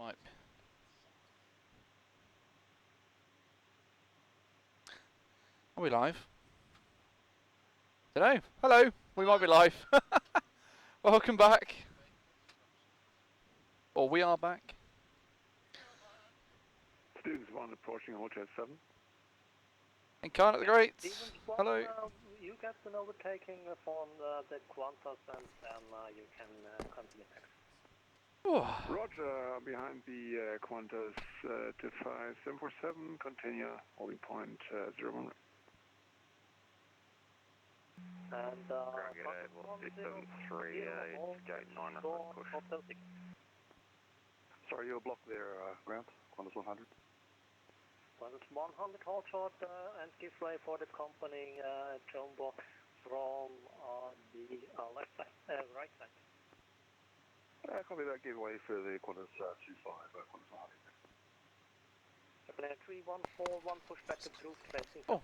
might be. Are we live? Dunno. Hello. We might be live. Welcome back. Or we are back. Students 1 approaching Hotel 7. Incarnate the Great. Hello. You get an overtaking from the Qantas and then you can continue next. Roger, behind the Qantas to 5747, continue, holding point 01. And Ground gate 673, it's gate 9, push. Sorry, you're blocked there, ground, Qantas 100. Qantas 100, hold short and give way for the accompanying jumbo from the left side, right side. Copy that, give way for the Qantas 25, Qantas 100. Plan 3141, push back to group facing. Oh.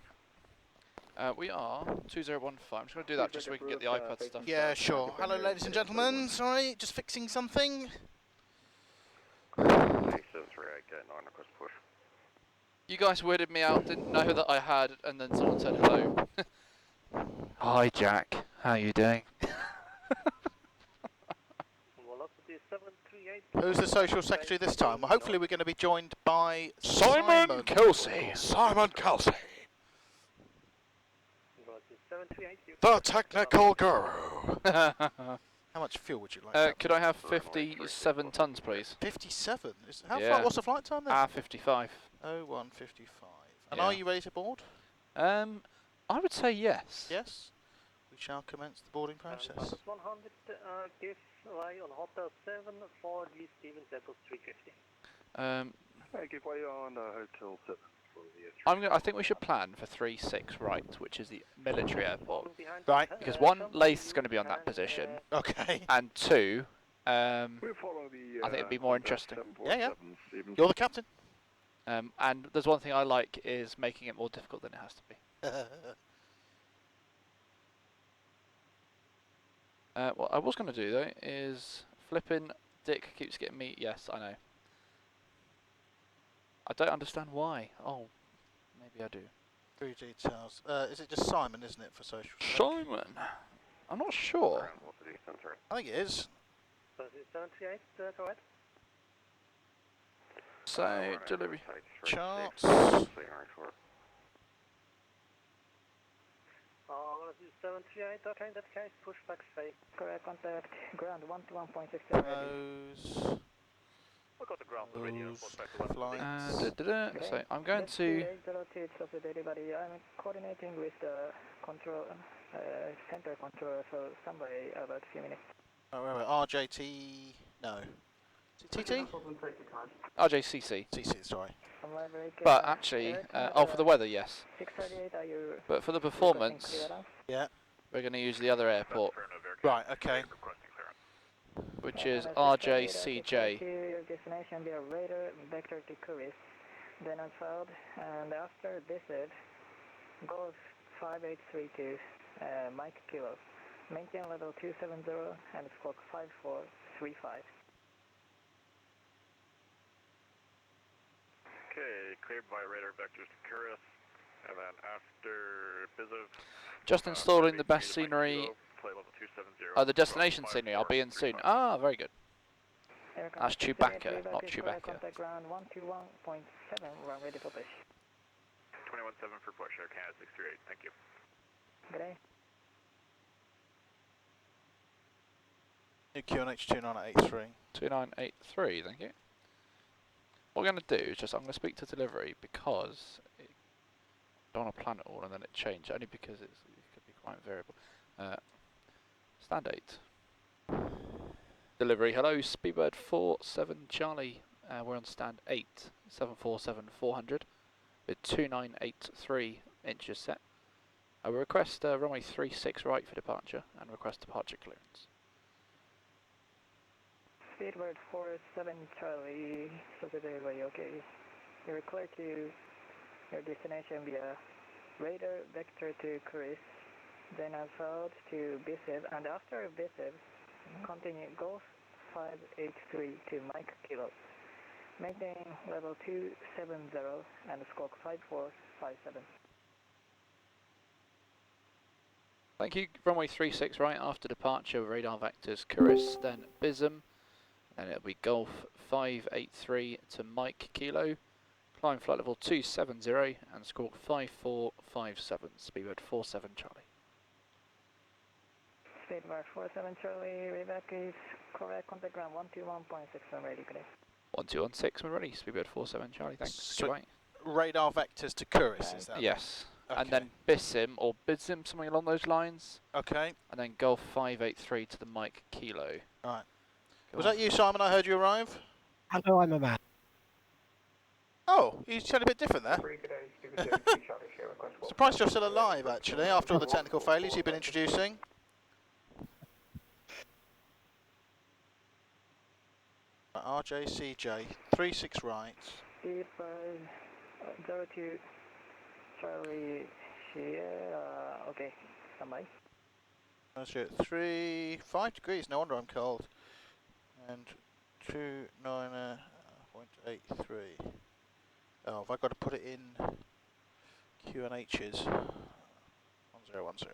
We are 2015. I'm just going to do that just so we can get the iPad stuff. Yeah, sure. Hello, ladies and gentlemen. Sorry, just fixing something. 673, gate 9, across push. You guys weirded me out, didn't know that I had, and then someone said hello. Hi, Jack. How you doing? Who's the social secretary this time? Well, hopefully we're going to be joined by Simon Kelsey. Simon Kelsey. The technical guru. How much fuel would you like? Could I have 57 tons, please? 57? What's the flight time then? 55. 0155. And Yeah. are you ready to board? I would say yes. Yes. We shall commence the boarding process. 100, give way on Hotel 7 for the Stevens Apple 350. Give way on Hotel 7 for the I think we should plan for 36 right, which is the military airport. Right. Because one, Lace is going to be on that position, Okay. and two, we'll follow the, I think it'd be more interesting. Yeah. You're the captain. And there's one thing I like is making it more difficult than it has to be. What I was going to do though is flipping Dick keeps getting me. Yes, I know. I don't understand why. Oh, maybe I do. 3 details. Is it just Simon, isn't it, for social? Simon, I'm not sure. Ground, what's the distance, right? I think it is. 738, correct? So delivery. Charts. 738, okay, in that case, push back safe. Correct, contact ground 121.6. Those. We got the ground radio, push back to Flight. So I'm going to. 802, it's of the delivery. I'm coordinating with the control center controller, so somebody about a few minutes. Oh, wait, RJT. No. TT? RJCC. CC, sorry. But actually, for the weather, yes. 638, are you? But for the performance, Yeah. we're going to use the other airport, Right, okay. which is RJCJ. Your destination via radar, vector to Kuris, then unfold, and after this is go 5832, Mike Kilo. Maintain level 270 and squawk 5435. Okay, cleared by radar vectors to Kuris, and then after Bizov. Just installing the best scenery. Play level 270. The destination scenery. I'll be in soon. Ah, very good. That's Chewbacca, not Chewbacca. Contact ground 121.7, run ready for push. 217 for push, Air Canada 638, thank you. Good day. New QNH 2983. 2983, thank you. What we're going to do is just, I'm going to speak to delivery because I don't want to plan it all and then it change, only because it could be quite variable. Stand 8. Delivery, hello, Speedbird 47 Charlie, we're on stand 8, 747 400 with 2983 inches set. We request runway 36 right for departure and request departure clearance. Speedbird 47 Charlie, delivery, okay. You're clear to your destination via radar vector to Kuris, then unfold to Bisev, and after Bisev, continue Golf 583 to Mike Kilo. Maintain level 270 and squawk 5457. Thank you. Runway 36 right after departure, radar vectors Kuris, then Bism, and it'll be Golf 583 to Mike Kilo. Climb flight level 270 and squawk 5457, speedbird 47 Charlie. Speedbird 47 Charlie, reback is correct, contact ground 121.6 when ready, good day. 1216 when ready, speedbird 47 Charlie, thanks. So Goodbye. radar vectors to Kuris, is that? Yes, Okay. and then Bism or Bidzim, something along those lines, Okay. and then Golf 583 to the Mike Kilo. Alright. Go Was on. that you, Simon? I heard you arrive? Hello, I'm a man. Oh, you sound a bit different there. Surprised you're still alive, actually, after all the technical failures you've been introducing. RJCJ, 36 right. Speedbird 02 Charlie, okay, standby. That's it. 5 degrees, no wonder I'm cold. And 29.83. Oh, have I got to put it in QNH's? 1010.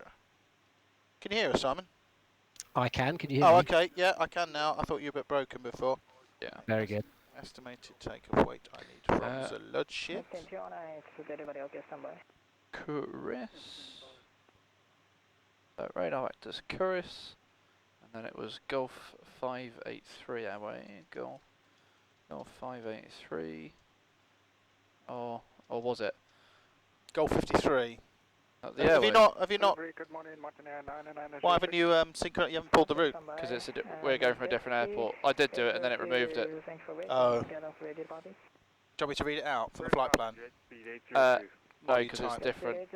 Can you hear us, Simon? I can you hear Oh, me? okay, yeah, I can now. I thought you were a bit broken before. Yeah. Very good. Estimated takeoff weight I need from the Lud ship. Maintain 209, so everybody okay, standby. Kuris. So radar vectors Kuris, and then it was Golf 583 away. Golf 583. Or was it? Goal 53. Yeah. Have you not? Have you not? Good morning, Martin Air 999. Why haven't you synchronized? You haven't pulled the route. Because it's we're going from a different airport. I did do it and then it removed it. Oh. Do you want me to read it out for the flight plan? No, While you because it's type. different.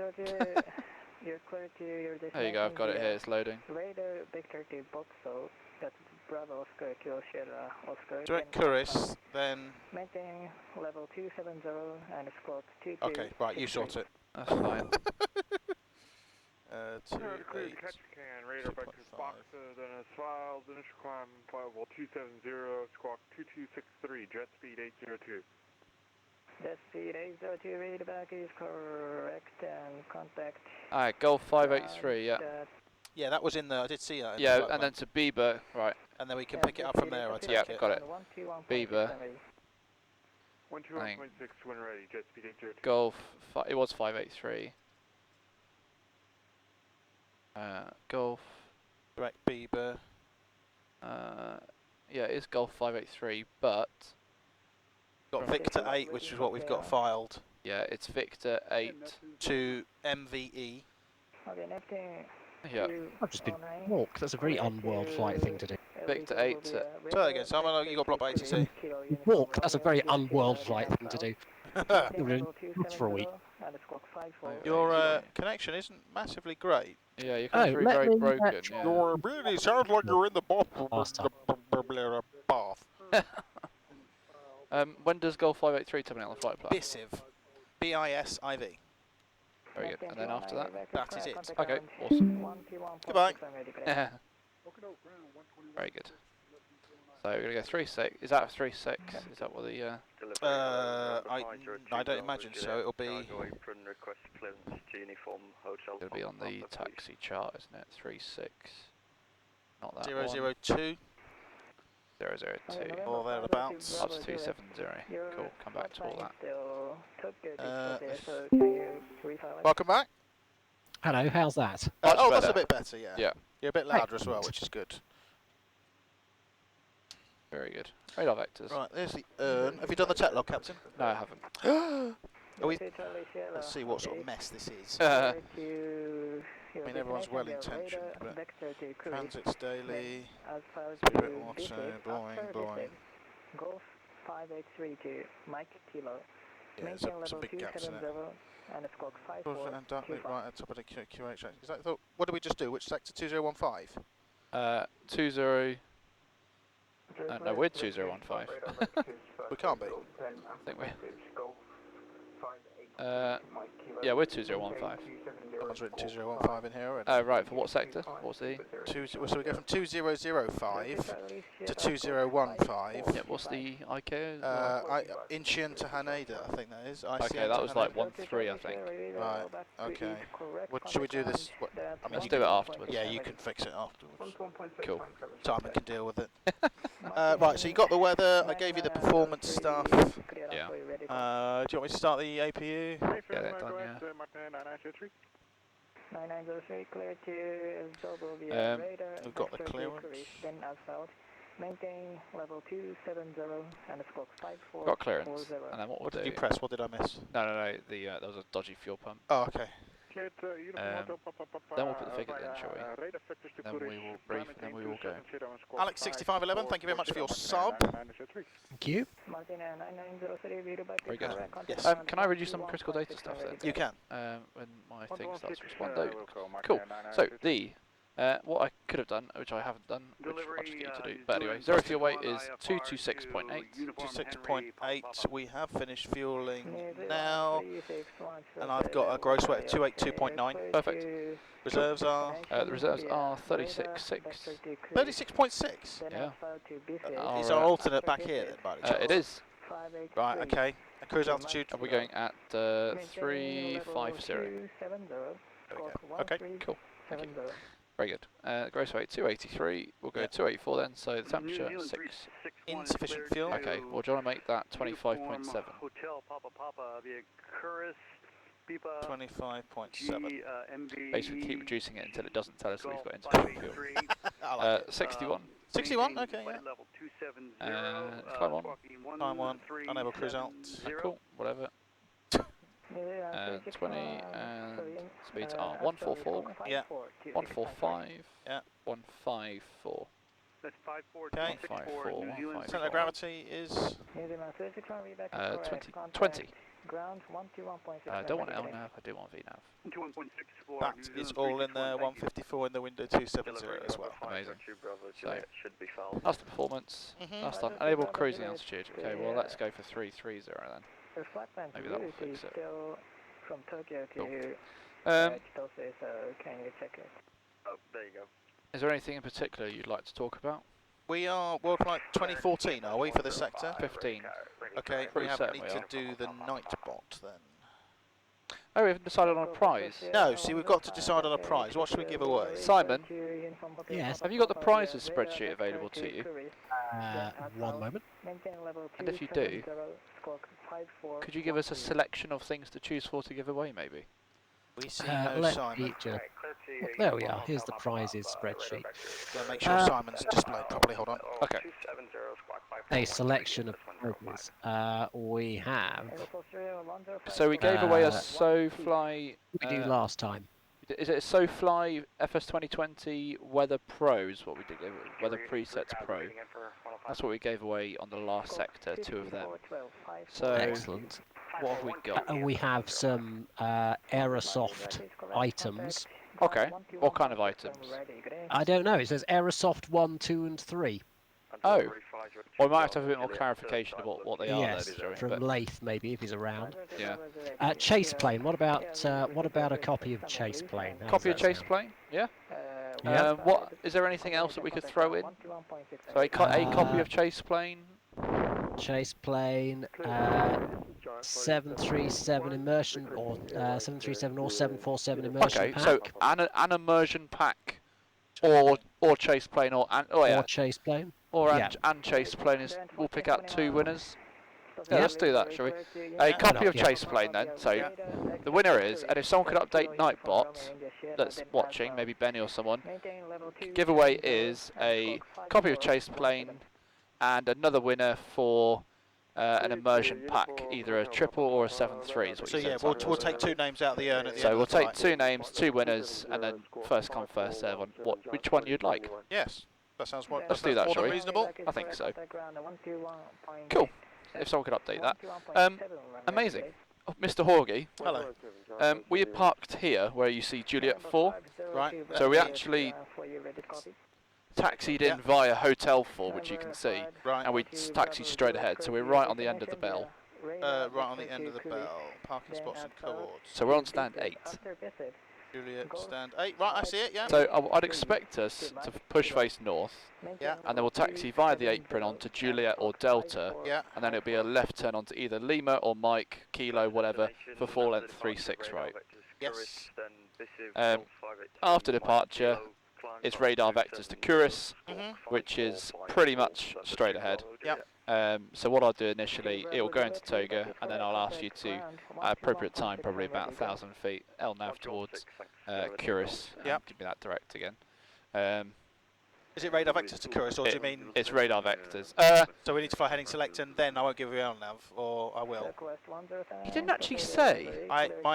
You're clear to your There you go. I've got it here. It's loading. Radar Victor to Boxo, that's Bravo Oscar Kilo Sierra Oscar. Direct Kuris, then. Maintain level 270 and squawk 22. Okay, right, you sort it. That's fine. 2, Cruise 8. catch can, radar vectors 2.5. Boxer, then as files, initial climb, flight level 270, squawk 2263, jet speed 802. Jet speed 802, read back is correct and contact. Alright, Golf 583. Yeah. Yeah, that was in there. I did see that. In the Yeah, flight and plan. then to Bieber. Right. And then we can pick it up from there, I take Yeah, it. got it. Bieber. 121.6 when ready, jet speed 802. Golf. It was 583. Golf. Direct Bieber. Yeah, it is Golf 583, but Got Victor 8, which is what we've got filed, yeah, it's Victor 8. to MVE. Okay, Neptune. Yeah. I've just been walked. That's a very unworld flight thing to do. Victor 8. Say that again, Simon. You got blocked by ATC. Walk. That's a very unworld flight thing to do. You've been for a week. Your connection isn't massively great. Yeah, you're coming through let very me broken. check. Yeah. Your really sounds like you're in the Last time. bath. When does Golf 583 terminate on the flight plan? Bissiv. B-I-S-I-V. Very good. And then after that? That is it. Okay, awesome. Goodbye. Very good. So we're going to go 36. Is that 36? Is that what the... I don't imagine so. It'll be... It'll be on the taxi chart, isn't it? 36. Not that 002 1. 002. or thereabouts. Up to 270. Cool. Come back to all that. Welcome back. Hello, how's that? Much Oh, that's a better. bit better, yeah. Yeah. You're a bit louder as well, which is good. Very good. Radar vectors. Right, there's the urn. Have you done the tech log, Captain? No, I haven't. Are we... Let's see what sort of mess this is. Uh, I mean, everyone's well intentioned, but transits daily, spirit water, blowing. Golf 5832, Mike Kilo. Yeah, there's some big gaps in it. And it's clock And dark lit right at top of the QH. Is that, what did we just do? Which sector? 2015? 20... no, we're 2015. We can't be. I think we... Yeah, we're 2015. Someone's written 2015 in here already. Oh, right, for what sector? What's the... So we go from 2005 to 2015. Yeah, what's the ICAO? Incheon to Haneda, I think that is. ICN Okay, that to was like Haneda. 1-3, I think. Right, okay. What should we do this? What, I mean, Let's you do can- it afterwards. Yeah, you can fix it afterwards. Cool. Simon can deal with it. Right, so you got the weather, I gave you the performance stuff. Yeah. Do you want me to start the APU? Get it done, yeah. 9903, clear to double via radar. We've got the vector clearance. decrease, then outbound. Maintain level 270 and squawk 5440. Got clearance. And then what we'll What did do... you press? What did I miss? No, there was a dodgy fuel pump. Oh, okay. Then we'll put the figures in, shall we? Then we will brief, and then we will go. Alex 6511, thank you very much for your sub. Thank you. Martina 9903, view by Very good. Yes. Can I read you some critical data stuff then? You can. When my thing starts to respond. Cool. So what I could have done, which I haven't done, which I'll just get you to do. But anyway, zero fuel weight is 226.8. 26.8. We have finished fueling now, and I've got a gross weight of 282.9. Perfect. Reserves are The reserves are 36.6. 36.6. Yeah. Is our alternate back here then, by any chance? It is. Right. Okay. And cruise altitude. And we're going at 350. There we go. Okay. Cool. Thank you. Very good. Gross weight 283. We'll go 284 then. So the temperature 6. Insufficient fuel. Okay. Well, do you want to make that 25.7? Hotel Papa Papa via Curtis, Pipa, 25.7. Basically, keep reducing it until it doesn't tell us that we've got insufficient fuel. I like it. 61. 61. Okay. Yeah. level 270, Climb on. Time 1. Unable cruise out. Cool. Whatever. 20 and speeds are 144. Yeah. 145. Yeah. 154. That's 54, Okay. 154. Centre of gravity is 20. Ground 121.6. I don't want LNAV, I do want VNAV. 21.64. that is all in there. 154 in the window 270 as well. Amazing. So, That's the performance. That's done. Enable cruising altitude. Okay, well let's go for 330 then. Maybe that will fix it. Still from Tokyo to Chitose, so can you check it? Oh, there you go. Is there anything in particular you'd like to talk about? We are Worldflight 2014, are we, for this sector? 15. Okay, Pretty we certain need we to are. do the Nightbot then. Oh, we haven't decided on a prize. No, see, we've got to decide on a prize. What should we give away? Simon, Yes. have you got the prizes spreadsheet available to you? One moment. And if you do, could you give us a selection of things to choose for to give away, maybe? We see no Let Simon. me just... There we are. Here's the prizes spreadsheet. Gotta make sure Simon's displayed properly. Hold on. Okay. A selection of prizes. We have... So we gave away a SoFly. What we do last time. Is it a SoFly FS 2020 Weather Pros? What we did, Weather Presets Pro. That's what we gave away on the last sector, 2 of them. So Excellent. what have we got? We have some Aerosoft items. Okay. What kind of items? I don't know. It says Aerosoft 1, 2 and 3. Oh. Well, we might have to have a bit more clarification about what they are Yes, then, shall we? from But Lath maybe if he's around. yeah. Chase plane. What about a copy of Chase plane? How Copy of does that Chase sound? plane? Yeah. Yeah. What is there anything else that we could throw in? So a copy of Chase plane. Chase plane, 737 immersion or 737 or 747 immersion Okay, pack. so an immersion pack, or Chase plane, or or Chase plane. and Chase plane is. We'll pick out 2 winners. Yeah, Yeah. let's do that, shall we? A copy of yeah. Chase plane then. So the winner is, and if someone could update Nightbot that's watching, maybe Benny or someone, giveaway is a copy of Chase plane and another winner for an immersion pack, either a triple or a 7.3 is what So you yeah, said. we'll take 2 names out of the urn at the So end we'll of the take flight. 2 names, 2 winners, and then first come first serve on which one you'd like. Yes, that sounds what. Let's do that, more shall than we? reasonable. I think so. Cool. If someone could update that. Amazing. Oh, Mr. Horgy, Hello. we are parked here where you see Juliet 4. Right. So we actually taxied in via Hotel 4, which you can see, Right. and we taxied straight ahead. So we're right on the end of the bell. radar right on vector the end to of the cruise, bell. Parking then spots and outside, cohorts. So we're on to stand descent 8. after visit. Juliet, Go stand 8. Right, I see it, yeah. So I'd expect us to push face north, Yeah. and then we'll taxi via the apron onto Juliet or Delta, Yeah. and then it'll be a left turn onto either Lima or Mike, Kilo, whatever, for full length 36 right. Yes. After departure, it's radar vectors to Kuris, which is pretty much straight ahead. Yep. So what I'll do initially, it will go into Toga, and then I'll ask you to, at appropriate time, probably about 1,000 feet, LNAV towards Kuris, and Yep. give me that direct again. Is it radar vectors to Kuris, or do you mean... It's radar vectors. So we need to fly heading select, and then I won't give you LNAV, or I will? He didn't actually say.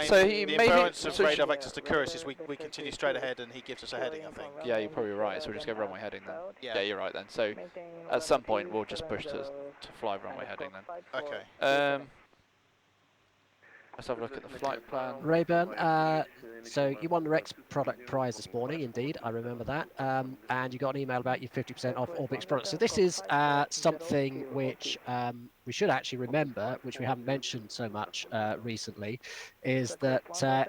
So he the maybe- inference of so radar vectors to Kuris is we continue straight ahead, and he gives us a heading, I think. Yeah, you're probably right, so we'll just go runway heading then. Yeah. Yeah, you're right then. So at some point we'll just push to fly runway heading then. Okay. Let's have a look at the flight plan. Rayburn, so you won the Rex product prize this morning, indeed, I remember that, and you got an email about your 50% off Orbix products. So this is something which we should actually remember, which we haven't mentioned so much recently, is that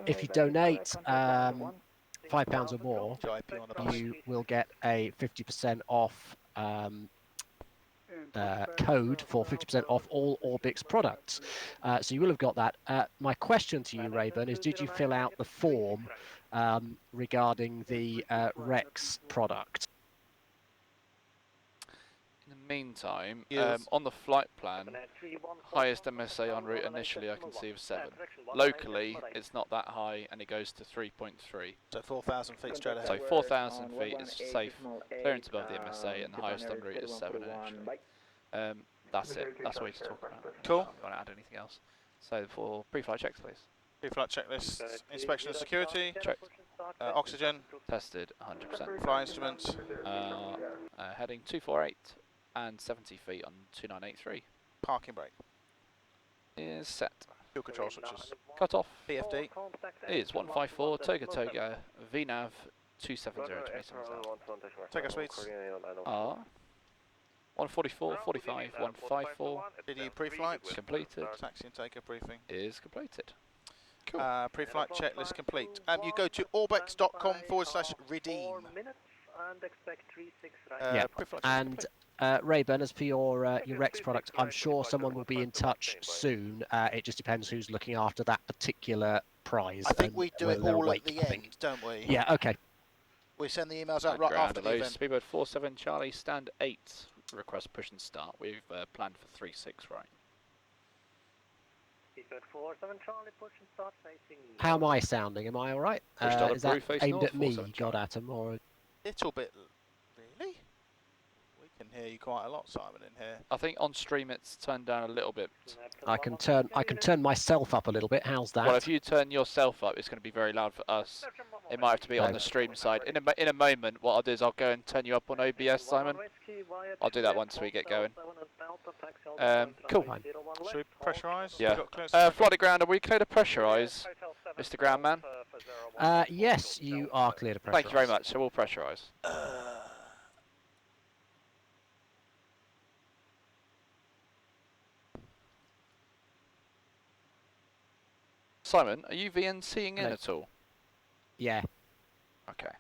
if you donate £5 or more, you will get a 50% off code for 50% off all Orbix products. So you will have got that. My question to you, Rayburn, is did you fill out the form regarding the Rex product? In the meantime, Yes. on the flight plan, highest MSA en route initially I can see of 7. Locally, it's not that high, and it goes to 3.3. So 4,000 feet straight ahead. So 4,000 feet is safe, clearance above the MSA, and the highest en route is 7 initially. That's it. That's what we need to talk about. Cool. You want to add anything else? So for pre-flight checks, please. Pre-flight checklist, inspection and security, Checked. oxygen, Tested 100%. fly instruments, Heading 248 and 70 feet on 2983 parking brake, is set. fuel control switches, Cut off PFD, is 154 Toga VNAV 270 take our speeds, R 144 45 154 DD pre-flight, completed taxi and takeoff briefing. is completed. Cool. Pre-flight checklist complete. You go to orbex.com/redeem. Yeah, Pre-flight and Rayburn, as for your Rex product, I'm sure someone will be in touch soon. It just depends who's looking after that particular prize. I think and we do whether it they're all awake, at the I think. end, don't we? Yeah, okay. We send the emails out And right ground after the those event. Speedbird 47 Charlie stand 8 request push and start. We've planned for 36 right. How am I sounding? Am I all right? Pushed on a Is that blue face aimed north, at me, 47 God Charlie. Atom, or Little bit, really? We can hear you quite a lot, Simon, in here. I think on stream it's turned down a little bit. I can turn myself up a little bit. How's that? Well, if you turn yourself up, it's going to be very loud for us. It might have to be on the stream side. In a moment, what I'll do is I'll go and turn you up on OBS, Simon. I'll do that once we get going. Cool. Fine. Should we pressurise? Yeah. We got clearance to Flight to ground, are we clear to pressurise, Mr. Groundman? Yes, you are clear to pressure. Thank you very much. So we'll pressurise. Simon, are you VNCing in Hello. at all? Yeah. Okay.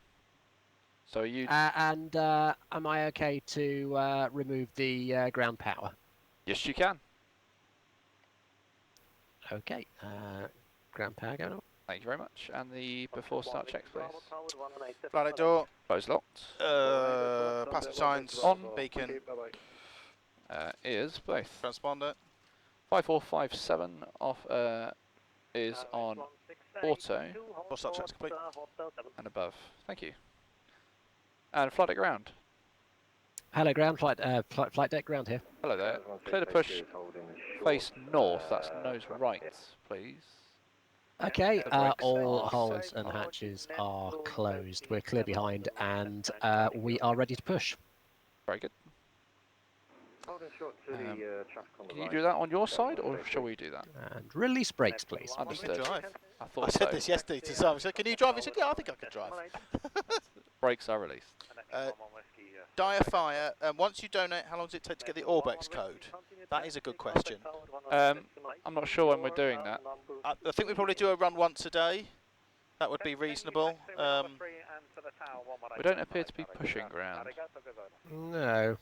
So are you? And am I okay to remove the ground power? Yes, you can. Okay. Ground power going on. Thank you very much. And the before start checks, please. flight door, Close locked. passenger signs, On. beacon, Is both. transponder. 5457 off is on auto Full start checks complete. and above. Thank you. And flight at ground. Hello, ground flight. Flight deck ground here. Hello there. Clear to push. Face north. That's nose right, please. Okay. The brakes All are holes set. and hatches are closed. We're clear behind, and we are ready to push. Very good. Can you do that on your side, or shall we do that? And release brakes, please. We can Understood. drive. I I thought said so. this yesterday to Simon. He said, "Can you drive?" He said, "Yeah, I think I can drive." Brakes are released. die a fire, once you donate, how long does it take to get the Orbex code? That is a good question. I'm not sure when we're doing that. I think we probably do a run once a day. That would be reasonable. We don't appear to be pushing ground. No.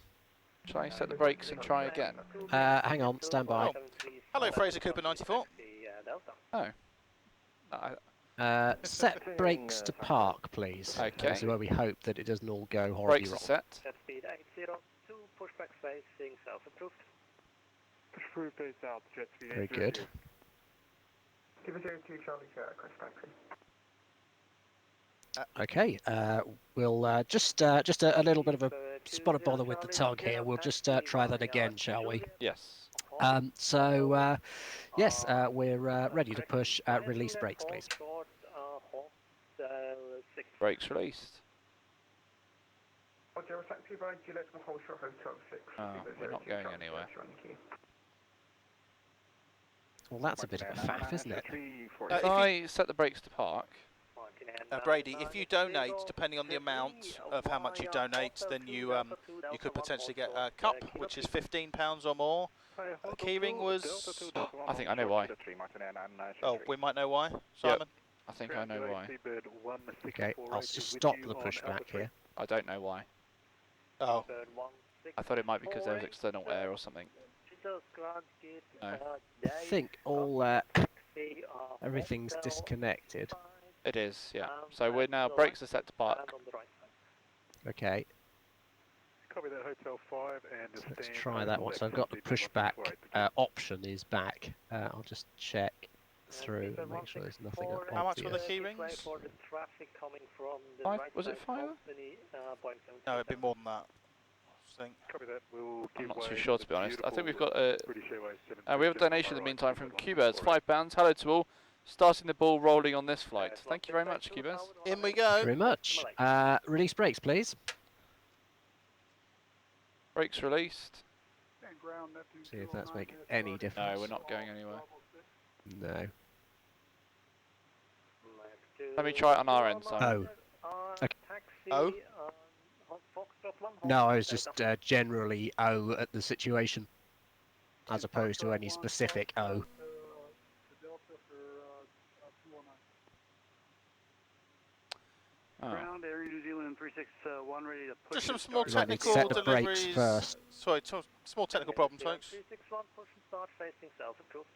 Shall I set the brakes and try again? Hang on, stand by. Hello, Fraser Cooper 94. Oh. No, I, Set brakes to park, please. Okay. This is where we hope that it doesn't all go horribly brakes are wrong. set. Jet speed 802, pushback facing south approved. Push through face out, jet speed Very good. Give us 02 Charlie Sierra, cross taxi. Okay, we'll just a little bit of a spot of bother with the tug here. We'll just try that again, shall we? Yes. Yes, we're ready to push. Release brakes, please. Brakes released. Roger, taxi by Gillette will hold short hotel 6. We're not going anywhere. Well, that's a bit of a faff, isn't it? If I set the brakes to park, Brady, if you donate, depending on the amount of how much you donate, then you could potentially get a cup, which is £15 or more. The keyring was... I think I know why. Oh, we might know why, Simon? Yep. I think I know why. Okay, I'll just stop the pushback here. I don't know why. Oh. I thought it might be because there was external air or something. No. I think all everything's disconnected. It is, yeah. So we're now, brakes are set to park. Okay. Copy that, Hotel 5 and Let's try that one. So I've got the pushback option is back. I'll just check through and make sure there's nothing obvious. How much were the key rings? Was it 5? No, it'd be more than that. I think. Copy that, we'll I'm give not way too sure, to be honest. I think we've got a... British Airways we have a donation in the meantime from Q-Birds, £5. Hello to all. Starting the ball rolling on this flight. Thank you very much, Q-Birds. In we go. Very much. Release brakes, please. Brakes released. See if that's making any difference. No, we're not going anywhere. No. Let me try it on our end, Simon. Oh. Okay. Oh? No, I was just generally O at the situation, as opposed to any specific O. Ground, Air New Zealand 361 ready to push. Just some small You might need to technical set the deliveries. brakes first. Sorry, small technical problems, folks. 361, push and start facing south approved.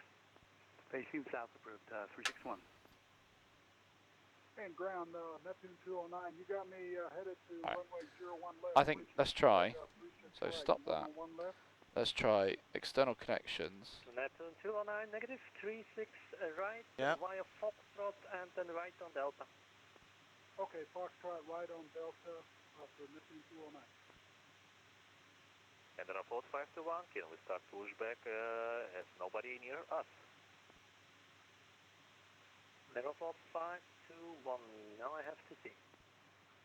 Facing south approved, 361. And ground, Neptune 209, you got me headed to runway 01 left. I think, let's try. So stop that. Let's try external connections. Neptune 209, negative 36 right, Yeah. via Foxtrot and then right on Delta. Okay, Foxtrot right on Delta for Neptune 209. And then report 521, can we start pushback as nobody near us? Aeroflot 521, now I have to see.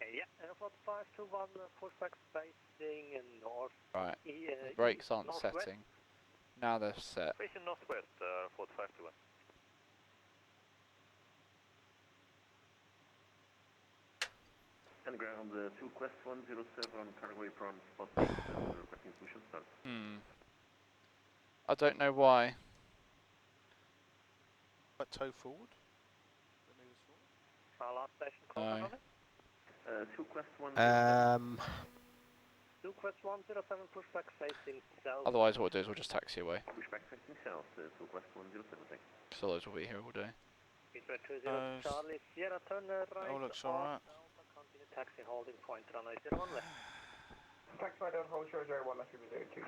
Yeah, Aeroflot 521, pushback facing north. Right, the brakes aren't setting. Now they're set. Facing northwest, Fort 521. And ground 2 Quest 107 cargo from spot 8 requesting push and start. I don't know why. But toe forward? Last station call No. on it. 2 Quest 1 2 Quest 107, pushback facing south. Otherwise what we'll do is we'll just taxi away. Pushback facing south, 2 Quest 107, thanks. Because otherwise we'll be here all day. Charlie Sierra, turn right. Oh, looks alright. Continue taxi holding point, runway 01 left. Taxi right on hold short 01 left, 2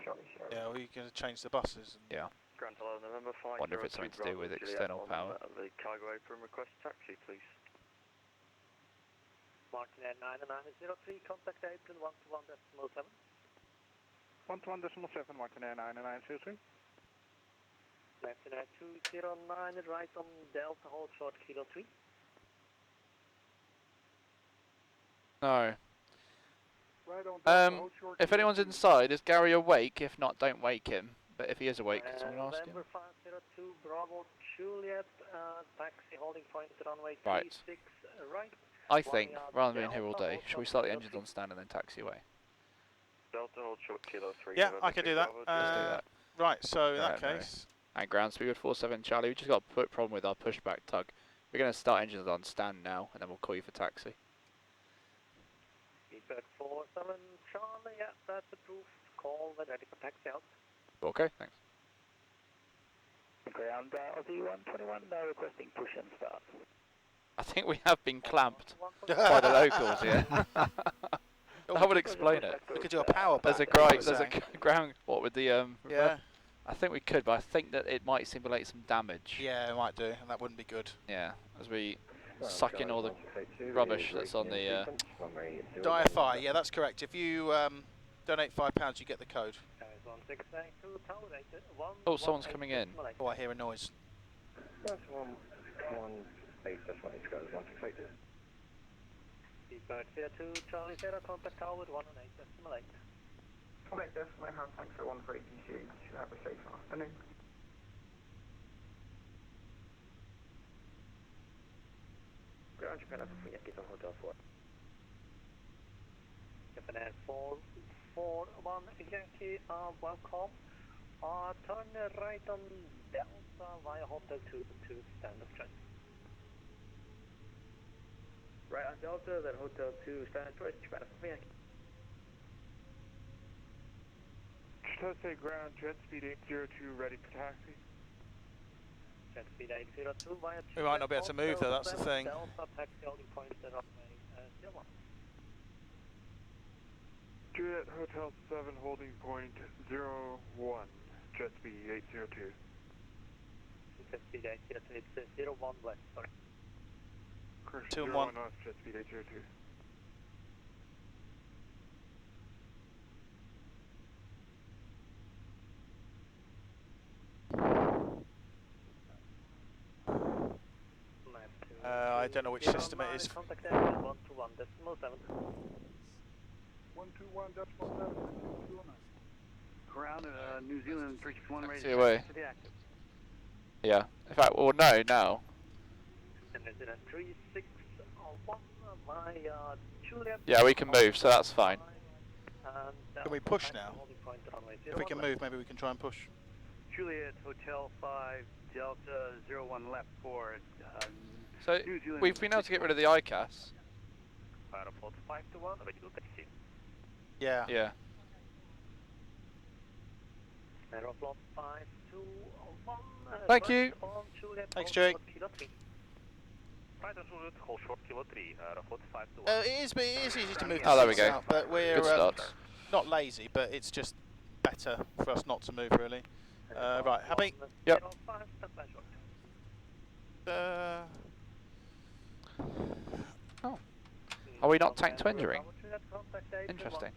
Charlie Sierra. Yeah, we're going to change the buses. And Yeah. Grand Hello, November 5. Wonder if it's something to do with external power. The cargo apron request taxi, please. Martin Air 9903, contact apron 121.7. 121.7, Martin Air 9903. Martin Air 209, right on Delta, hold short kilo 3. No. Right on Delta, hold short If anyone's inside, is Gary awake? If not, don't wake him. But if he is awake, can someone ask him? November 502, Bravo Juliet, taxi holding point, runway Right. 36 right. I think, rather than being here all day, should we start the engines on stand and then taxi away? Delta, hold short Kilo 3. Yeah, I can do that. Let's do that. Right, so in that Right, no. case, And ground speed with 47 Charlie. We just got a problem with our pushback tug. We're going to start engines on stand now, and then we'll call you for taxi. Feedback 47 Charlie, yeah, that's approved. Call when ready for taxi out. Okay, thanks. Ground Aussie 121, requesting push and start. I think we have been clamped by the locals here. That would explain it. we could do a power back. There's a ground, what with the Yeah. I think we could, but I think that it might simulate some damage. Yeah, it might do, and that wouldn't be good. Yeah, as we suck in all the rubbish that's on the DFI, yeah, that's correct. If you donate £5, you get the code. Oh, someone's coming in. Oh, I hear a noise. That's 118, that's 1 goes 168. Feedback 02 Charlie 0, contact tower with 118, decimal 8. Contact decimal 8, thanks for 1 for ATC, should have a safe afternoon. Ground Japan Alpha for Yankee on Hotel 4. Japan Air 441 Yankee, welcome. Turn right on Delta via Hotel 2 to standard choice. Right on Delta, then Hotel 2, standard choice, Japan Alpha for Yankee. Chitose ground, jet speed 802, ready for taxi. Jet speed 802 via We might not be able to move though, that's the thing. Delta taxi holding point at runway 01. Juliet Hotel 7, holding point 01, jet speed 802. Jet speed 802, it's 01 west, sorry. Correction, 2 and 01 1. off, jet speed 802. I don't know which system it is. Contact area 121 decimal 7. 121 decimal 7, 209. Ground, New Zealand 361 ready See you away. to the active. Yeah. In fact, well, no, now. And New Zealand 3601 via Juliet. Yeah, we can move, so that's fine. Can we push now? If we can move, maybe we can try and push. Juliet Hotel 5 Delta 01 left for So New Zealand. we've been able to get rid of the ICAS. Aeroport 5 to 1, available taxi. Yeah. Yeah. Aeroplot 5 to 1. Thank you. Thanks, Jake. Right on Juliet, hold short Kilo 3, Aeroport 5 to 1. It is easy to move. Oh, there we seats go. out, but we're Good start. not lazy, but it's just better for us not to move, really. Right, happy? Yep. Oh. Are we not tank to entering? Interesting.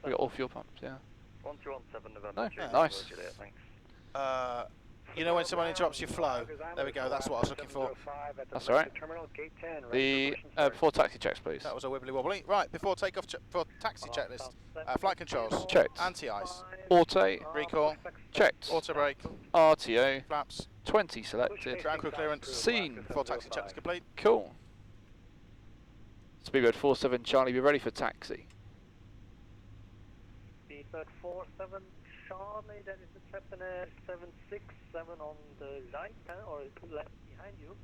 We got all fuel pumps, yeah. 1217 November. No, nice. Juliet, thanks. You know when someone interrupts your flow? There we go, that's what I was looking for. That's alright. The before taxi checks, please. That was a wibbly wobbly. Right, before takeoff, for taxi checklist. Flight controls. Checked. Anti-ice. Auto. Recall. Checked. Auto brake. RTO. Flaps. 20 selected. Ground crew clearance. Scene. Before taxi checklist complete. Cool. Speedbird 47 Charlie, be ready for taxi. Speedbird 47 Charlie, that is the Japan Air 767 on the right or left behind you.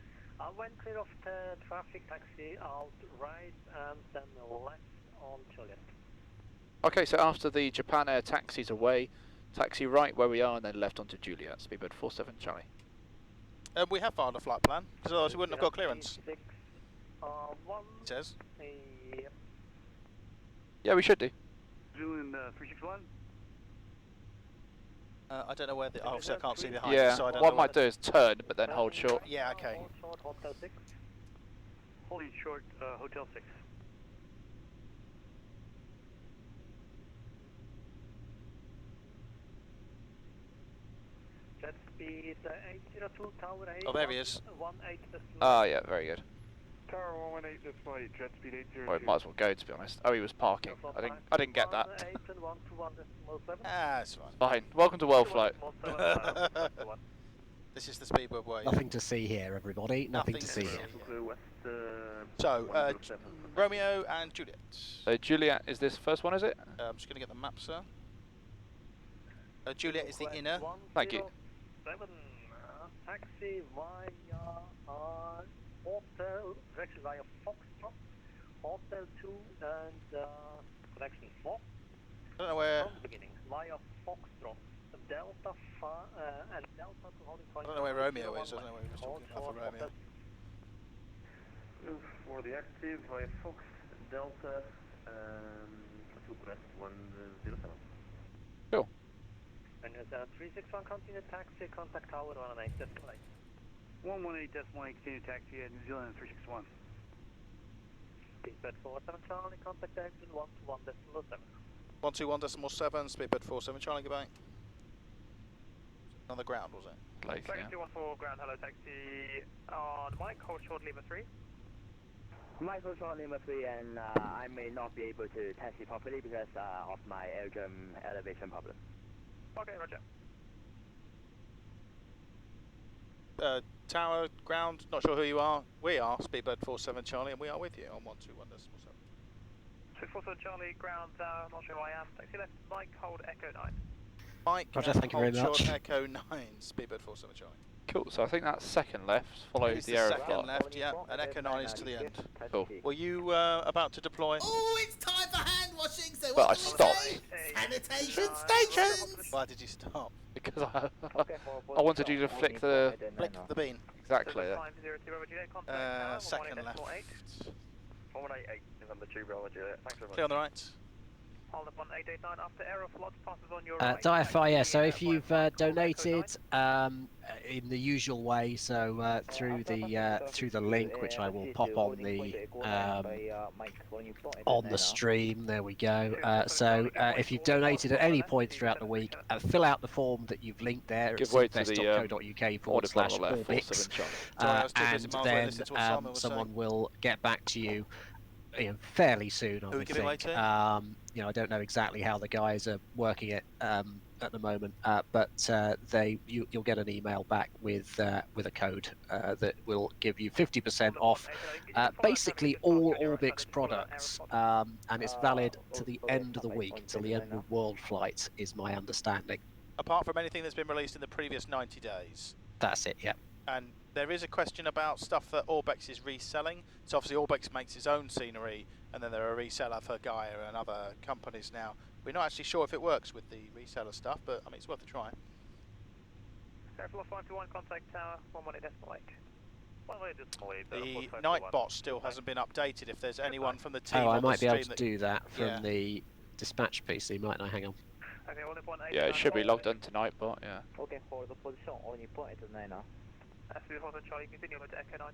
When clear of the traffic, taxi out right and then left on Juliet. Okay, so after the Japan Air taxis away, taxi right where we are and then left onto Juliet. Speedbird 47 Charlie. We have filed a flight plan, because otherwise we wouldn't have got clearance. It says. Yeah, we should do. Zealand 361. I don't know where the. Obviously, I can't see behind. Yeah, So I don't what I know might do is turn, but then hold short. Yeah, okay. Hotel 6. Holding short, Hotel 6. Jet speed 802 tower 8. Oh, there he is. 18 Ah, yeah, very good. Tower 118, this flight, jet speed 802. Well, it might as well go, to be honest. Oh, he was parking. I didn't get that. Ah, it's fine. Fine. Welcome to Worldflight. This is the Speedbird way. Nothing to see here, everybody. Nothing to see here. So, Romeo and Juliet. So Juliet is this first one, is it? I'm just going to get the map, sir. Juliet is the inner. Thank you. 7, taxi via hotel, direction via Foxtrot, hotel 2 and connection 4. I don't know where. From the beginning, via Foxtrot, Delta and Delta to holding point. I don't know where Romeo is. I don't know where he was talking about for Romeo. For the active via Fox Delta, to Quest 107. Cool. And there's a 361 continue taxi, contact tower 118.8. 118.8, continue taxi at New Zealand 361. Speedbird 47 Charlie, contact exit 121.7. 121.7, Speedbird 47 Charlie, goodbye. On the ground, was it? Like, Dragon 214 ground, hello taxi on Mike, hold short Lima 3. Michael Sean Lima 3, and I may not be able to taxi properly because of my aerodrome elevation problem. Okay, roger. Tower, ground, not sure who you are. We are Speedbird 47 Charlie, and we are with you on 121.7. 247 Charlie, ground, not sure who I am. Taxi left, Mike, hold Echo 9. Mike, Roger, thank you very hold much. short Echo 9, Speedbird 47 Charlie. cool. So I think that second left follows It's the the second Aeroflot. left, yeah, and Echo 9 is to the end. Cool. Were you about to deploy? Oh, it's time for hand washing, so But I what do we stopped. say? Sanitation stations! Why did you stop? Because I wanted you to flick the... Flick the bean. Exactly, yeah. Second left. 188, November 2, Bravo Juliet. Thanks very much. Clear on the right. Hold up on 889 after Aeroflot passes on your Diafire, yeah, so if you've donated in the usual way, so through the link, which I will pop on the stream, there we go. So if you've donated at any point throughout the week, fill out the form that you've linked there at invest.co.uk/Orbix, and then someone will get back to you, fairly soon, I would think. I don't know exactly how the guys are working it at the moment, but you'll get an email back with a code that will give you 50% off basically all Orbix products, and it's valid to the end of the week, until the end of Worldflight, is my understanding. Apart from anything that's been released in the previous 90 days. That's it, yeah. And there is a question about stuff that Orbix is reselling. So obviously Orbix makes its own scenery, and then they're a reseller for Gaia and other companies now. We're not actually sure if it works with the reseller stuff, but I mean, it's worth a try. Airflow 521, contact tower 118.8. The Nightbot still hasn't been updated. If there's anyone from the team I on might the be able stream to do that from the dispatch PC, mightn't I? Hang on. Yeah, it should be logged on tonight, but yeah. Okay, for the position on your point is 9 now. Charlie, continue with Echo 9.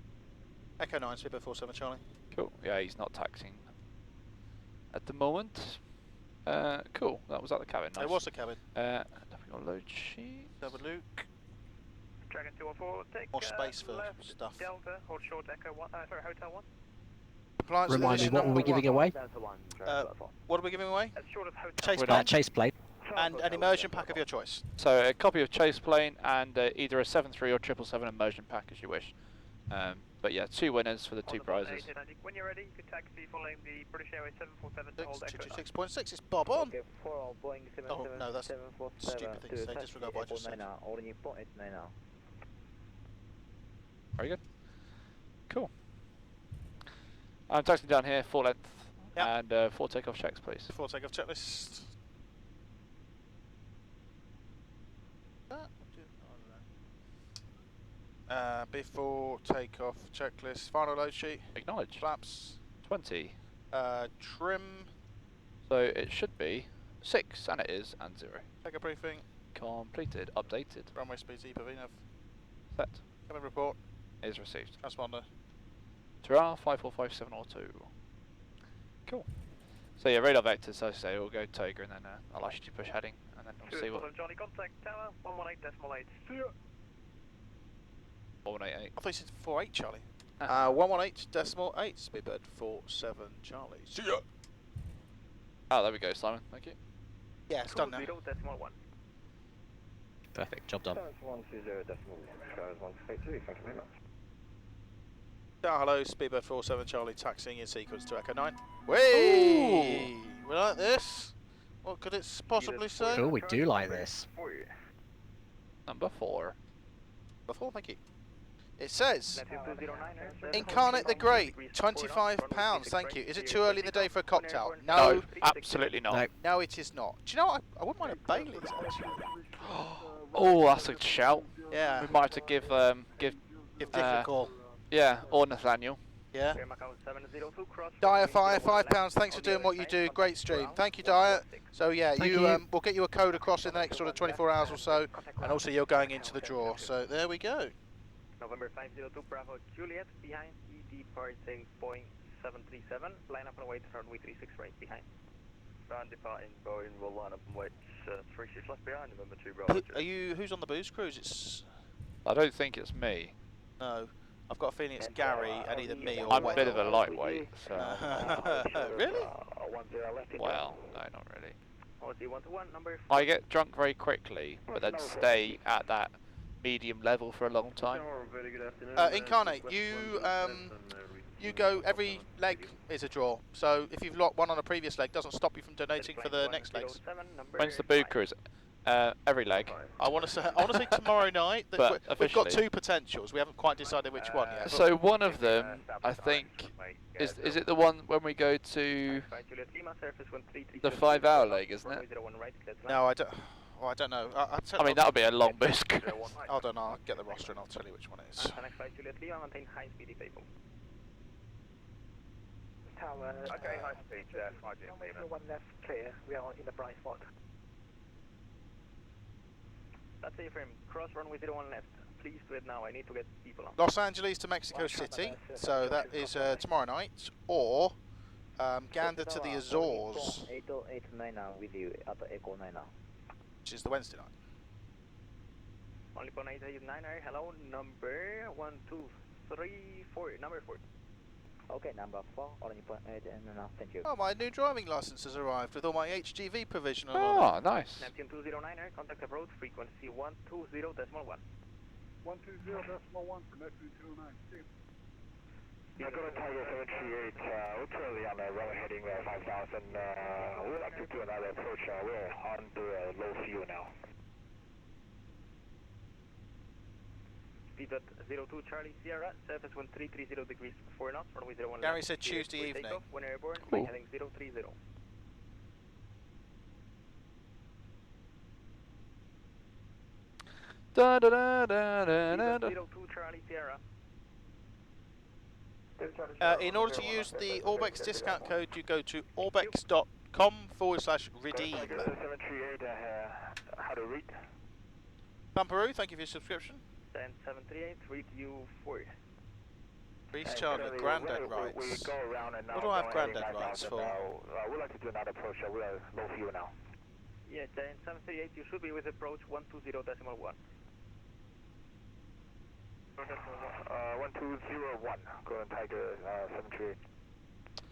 Echo 9, Speedbird 47 Charlie. Cool. Yeah, he's not taxing at the moment. Cool. That was at the cabin. Nice. It was the cabin. Have we got load sheet? Have a look. Dragon 214, take more space for left stuff. Delta, hold short Echo 1. Sorry, Hotel 1. Compliance Remind me, what were we giving away? What are we giving away? Chase plane. And an immersion pack of your choice. So a copy of chase plane and either a 7.3 or 777 immersion pack as you wish. But yeah, 2 winners for the 2 prizes. When you're ready, you can taxi following the British Airways 747 to hold Echo 9. 226.6 is Bob on. Okay, for Boeing 777, oh no, that's stupid thing to say. Disregard what I just said. On your point is 9 now. Very good. Cool. I'm taxiing down here, 4 length, and 4 takeoff checks, please. 4 takeoff checklist. Before takeoff checklist, final load sheet. Acknowledge. Flaps. 20. Trim. So it should be 6, and it is, and 0. Take a briefing. Completed. Updated. Runway speeds EPV nav. Set. Cabin report. Is received. Transponder. Terra 545702. Cool. So yeah, radar vectors, so I say, we'll go Toga, and then I'll ask you to push heading, and then we'll see what... Johnny, contact tower 118.8. See ya. 118. I thought you said 48 Charlie. 118.8 Speedbird 47 Charlie. See ya. Oh, there we go, Simon. Thank you. Yeah, it's done now. 0.1. Perfect, job done. 120.1, Charles 163, thank you very much. Hello, Speedbird 47 Charlie taxiing in sequence to Echo 9. Whee! We like this. What could it possibly say? Cool, we do like this. Number 4. Number 4, thank you. It says, Incarnate the Great, £25, thank you. Is it too early in the day for a cocktail? No, absolutely not. No. No, it is not. Do you know what? I wouldn't mind a Bailey's, actually. Oh, that's a shout. Yeah. We might have to give Give Dick a call. Yeah, or Nathaniel. Yeah. Dyer Fire, £5. Thanks for doing what you do. Great stream. Thank you, Dyer. So yeah, we'll get you a code across in the next sort of 24 hours or so, and also you're going into the draw. So there we go. November 502 Bravo Juliet behind you, departing Boeing 737. Line up and wait for runway 36 right behind. Ground departing Boeing will line up and wait 36 left behind November 2 Bravo. Who's on the booze cruise? It's. I don't think it's me. No. I've got a feeling it's Gary and either me or I'm a bit of a lightweight, so. Really? Well, no, not really. I get drunk very quickly, but then stay at that medium level for a long time. Incarnate, you go, every leg is a draw. So if you've locked one on a previous leg, doesn't stop you from donating for the next legs. When's the boot cruise? Every leg. I want to say tomorrow night. But we've got 2 potentials. We haven't quite decided which one yet. So one of them, I think, is it the one when we go to the 5-hour leg, isn't it? No, I don't. Oh, I don't know. I mean, that would be a long boost. I don't know. I'll get the roster and I'll tell you which one it is. Tower. Okay, high speed there. 1 left clear. We are in the bright spot. That's it for him. Cross runway 01 left. Please do it now. I need to get people on. Los Angeles to Mexico City. So that is tomorrow night. Or Gander to the Azores. 889 now with you at the Echo 9 now. Which is the Wednesday night. Only for 889. Hello, number 1, 2, 3, 4. Number 4. Okay, number 4, only point 8 and thank you. Oh, my new driving license has arrived with all my HGV provisional on Oh, it. nice. Neptune 209, contact approach frequency 120.1. 120.1 for Neptune 209. I'm going to Tiger 738, we're currently on the runway heading 5000, we'd like to do another approach, we're on the low fuel now. Speed at 02 Charlie Sierra, surface 1330 degrees 4 knots, runway 01 Gary left. said Tuesday evening. Takeoff, when airborne, Cool. heading 030. Da da da da da da. 02 Charlie Sierra. In order to use the Orbex discount code, you go to orbex.com/redeem. 738, how to read? Pamperoo, thank you for your subscription. 738, read you 4. Reese Charlie, Grandad rights. We go around and now. What do I have Grandad rights for? We'd like to do another approach, we are low fuel now. Yeah, 738, you should be with approach 120.1. 1201, go on Tiger 738.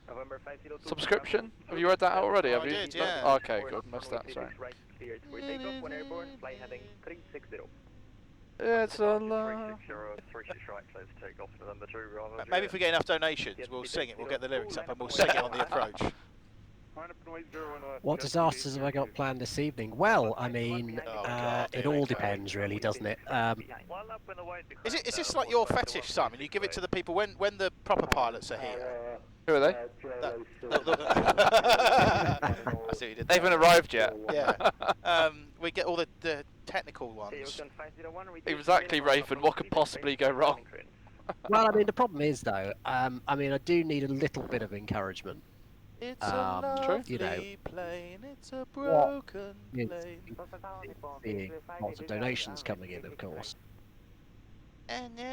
November 502. Subscription? Have you read that out already? Have I you? did, yeah. Oh, okay, good. Missed that. Sorry. Right, cleared for takeoff, when airborne, fly heading 360. It's a lot. 36 right, clear to take off November 2 Bravo. Maybe if we get enough donations, we'll sing it. We'll get the lyrics up and we'll sing it on the approach. What disasters have I got planned this evening? Well, I mean, it all depends, really, doesn't it? Is this like your fetish, Simon? You give it to the people when the proper pilots are here. Who are they? I see what you did They there. haven't arrived yet. Yeah. We get all the technical ones. Exactly, Raven. What could possibly go wrong? Well, I mean, the problem is, though, I mean, I do need a little bit of encouragement. It's a lovely you know, plane, it's a broken it's plane. seeing lots of donations coming in, of course.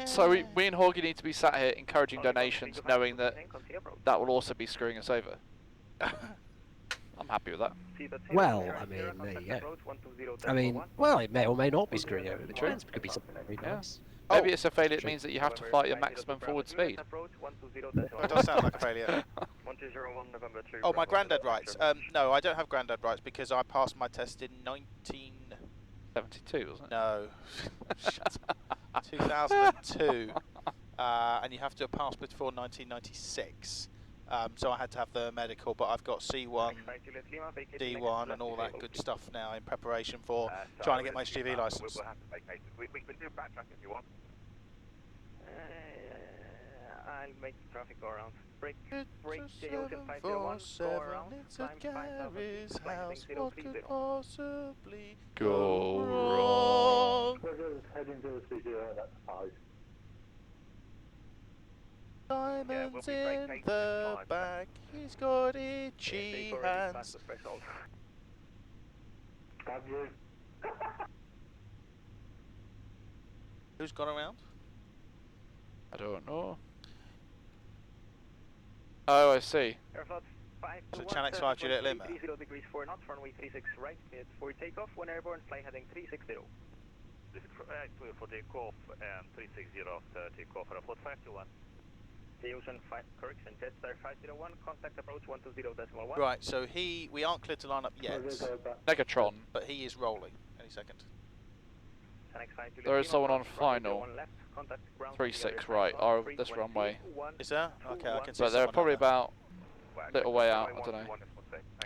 So we and Horgy need to be sat here encouraging donations, knowing that that will also be screwing us over. I'm happy with that. Well, I mean, there you go. I mean, well, it may or may not be screwing over. It depends. It could be something very nice. Maybe it's a failure. It means that you have to fly your maximum forward speed. That does sound like a failure. 1201 November 2 Oh, my granddad rights. No, I don't have granddad rights because I passed my test in 1972, wasn't it? No. 2002. and you have to have passed before 1996. So I had to have the medical, but I've got C1, D1 and all that good stuff now in preparation for trying to get my HGV license. We'll have to vacate it. We can do backtrack if you want. I'll make the traffic go around. Break Ocean 501, go around, climb 5,000, house, what could 30. possibly Go wrong? We're just heading to the 30, that's 5. Simon's in the back, he's got itchy hands. Have you? Who's gone around? I don't know. Oh, I see. So Channel X5 Juliet Lima. 30 degrees 4 knots, runway 36 right, cleared for takeoff. When airborne, fly heading 360. This is clear for takeoff and 360 after takeoff. Airport 521. The Ocean 5, correction, Jetstar 501, contact approach 120.1. Right, so we aren't cleared to line up yet, Negatron. but he is rolling any second. There is someone on final. 36 right. This runway. Is there? Okay, I can see. But they're probably about a little way out. I don't know.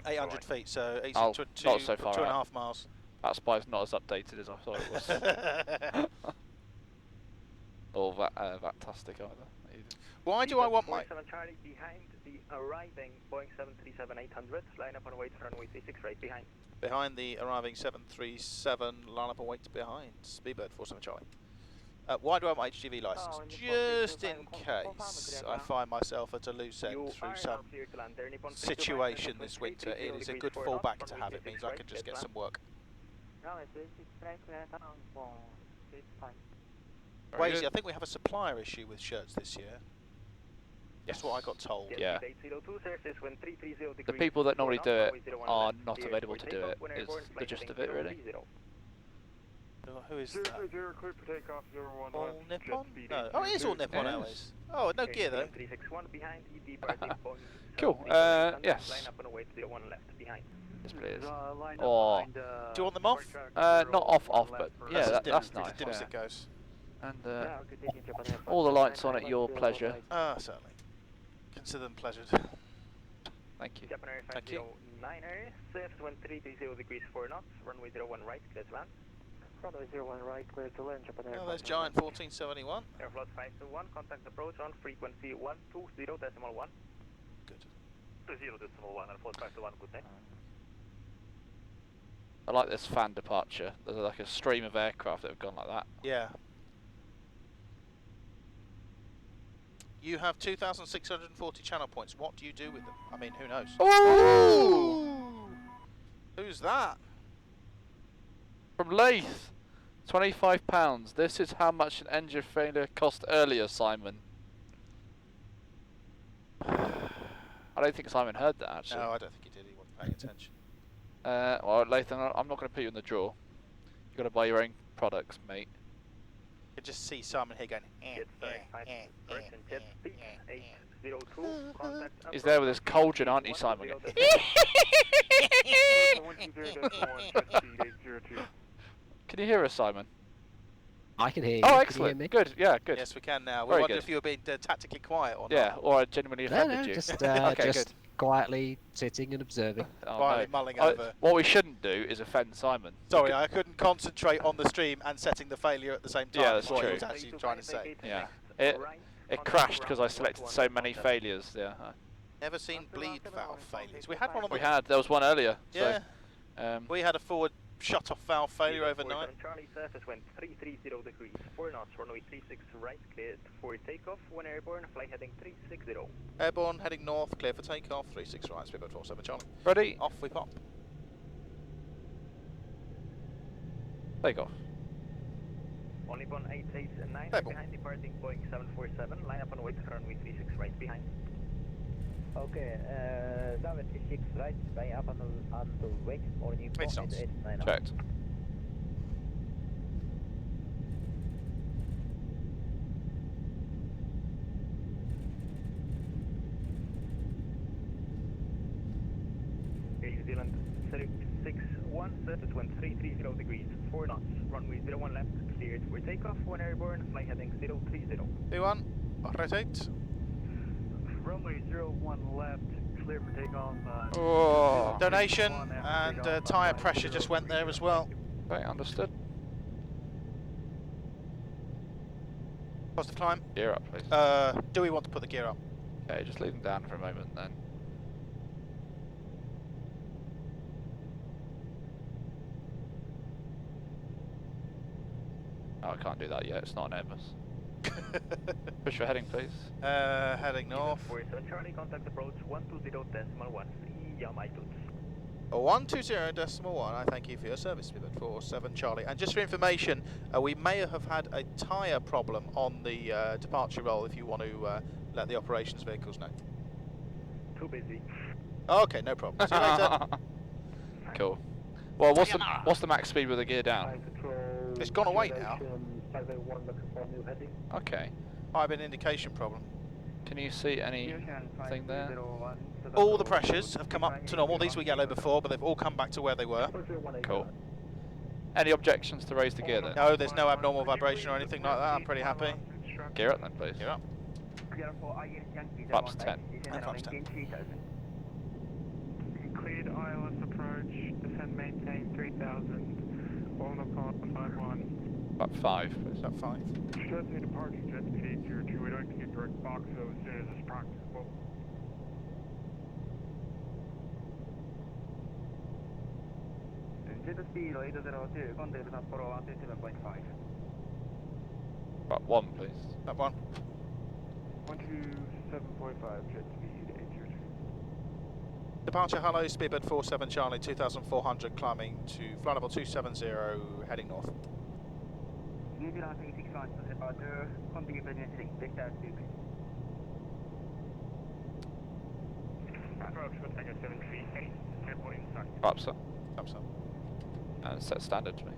800 feet, so Oh, not so far 2.5 out. miles. That spy's not as updated as I thought it was. Or Vatastic either. Why do I want my... 7 Charlie behind the arriving Boeing 737-800, line up on way to runway 36 right behind. Behind the arriving 737, line up and wait behind. Speedbird 47 Charlie. Why do I have my HGV license? Just in case I find myself at a loose end through some situation this winter. It is a good fallback to have. It means I can just get some work. Wazy, I think we have a supplier issue with shirts this year. That's what I got told. Yeah. The people that normally do it are not available to do it, is the gist of it, really. Who is that? Clear for takeoff, 011. All Nippon? No. Oh, it is all Nippon Airways. Oh, no gear though. Cool. Yes. Yes, please. Or Do you want them off? not off, but yeah, that's nice. Dim as Yeah. it goes. And all the lights on at your pleasure. Ah, certainly. Consider them pleasured. Thank you. Thank you. 9er, surface 1330 degrees 4 knots, runway 01 right, clear to land. Runway 01 right, clear to land, Japan Air. Oh, there's Giant 1471. Airfloat 521, contact approach on frequency 120.1. Good. 20.1, Airfloat 521, good day. I like this fan departure. There's like a stream of aircraft that have gone like that. Yeah. You have 2,640 channel points. What do you do with them? I mean, who knows? Ooh! Who's that? From Lath, £25. This is how much an engine failure cost earlier, Simon. I don't think Simon heard that, actually. No, I don't think he did. He wasn't paying attention. Well, Lathan, I'm not going to put you in the draw. You've got to buy your own products, mate. You can just see Simon here going, He's there with his cauldron, aren't you, Simon? Can you hear us, Simon? I can hear you. Oh, Can excellent. you hear me? Good, yeah, good. Yes, we can now. We Very wondered good. if you were being tactically quiet or not. Yeah, or I genuinely No, offended no, you. just, okay, just good. quietly sitting and observing. Oh, Quietly no. mulling over. What we shouldn't do is offend Simon. Sorry, I couldn't concentrate on the stream and setting the failure at the same time. Yeah, that's what true. I was actually trying to say. Yeah. It crashed because I selected so many failures. Yeah. Never seen bleed valve failures. We had one on the... We had. There was one earlier. Yeah. So, we had a forward shut-off valve failure overnight. Charlie surface wind 330 degrees, 4 knots, runway 36 right, cleared for takeoff. When airborne, flight heading 360. Airborne, heading north, clear for takeoff, 36 right, speedbird 47 Charlie. Ready? Off we pop. Take off. Only one 889 Airborne. behind departing Boeing 747, line up on way to runway 36 right behind. Okay, runway 36 right, line up on the wake, or new It's not. Checked. New Zealand 361, surface wind 330 degrees, 4 knots, runway 01 left, cleared for takeoff. When airborne, flight heading 030. B1. Rotate. Runway 01 left, clear for takeoff. Oh. Donation and tyre pressure just went there as well. Okay, understood. Positive climb. Gear up, please. Do we want to put the gear up? Okay, just leave them down for a moment then. Oh, I can't do that yet, it's not an Airbus. Push for heading, please. Heading north. Charlie, contact approach 120.1, Yam altitude. 120.1, I thank you for your service, Pivot 47 Charlie. And just for information, we may have had a tyre problem on the departure roll if you want to let the operations vehicles know. Too busy. Okay, no problem. See you later. Cool. Well, what's the max speed with the gear down? It's gone away now. Okay. Might have been an indication problem. Can you see anything there? All the pressures have come up to normal. These were yellow before, but they've all come back to where they were. Cool. Any objections to raise the gear then? No, there's no abnormal vibration or anything like that. I'm pretty happy. Gear up then, please. Gear up. Flaps 10. And flaps 10. Cleared ILS approach, descend maintain 3000, on the path 51. Flap 5, please. Flap 5. Stressing departure, jet speed 02, we'd like to get direct box so as soon as it's practicable. Jet speed 802, contact Sapporo 127.5. Flap 1, please. Flap 1. 127.5, jet speed 802. Departure, hello, speedbird 47 Charlie, 2400, climbing to flight level 270, heading north. New Zealand 361, departure, continue pregnancy, vector 2. Approach for Tango 738, airport inside. Flaps up. Flaps up. And set standard, please.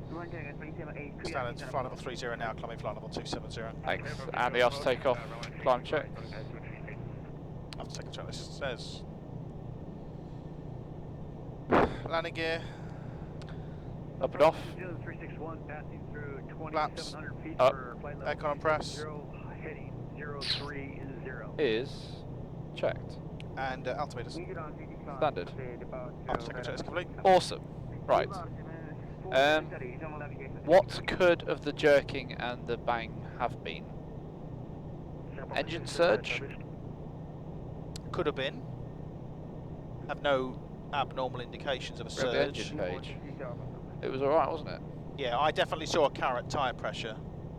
Standard, flight level 30 now, climbing flight level 270. Thanks. And the after takeoff climb check. After second check, this says landing gear. Up and off. 361 passing through Flaps. 2700 feet Up. for flight level Aircon press. 0, heading 030. Is checked. And altimeters. Standard. After second check is complete. Awesome. Right. What could of the jerking and the bang have been? Engine surge? Could have been. Have no abnormal indications of a Grab the surge. engine page. It was alright, wasn't it? Yeah, I definitely saw a carrot tyre pressure.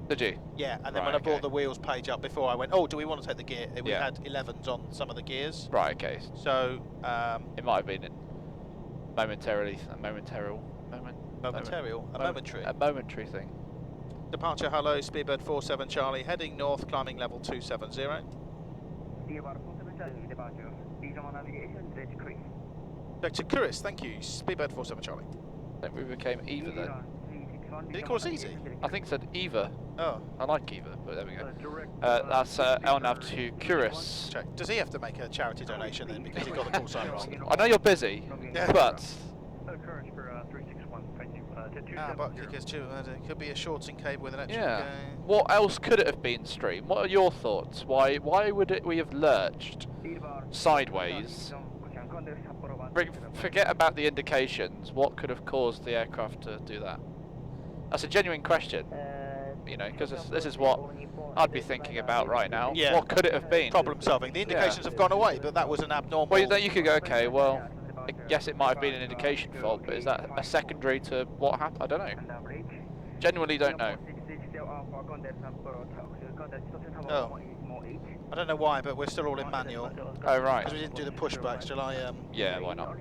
Did you? Yeah, and then Right, when I brought okay. the wheels page up before, I went, oh, do we want to take the gear? We Yeah. had 11s on some of the gears. Right, okay. So, It might have been momentary. a momentary thing. Departure, hello, Speedbird 47 Charlie, heading north, climbing level 270. Vector Curis, thank you, Speedbird 47 Charlie. I think we became Eva then. Did he call us easy? I think it said Eva. Oh. I like Eva, but there we go. That's LNAV to Curis. Check. Does he have to make a charity donation then because he got the call sign wrong? I know you're busy, but... Occurrence for 361, thank you. But because it could be a shorting cable with an extra Yeah. What else could it have been, Stream? What are your thoughts? Why would we have lurched sideways? Forget about the indications. What could have caused the aircraft to do that? That's a genuine question. You know, because this is what I'd be thinking about right now. Yeah. What could it have been? Problem solving. The indications have gone away, but that was an abnormal... Well, then you could go, okay, well, I guess it might have been an indication fault, but is that a secondary to what happened? I don't know. Genuinely don't know. Oh. I don't know why, but we're still all in manual. Oh, right. Because we didn't do the pushback. Shall I... Yeah, why not?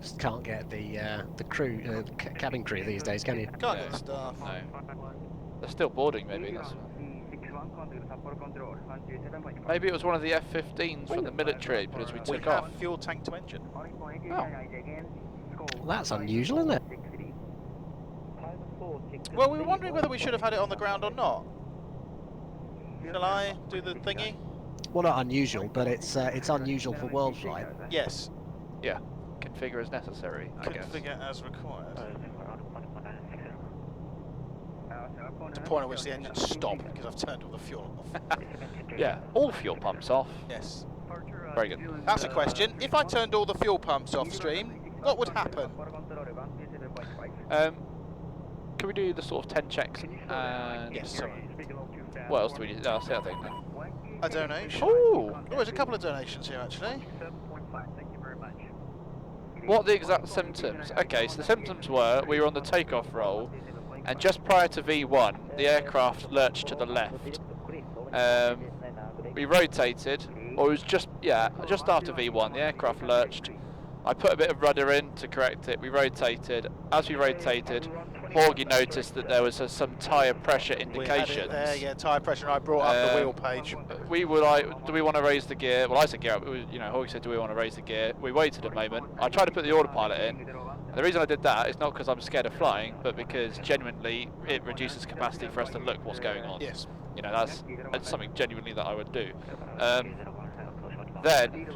Just can't get the crew, cabin crew these days, can you? Can't get staff. No. They're still boarding, maybe. Maybe it was one of the F-15s from the military, but as we took off. have fuel tank to engine. Oh. Well, that's unusual, isn't it? Well, we were wondering whether we should have had it on the ground or not. Shall I do the thingy? Well, not unusual, but it's unusual for Worldflight. Yes. Yeah. Configure as necessary, I guess. Configure as required. The point at which the engines stop because I've turned all the fuel off. Yeah, all fuel pumps off. Yes. Very good. That's a question. If I turned all the fuel pumps off stream, what would happen? Can we do the sort of 10 checks and... Yes, sorry. What else do we need? That's the other thing then. A donation. Ooh! Oh, there's a couple of donations here actually. What are the exact symptoms? Okay, so the symptoms were we were on the takeoff roll, and just prior to V1, the aircraft lurched to the left. We rotated, or it was just after V1, the aircraft lurched. I put a bit of rudder in to correct it. We rotated. As we rotated, Horgy noticed that there was some tyre pressure indications. We had it there, yeah, tyre pressure, and I brought up the wheel page. We were like, do we want to raise the gear? Well, I said gear up. Horgy said, do we want to raise the gear? We waited a moment. I tried to put the autopilot in. And the reason I did that is not because I'm scared of flying, but because genuinely it reduces capacity for us to look what's going on. Yes. You know, that's something genuinely that I would do. Then,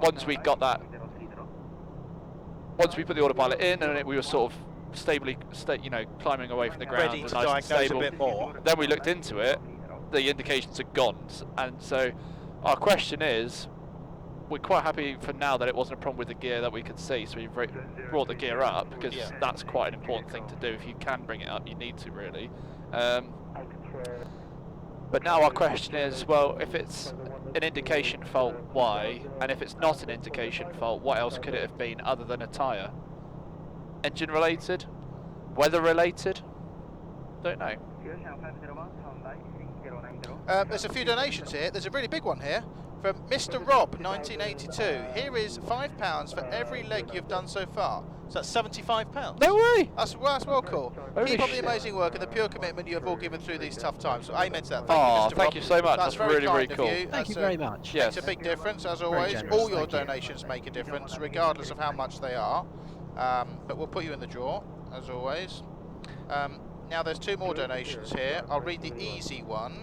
once we got that, once we put the autopilot in and we were sort of stably, climbing away from the ground, ready to nice and diagnose stable, a bit more. Then we looked into it. The indications are gone, and so our question is, we're quite happy for now that it wasn't a problem with the gear that we could see, so we brought the gear up because that's quite an important thing to do. If you can bring it up, you need to really. But now our question is, well, if it's an indication fault, why? And if it's not an indication fault, what else could it have been other than a tyre? Engine related? Weather related? Don't know. There's a few donations here. There's a really big one here from Mr. Rob, 1982. Here is £5 for every leg you've done so far. So that's £75. No way! That's well cool. Holy Keep up the shit. amazing work and the pure commitment you have all given through these tough times. So amen to that. Oh, Thank you, Mr. thank Rob. you so much. That's very really, kind really of cool. you. Thank you very much. Yes. Makes a big difference, as Very always. generous, All your thank you. donations make a difference, regardless of how much they are. But we'll put you in the draw, as always. Now there's two more donations here. I'll read the easy one,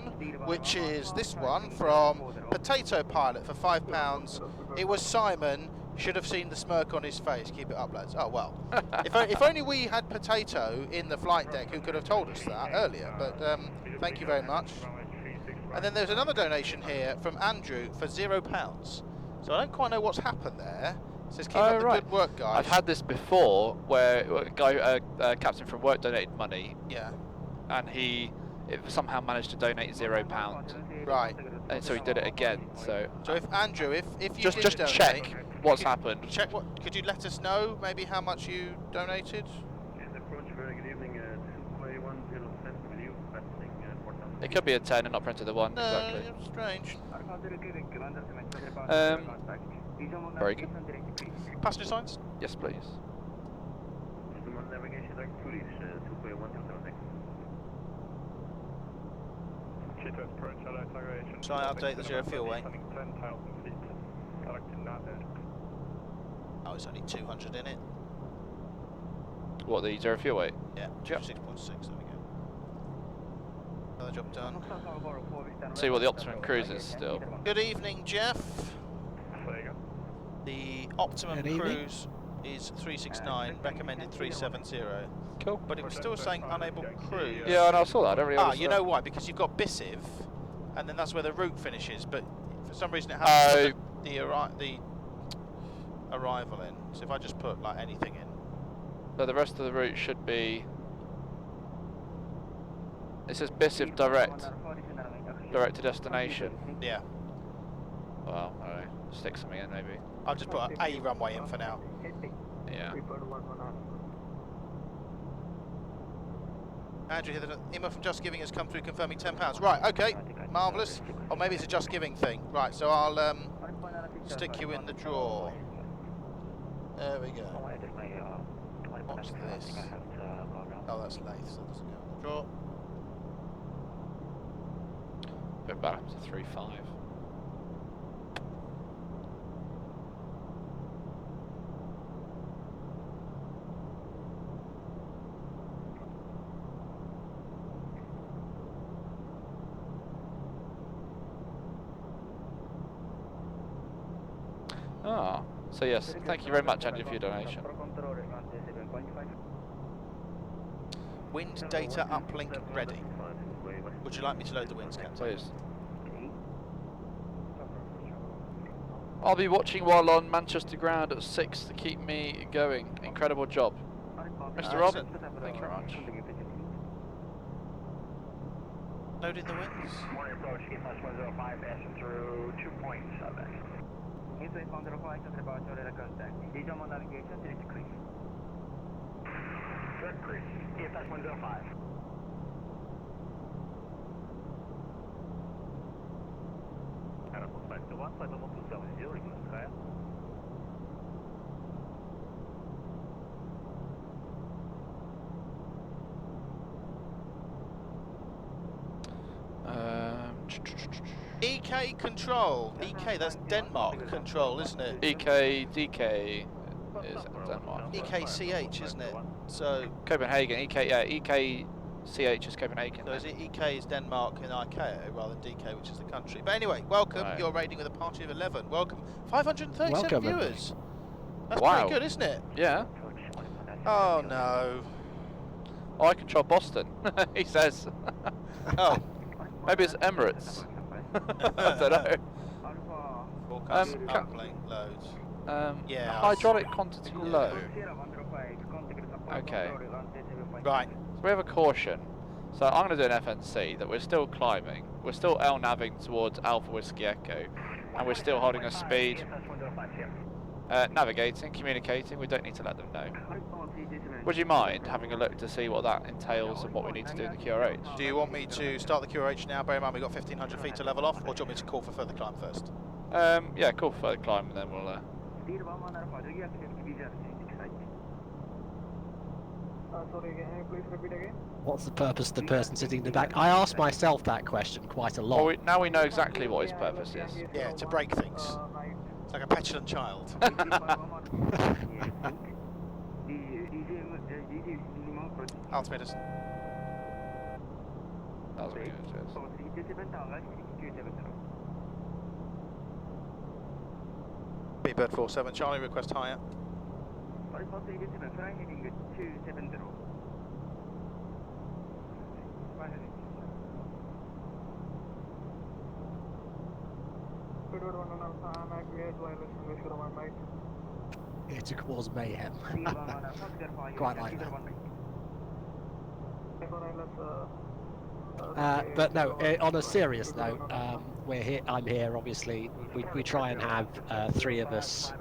which is this one from Potato Pilot for £5. It was Simon. Should have seen the smirk on his face. Keep it up, lads. Oh, well. if only we had Potato in the flight deck who could have told us that earlier. But thank you very much. And then there's another donation here from Andrew for £0. So I don't quite know what's happened there. It says, keep up the good work, guys. I've had this before where a guy, captain from work donated money. Yeah. And he somehow managed to donate £0. Right. And so he did it again. So if Andrew, if you just did donate, check what's happened. Check what? Could you let us know maybe how much you donated? It could be a 10 and not printed the 1. No, Exactly. strange. Very good. Passenger signs? Yes, please. Shall I update the zero fuel weight? Oh, it's only 200 in it. What, the zero fuel weight? Yeah, 6.6, there we go. Another job done. See what the optimum cruise is still. Good evening, Jeff. The optimum Good evening. cruise is 369, recommended 370. Cool. But it was still saying unable cruise. Yeah, and I saw that. I don't really you know why? Because you've got Bissiv, and then that's where the route finishes. But for some reason it hasn't put the arrival in. So if I just put like anything in. So the rest of the route should be. It says Bissiv direct to destination. Yeah. Well, I don't know. Stick something in maybe. I'll just put a runway in for now. Yeah. Andrew here, the email from Just Giving has come through confirming £10. Right, okay, marvellous. Or maybe it's a Just Giving thing. Right, so I'll stick you in the draw. There we go. What's this? Oh, that's Lath, so it doesn't go in the draw. Bit back up to 3.5. Ah, so yes, thank you very much, Andrew, for your donation. Wind data uplink ready. Would you like me to load the winds, Captain? Please. I'll be watching while on Manchester ground at 6 to keep me going. Incredible job. Mr. Rob, thank you very much. Loading the winds. Morning approach, EFS 105, passing through 2.7. EFS 105, about your radar contact. Regional navigation, direct crease. Direct crease, EFS 105. Airport 521, flight level 270, request higher. EK control. EK, that's Denmark control, isn't it? EK, DK is Denmark. EKCH, isn't it? So Copenhagen, EK, yeah, EKCH is Copenhagen. So is it EK is Denmark and ICAO rather than DK, which is the country. But anyway, welcome. Right. You're raiding with a party of 11. Welcome. 537 Welcome, viewers. That's Wow. pretty good, isn't it? Yeah. Oh no. Oh, I control Boston, he says. Oh. Maybe it's Emirates. I don't know. Forecast uplink loads. Yeah. Hydraulic quantity low. Okay. Right. So we have a caution. So I'm going to do an FNC that we're still climbing. We're still L-navving towards Alpha Whiskey Echo. And we're still holding a speed. Navigating, communicating, we don't need to let them know. Would you mind having a look to see what that entails and what we need to do in the QRH? Do you want me to start the QRH now? Bear in mind we've got 1,500 feet to level off, or do you want me to call for further climb first? Yeah, cool, further climb and then we'll... Sorry, can you please repeat again? What's the purpose of the person sitting in the back? I asked myself that question quite a lot. Well, now we know exactly what his purpose is. Yeah, to break things. Like a petulant child. Altimeters. That was really good, cheers. Bird 47, Charlie, request higher. Here to cause mayhem. Quite like that. But no, on a serious note, we're here. I'm here. Obviously, we try and have three of us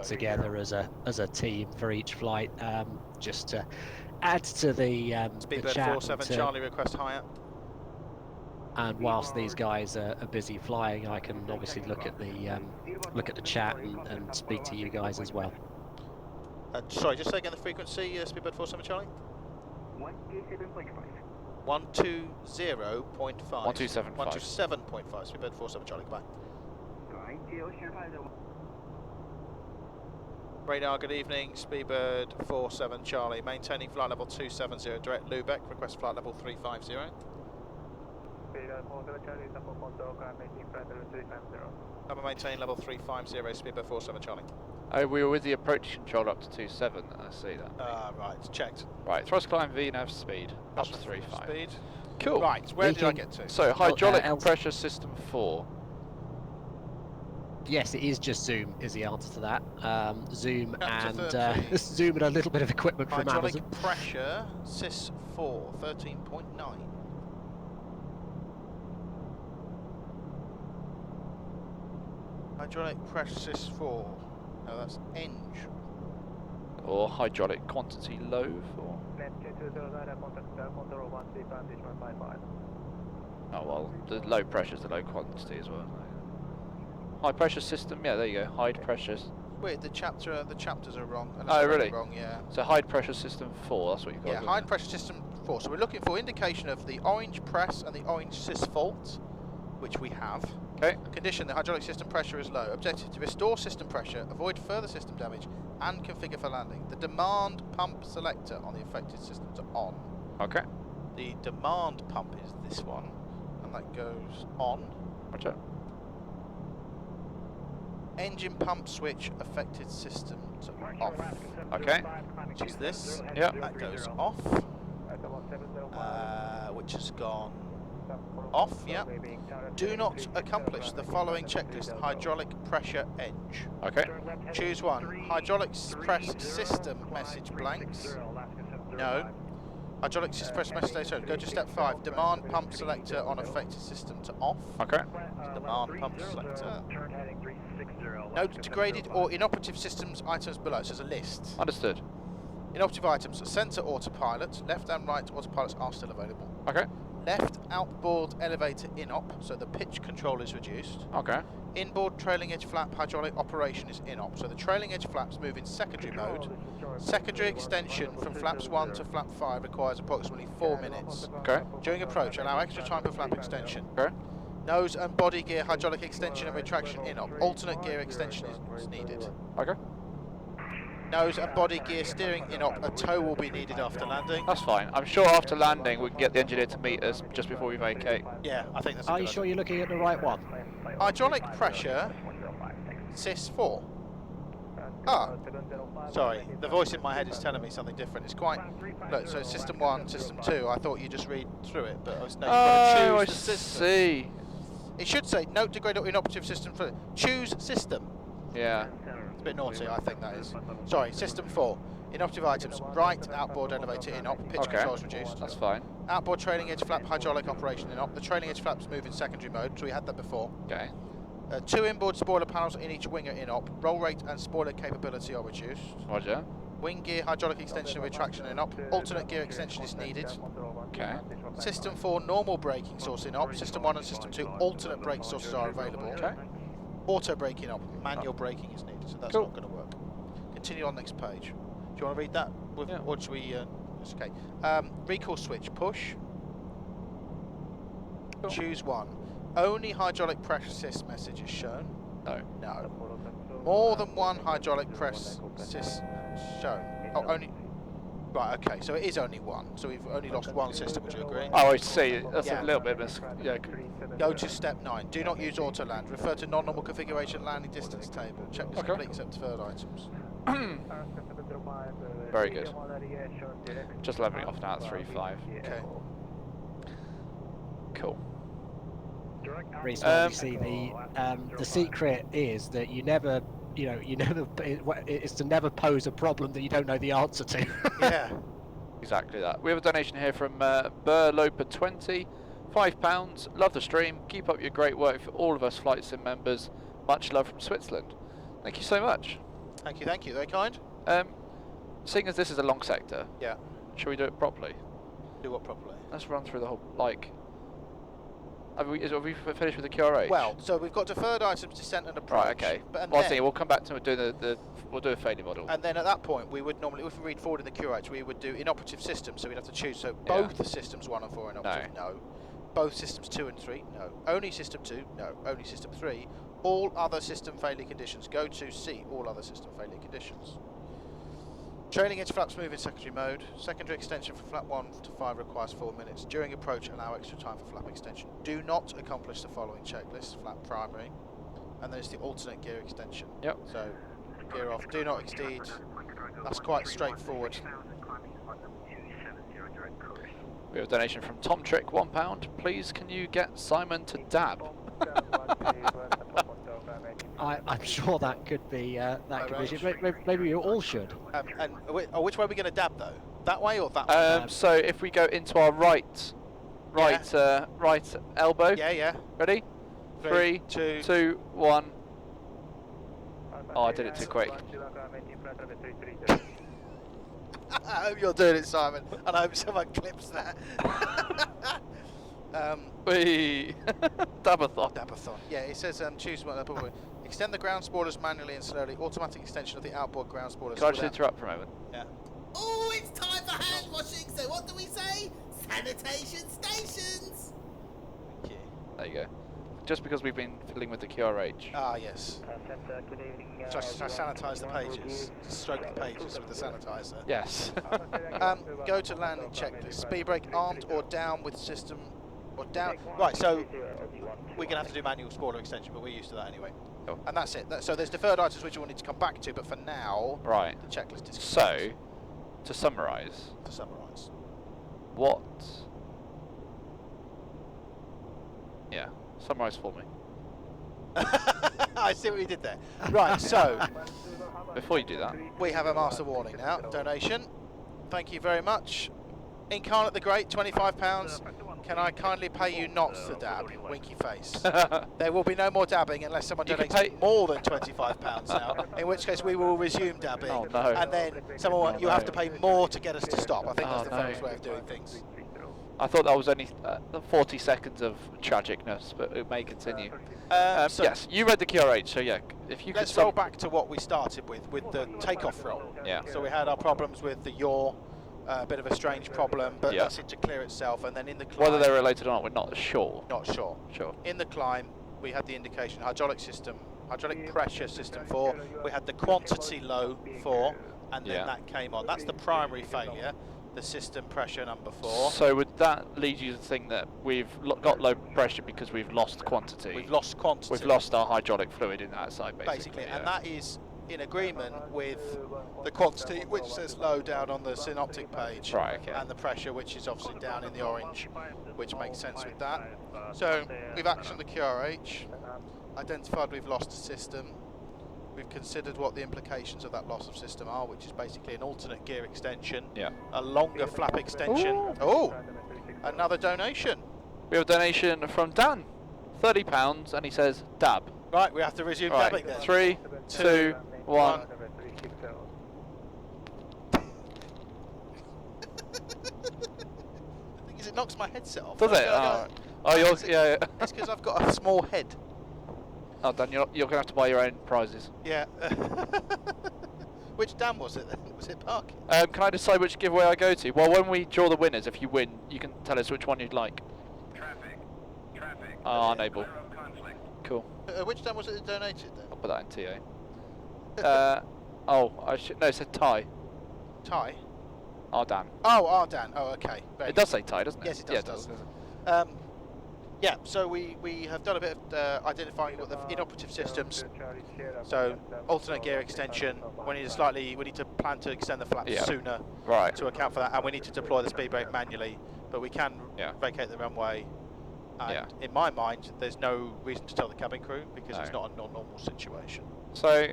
together as a team for each flight, just to add to the Speedbird chat. 47, Charlie, request higher. And whilst these guys are busy flying, I can obviously look at the chat and speak to you guys as well. Sorry, just say again the frequency, Speedbird 47, Charlie. 120.5. 127.5. 127.5. Speedbird 47, Charlie. Goodbye. Radar, good evening. Speedbird 47, Charlie. Maintaining flight level 270, direct Lubeck. Request flight level 350. I'm maintaining level 350, Speedbird 47, Charlie. Oh, we were with the approach control up to 27, I see that. Right, checked. Right, thrust climb VNAV speed, up to 3.5. Speed. Cool. Right, where did I get to? So, hydraulic pressure system 4. Yes, it is just Zoom is the answer to that. Zoom and Zoom and a little bit of equipment from hydraulic Amazon. pressure, SIS 4, 13.9. Hydraulic pressure SIS 4. No, that's eng. Or hydraulic quantity low for... Oh well, the low pressure is the low quantity as well. High pressure system, yeah, there you go. High pressure. Wait, the chapters are wrong. Oh really? Wrong, yeah. So high pressure system 4, that's what you've got. Yeah, high pressure system 4. So we're looking for indication of the orange press and the orange SIS fault, which we have. Okay. Condition: the hydraulic system pressure is low. Objective: to restore system pressure, avoid further system damage, and configure for landing. The demand pump selector on the affected systems are on. Okay. The demand pump is this one, and that goes on. Roger. Engine pump switch affected system So off. Okay. Which is this. Yep. That goes off. Which has gone off, yep. Do not accomplish the following checklist. Hydraulic pressure edge. Okay. Choose one. Hydraulic press system message blanks. No. Hydraulic press message station. Go to step 5. Demand pump selector on affected system to off. Okay. Demand pump selector. Note degraded or inoperative systems items below. So there's a list. Understood. Inoperative items. Center autopilot. Left and right autopilots are still available. Okay. Left outboard elevator inop, so the pitch control is reduced. Okay. Inboard trailing edge flap hydraulic operation is inop, so the trailing edge flaps move in secondary mode. Secondary extension from flaps 1 to flap 5 requires approximately 4 minutes. Okay. During approach, allow extra time for flap extension. Okay. Nose and body gear hydraulic extension and retraction inop. Alternate gear extension is needed. Okay. Nose and body gear steering inop. A tow will be needed after landing. That's fine. I'm sure after landing we can get the engineer to meet us just before we vacate. Yeah, I think that's a Are good you sure idea. you're looking at the right one? Hydraulic pressure, Sys 4. Ah, sorry, the voice in my head is telling me something different. It's quite, look, so system 1, system 2, I thought you just read through it, but I was no, you've got to choose the system. See. It should say, note degrade or inoperative system for, choose system. Yeah. It's a bit naughty, I think that is. Sorry, system 4, inoperative items, right outboard elevator inop, pitch control is reduced. That's fine. Outboard trailing edge flap hydraulic operation inop, the trailing edge flaps move in secondary mode, so we had that before. Okay. 2 inboard spoiler panels in each wing are inop. Roll rate and spoiler capability are reduced. Roger. Wing gear hydraulic extension and retraction inop. Alternate gear extension is needed. Okay. System 4 normal braking source inop. System 1 and System 2 alternate brake sources are available. Okay. Auto braking inop. Manual braking is needed, so that's Cool. not going to work. Continue on next page. Do you want to read that? With, Yeah. Or should we? It's okay. Recall switch push. Cool. Choose one. Only hydraulic pressure assist message is shown. No. No. More than one hydraulic press assist shown. Oh, only. Right. Okay. So it is only one. So we've only lost one system. Would you agree? Oh, I see. That's Yeah. a little bit mis. Yeah. Go to step 9. Do not use auto land. Refer to non-normal configuration landing distance table. Checklist Okay. complete except third items. Very good. Just leveling off now at 3.5. Okay. Cool. Reese, you see, the secret is that you never, it's to never pose a problem that you don't know the answer to. Yeah. Exactly that. We have a donation here from Burloper20. £5. Love the stream. Keep up your great work for all of us Flight Sim members. Much love from Switzerland. Thank you so much. Thank you. Thank you. Very kind. Seeing as this is a long sector, Yeah. shall we do it properly? Do what properly? Let's run through the whole, like... Have we finished with the QRH? Well, so we've got deferred items, descent and approach. Right, okay. But, and Well, I then, think we'll come back to do we'll do a failure model. and then at that point, we would normally, if we read forward in the QRH, we would do inoperative systems, so we'd have to choose. So both the systems 1 and 4 inoperative, no. Both systems 2 and 3, no. Only system 2, no. Only system 3. All other system failure conditions. Go to C, all other system failure conditions. Trailing edge flaps move in secondary mode. Secondary extension from flap 1 to 5 requires 4 minutes. During approach, allow extra time for flap extension. Do not accomplish the following checklist. Flap primary. And then it's the alternate gear extension. Yep. So, gear off. Do not exceed. That's quite straightforward. We have a donation from Tom Trick, £1. Please, can you get Simon to dab? I'm sure that could be maybe you all should. And which way are we going to dab though? That way or that way? So if we go into our right elbow. Yeah, yeah. Ready? 3, 2, 1. Oh, I did it too quick. I hope you're doing it, Simon, and I hope someone clips that. Wee. Dabathon. Dabathon. Yeah, it says choose one. Extend the ground spoilers manually and slowly. Automatic extension of the outboard ground spoilers. Can I just interrupt for a moment? Yeah. Oh, it's time for hand washing. So what do we say? Sanitation stations. Thank you. There you go. Just because we've been fiddling with the QRH. Ah, yes. So I sanitise the pages. Stroke the pages with the sanitizer. Yes. Go to landing checklist. Speed brake armed or down with system. Or down. Right, so we're going to have to do manual spoiler extension, but we're used to that anyway. Cool. And that's it. So there's deferred items which we'll need to come back to, but for now, right. the checklist is So, complete. to summarise. What? Yeah, summarise for me. I see what you did there. Right, so before you do that, we have a master warning now. Donation. Thank you very much. Incarnate the Great, £25. Can I kindly pay you not to dab? Winky face. There will be no more dabbing unless someone donates more than £25 now, in which case we will resume dabbing. Oh, no. And then you have to pay more to get us to stop. I think that's the fairest way of doing things. I thought that was only 40 seconds of tragicness, but it may continue. So yes, you read the QRH, so yeah, if you let's could roll back to what we started with the takeoff roll. Yeah. So we had our problems with the yaw, a bit of a strange problem, but Yeah. that seemed to clear itself. And then in the climb, whether they're related or not, we're not sure. Not sure. Sure. In the climb, we had the indication hydraulic pressure system 4. We had the quantity low 4, and then that came on. That's the primary failure. The system pressure number 4. So would that lead you to think that we've got low pressure because we've lost quantity? We've lost quantity. We've lost our hydraulic fluid in that side, basically. And that is in agreement with the quantity, which says low down on the synoptic page, right, okay. and the pressure, which is obviously down in the orange, which makes sense with that. So we've actioned the QRH, identified we've lost a system. We've considered what the implications of that loss of system are, which is basically an alternate gear extension, a longer flap extension. Ooh. Oh, another donation. We have a donation from Dan, £30, and he says dab. Right, we have to resume dabbing then. 3, 2, 1. The thing is, it knocks my headset off. Does it? Oh, yours? Yeah. It's because I've got a small head. Oh, Dan, you're going to have to buy your own prizes. Yeah. Which dam was it then? Was it Park? Can I decide which giveaway I go to? Well, when we draw the winners, if you win, you can tell us which one you'd like. Traffic. Unable. Cool. Which dam was it that donated then? I'll put that in TA. I should. No, it said Thai. Thai? Ardan. Oh, Ardan. Oh, okay. It does say Thai, doesn't it? Yes, it does. Yeah, it does. Yeah, so we have done a bit of identifying what the inoperative systems. So alternate gear extension. We need to plan to extend the flaps sooner, right, to account for that, and we need to deploy the speed brake manually. But we can vacate the runway. And in my mind, there's no reason to tell the cabin crew because it's not a normal situation. So,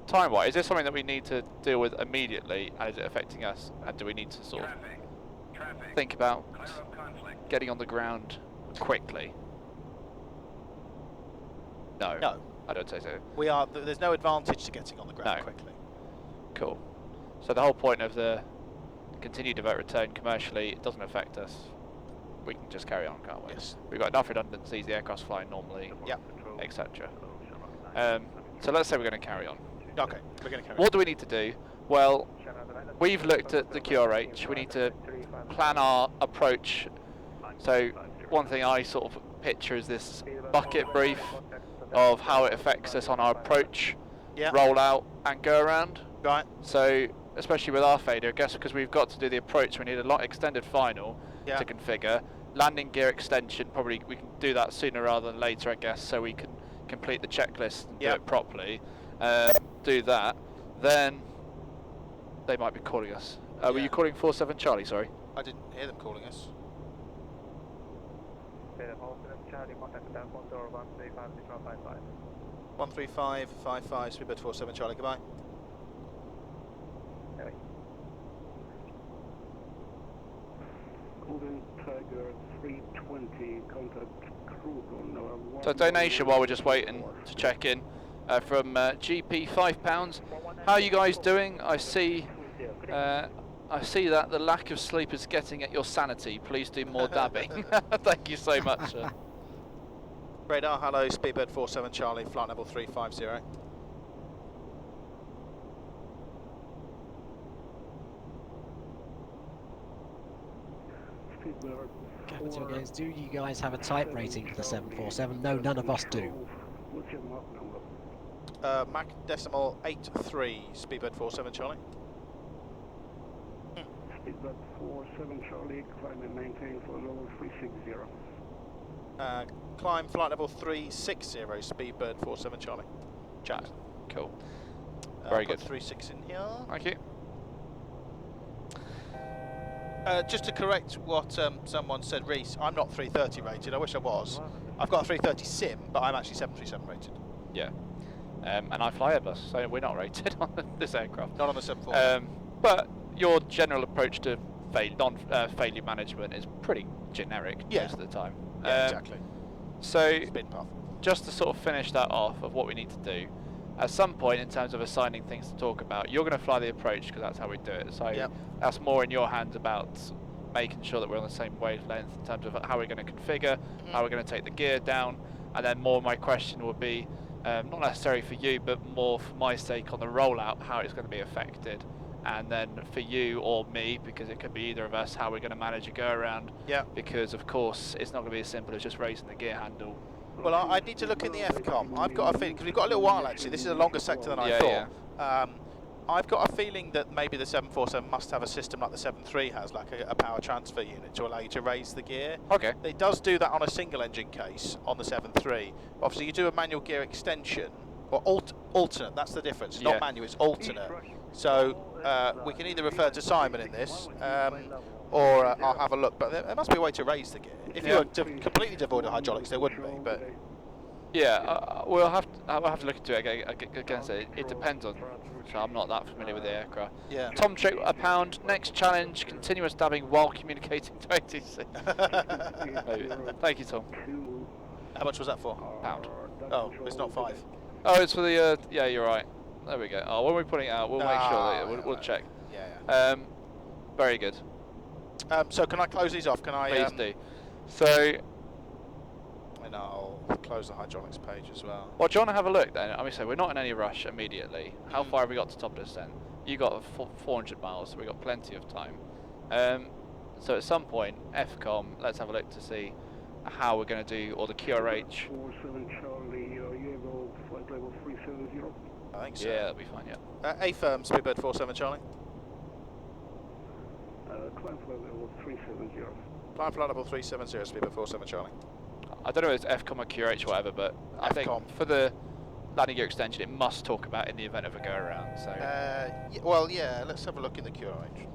time-wise, is this something that we need to deal with immediately, and is it affecting us? And do we need to sort of think about getting on the ground quickly? No, I don't say so. We are. There's no advantage to getting on the ground quickly. Cool. So the whole point of the continued divert return commercially, it doesn't affect us. We can just carry on, can't we? Yes. We've got enough redundancies, the aircraft's flying normally, etc. So let's say we're going to carry on. Okay, we're going to carry on. What do we need to do? Well, we've looked at the QRH. We need to plan our approach. So one thing I sort of picture is this bucket brief of how it affects us on our approach, roll out and go around. Right. So especially with our failure, I guess because we've got to do the approach, we need a lot extended final to configure. Landing gear extension, probably we can do that sooner rather than later, I guess, so we can complete the checklist and do it properly. Do that, then they might be calling us. Were you calling 47 Charlie? Sorry. I didn't hear them calling us. 13555, speedbird 47 Charlie, goodbye. Golden Tiger 320, contact crew on So donation while we're just waiting to check in from GP, £5. How are you guys doing? I see that the lack of sleep is getting at your sanity. Please do more dabbing. Thank you so much. Radar, hello, speedbird 47 Charlie, flight level 350. Capital guys, do you guys have a type rating for the 747? No, none of us do. What's your Mach number? Mach decimal 83, speedbird 47 Charlie. Speedbird 47 Charlie, climb and maintain for level 360. Climb flight level 360, Speedbird 47 Charlie. Chat. Cool. Very good. 36 in here. Thank you. Just to correct what someone said, Reese, I'm not 330 rated. I wish I was. I've got a 330 sim, but I'm actually 737 rated. Yeah. And I fly Airbus, so we're not rated on this aircraft. Not on the 747. But your general approach to failure management is pretty generic most of the time. Yeah, exactly. So, Spin path. just to sort of finish that off of what we need to do, at some point in terms of assigning things to talk about, you're going to fly the approach because that's how we do it. So that's more in your hands about making sure that we're on the same wavelength in terms of how we're going to configure, how we're going to take the gear down, and then more my question would be, not necessarily for you, but more for my sake on the rollout, how it's going to be affected. And then for you or me, because it could be either of us, how we're going to manage a go around. Yeah. Because of course it's not going to be as simple as just raising the gear handle. Well, I need to look in the FCOM. I've got a feeling, because we've got a little while actually, this is a longer sector than I thought. I've got a feeling that maybe the 747 must have a system like the 73 has, like a power transfer unit to allow you to raise the gear. Okay. It does do that on a single engine case on the 73. Obviously you do a manual gear extension, or alternate, that's the difference. It's not manual, it's alternate. So we can either refer to Simon in this, or I'll have a look, but there must be a way to raise the gear. If you were completely devoid of hydraulics, there wouldn't be, but... Yeah, I'll have to look into it again. So it depends on. So I'm not that familiar with the aircraft. Yeah. Tom Trick, £1. Next challenge: continuous dabbing while communicating to ATC. Thank you, Tom. How much was that for? £1. Oh, it's not 5. Oh, it's for the. Yeah, you're right. There we go. Oh, when we're putting it out, we'll make sure that we'll check. Yeah. Very good. So can I close these off? Can I? Please do. So. And I'll close the hydraulics page as well. Well, do you want to have a look then? I mean, so we're not in any rush immediately. How far have we got to top descent? You got 400 miles, so we've got plenty of time. So at some point, FCOM, let's have a look to see how we're going to do all the QRH. 47 Charlie, you able flight level 370? I think so. Yeah, that'll be fine, yeah. A firm, Speedbird 47 Charlie. Climb flight level 370. Climb flight level 370, Speedbird 47 Charlie. I don't know if it's FCOM or QRH or whatever, but I think for the landing gear extension, it must talk about in the event of a go around. So. Well, yeah. Let's have a look in the QRH.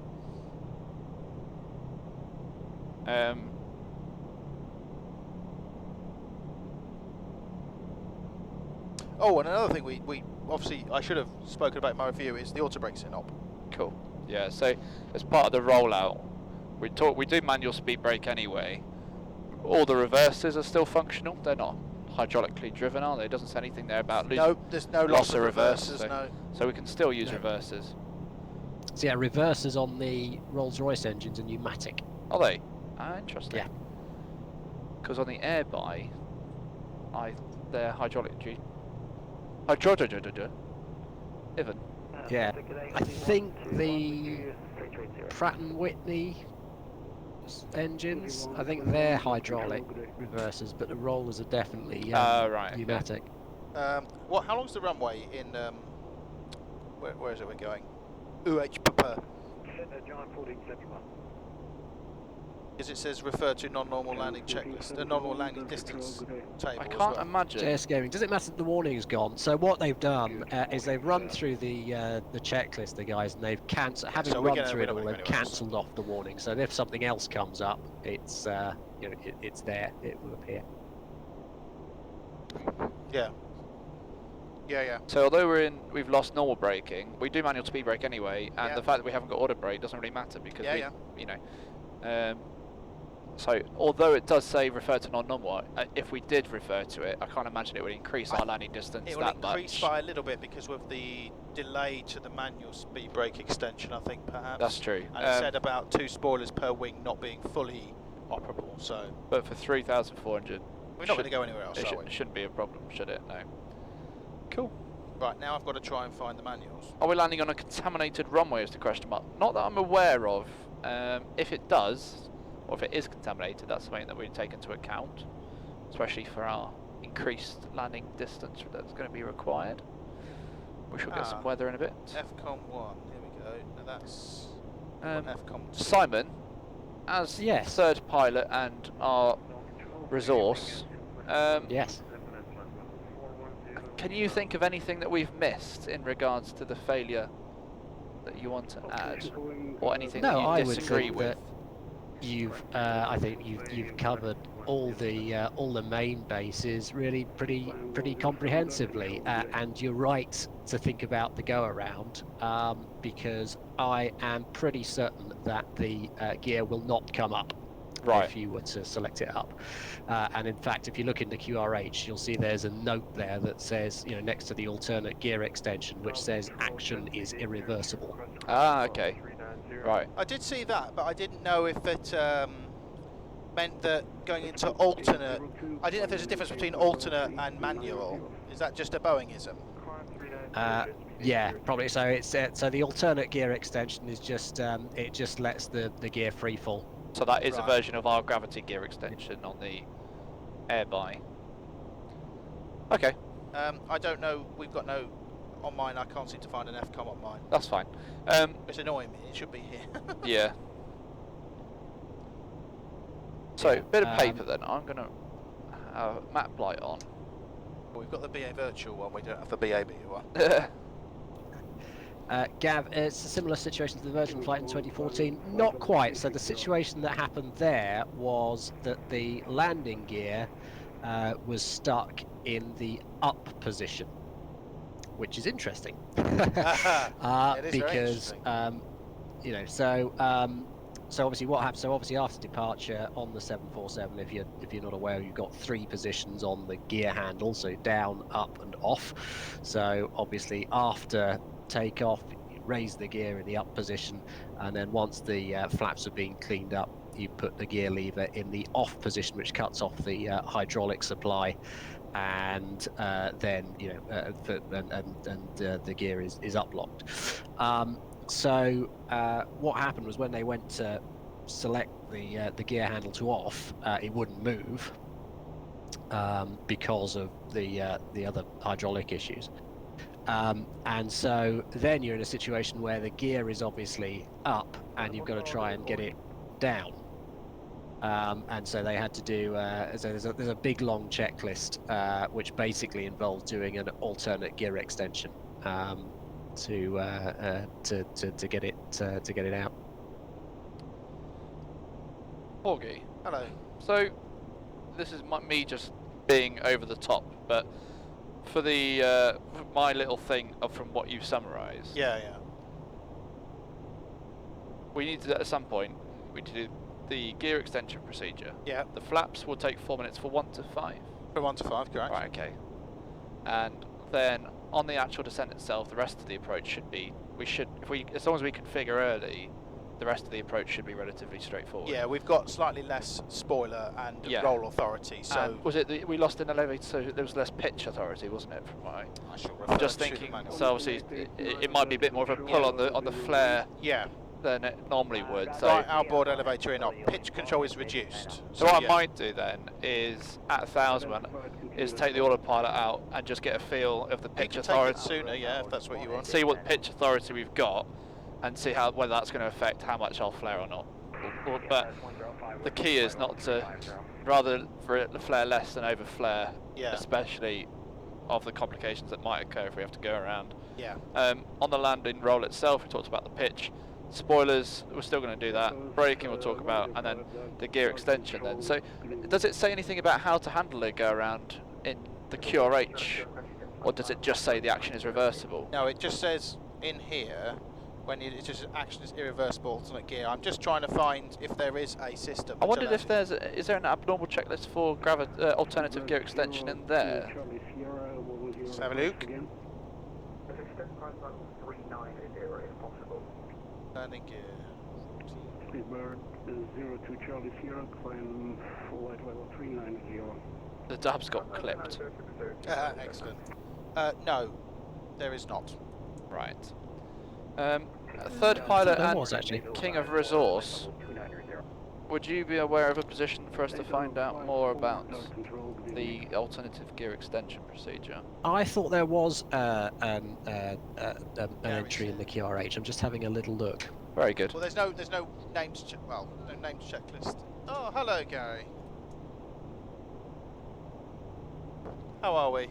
Oh, and another thing we obviously I should have spoken about in my review is the auto brake knob. Cool. Yeah. So as part of the rollout, we do manual speed brake anyway. All the reverses are still functional. They're not hydraulically driven, are they? It doesn't say anything there about there's no loss of reverses. So we can still use reverses. So yeah, reversers on the Rolls-Royce engines are pneumatic. Are they? Ah, interesting. Yeah. Because on the airby, they're hydraulic. Even. Yeah. I think the Pratt & Whitney engines, I think they're hydraulic reversers, but the rollers are definitely pneumatic. How long's the runway in where is it we're going? UHPP. John 1471. Because it says refer to non-normal landing checklist, the normal landing distance table. I can't imagine. JS Gaming, does it matter that the warning's gone? So what they've done is they've run through the checklist, the guys, and they've cancelled. Having run through it all, they've cancelled off the warning. So if something else comes up, it's it's there. It will appear. Yeah. Yeah. So although we've lost normal braking, we do manual speed brake anyway, and the fact that we haven't got auto brake doesn't really matter because so although it does say refer to non-normal, if we did refer to it, I can't imagine it would increase our landing distance that much. It will increase by a little bit because of the delay to the manual speed brake extension, I think, perhaps. That's true. And it said about 2 spoilers per wing not being fully operable, so... But for 3,400... We're not going to go anywhere else, are we? It shouldn't be a problem, should it? No. Cool. Right, now I've got to try and find the manuals. Are we landing on a contaminated runway is the question mark? Not that I'm aware of. If it does, or if it is contaminated, that's something that we take into account, especially for our increased landing distance that's going to be required. We shall get some weather in a bit. FCOM 1, here we go. Now that's FCOM 2. Simon, as third pilot and our resource. Yes. Can you think of anything that we've missed in regards to the failure that you want to add, or anything No, that I you would disagree think with? that I think you've covered all the main bases really pretty comprehensively, and you're right to think about the go around, because I am pretty certain that the gear will not come up if you were to select it up. And in fact, if you look into QRH, you'll see there's a note there that says, next to the alternate gear extension, which says action is irreversible. Ah, okay. Right. I did see that, but I didn't know if it meant that going into alternate. I didn't know if there's a difference between alternate and manual. Is that just a Boeingism? Yeah, probably. So it's so the alternate gear extension is just it just lets the gear free fall. So that is a version of our gravity gear extension on the airby. Okay. I don't know. We've got no on mine. I can't seem to find an FCOM on mine. That's fine. It's annoying me. It should be here. Yeah. So, bit of paper then. I'm gonna have map light on. Well, we've got the BA virtual one. We don't have the BAB one. Gav, it's a similar situation to the Virgin flight in 2014. Not quite. So the situation that happened there was that the landing gear was stuck in the up position, which is interesting. It is because very so obviously what happens? So obviously after departure on the 747, if you're not aware, you've got 3 positions on the gear handle, so down, up, and off. So obviously after takeoff, you raise the gear in the up position, and then once the flaps have been cleaned up, you put the gear lever in the off position, which cuts off the hydraulic supply, and then the gear is uplocked. So what happened was when they went to select the gear handle to off, it wouldn't move because of the other hydraulic issues. And so then you're in a situation where the gear is obviously up and you've got to try and get it down. And so they had to do so there's a big long checklist which basically involves doing an alternate gear extension to get it out. Horgy. Hello. So this is me just being over the top, but for the for my little thing from what you've summarised. Yeah. We need to, at some point, we need to do the gear extension procedure. Yeah. The flaps will take 4 minutes for 1 to 5. For 1 to 5, correct. Right. Okay. And then on the actual descent itself, the rest of the approach should be. As long as we configure early, the rest of the approach should be relatively straightforward. Yeah, we've got slightly less spoiler and roll authority. So and was it we lost an elevator, so there was less pitch authority, wasn't it? From my, I shall I'm just thinking. So obviously, it might be a bit more of a pull on the flare. Yeah. Than it normally would. So right, outboard elevator in up. Pitch control is reduced. So what I might do then is at 1,000 is take the autopilot out and just get a feel of the pitch authority sooner, yeah, if that's what you want. See what pitch authority we've got, and see whether that's going to affect how much I'll flare or not. But the key is not to, rather for it to flare less than over flare, especially of the complications that might occur if we have to go around. Yeah. On the landing roll itself, we talked about the pitch. Spoilers, we're still going to do that. Braking we'll talk about, and then the gear extension then. So does it say anything about how to handle a go around in the QRH, or does it just say the action is reversible? No, it just says in here, it's just action is irreversible alternate gear. I'm just trying to find if there is a system. I wondered if is there an abnormal checklist for alternative gear extension in there? Let's have a look. Landing gear. Speedbird 02 Charlie Sierra, climb flight level 390. The dubs got clipped. Excellent. No, there is not. Right. Third pilot and King of Resource. Would you be aware of a position for us to find out more about the alternative gear extension procedure? I thought there was an entry in the QRH. I'm just having a little look. Very good. Well, there's no named checklist. Oh, hello, Gary. How are we?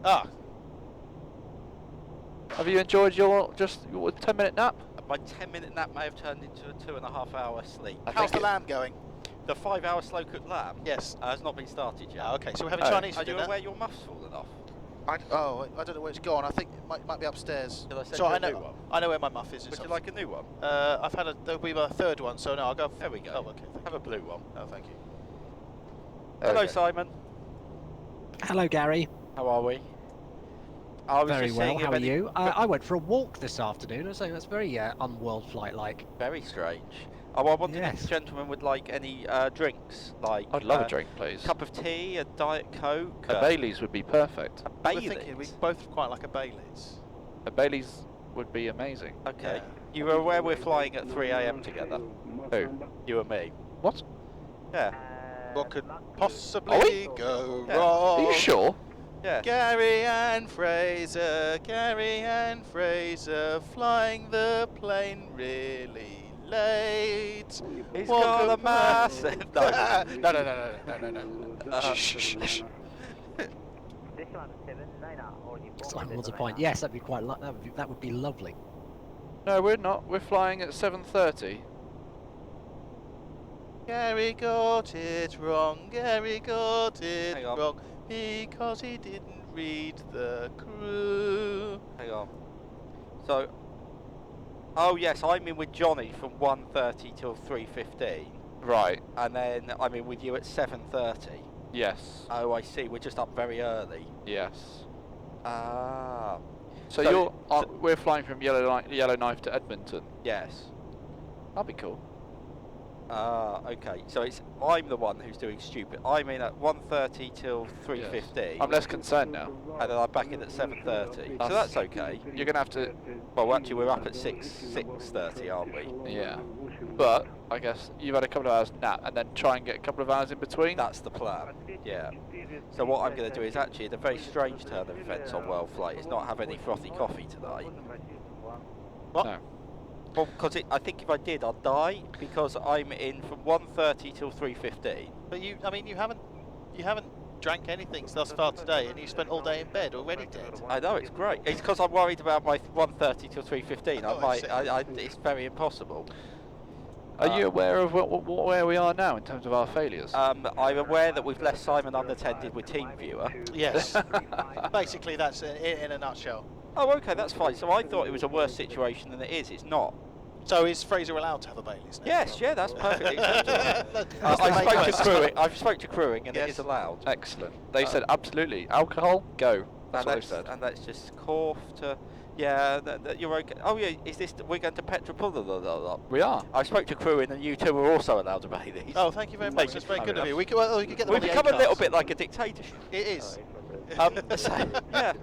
Ah, Have you enjoyed your 10-minute nap? My 10-minute nap may have turned into a 2.5-hour sleep. how's the lamb going? The 5-hour slow cooked lamb Yes. has not been started yet. Ah, okay, so we're having Chinese for Are you dinner. aware your muff's fallen off? I don't know where it's gone. I think it might be upstairs. Did I send So you I a new know one? I know where my muff is. Would you like a new one? I've had there'll be my third one, so no, I'll go. There we go. Oh, okay. Have a blue one. Oh, thank you. Hello, Okay. Simon. Hello, Gary. How are we? I was Very just well. seeing if How are any- you? I went for a walk this afternoon. I was saying that's very unworldflight-like. Very strange. Oh, I wondered if Yes. the gentleman would like any drinks, like I'd love a drink, please. cup of tea, a Diet Coke, A Baileys would be perfect. a We were Baileys. thinking we both quite like a Baileys. A Baileys would be amazing. Okay. Yeah. You were aware we're flying at 3 AM together? Who? You and me. What? Yeah. What could Are possibly go Yeah. wrong? Are you sure? Yeah. Gary and Fraser, flying the plane really late. He's What got a could massive. No. No. Shh. This one 79 or you Simon wants a pint. Yes, that'd be quite. That would be lovely. No, we're not. We're flying at 7:30. Gary got it wrong. Gary got it Hang on. wrong because he didn't read the crew. Hang on. So. Oh yes, I'm in with Johnny from 1:30 till 3:15, Right. and then I'm in with you at 7:30. Yes. Oh, I see. We're just up very early. Yes. Ah. So, So- we're flying from Yellowknife to Edmonton. Yes. That'd be cool. Ah, okay. So I'm the one who's doing stupid. I'm in at 1:30 till 3:15, I'm less concerned now. and then I'm back in at 7:30. So that's okay. You're gonna have to. Well, actually, we're up at 6:30, aren't we? Yeah. But I guess you've had a couple of hours nap, and then try and get a couple of hours in between. That's the plan. Yeah. So what I'm going to do is actually a very strange turn of events on Worldflight is not have any frothy coffee tonight. What? No. Well, because I think if I did, I'd die because I'm in from 1:30 till 3:15. But you haven't drank anything thus far today, and you spent all day in bed already dead. I know, it's great. It's because I'm worried about my 1:30 till 3:15. Oh, I see. It's very impossible. Are you aware of where we are now in terms of our failures? I'm aware that we've left Simon unattended with TeamViewer. Yes. Basically, that's in a nutshell. Oh, okay, that's fine. So I thought it was a worse situation than it is. It's not. So is Fraser allowed to have a Baileys now? Yes, yeah, that's perfectly acceptable. That's the main I spoke to question. crewing. I've spoke to crewing, and Yes. it is allowed. Excellent. They said absolutely. Alcohol, go. That's what they said. And that's just cough to. Yeah, that you're okay. Oh yeah, is this? We're going to Petropavlovsk. We are. I spoke to crewing, and you two were also allowed to Baileys. Oh, thank you very much. That's very good of you. We could get them We've on the become a little A-cards. bit like a dictatorship. It is. So, yeah.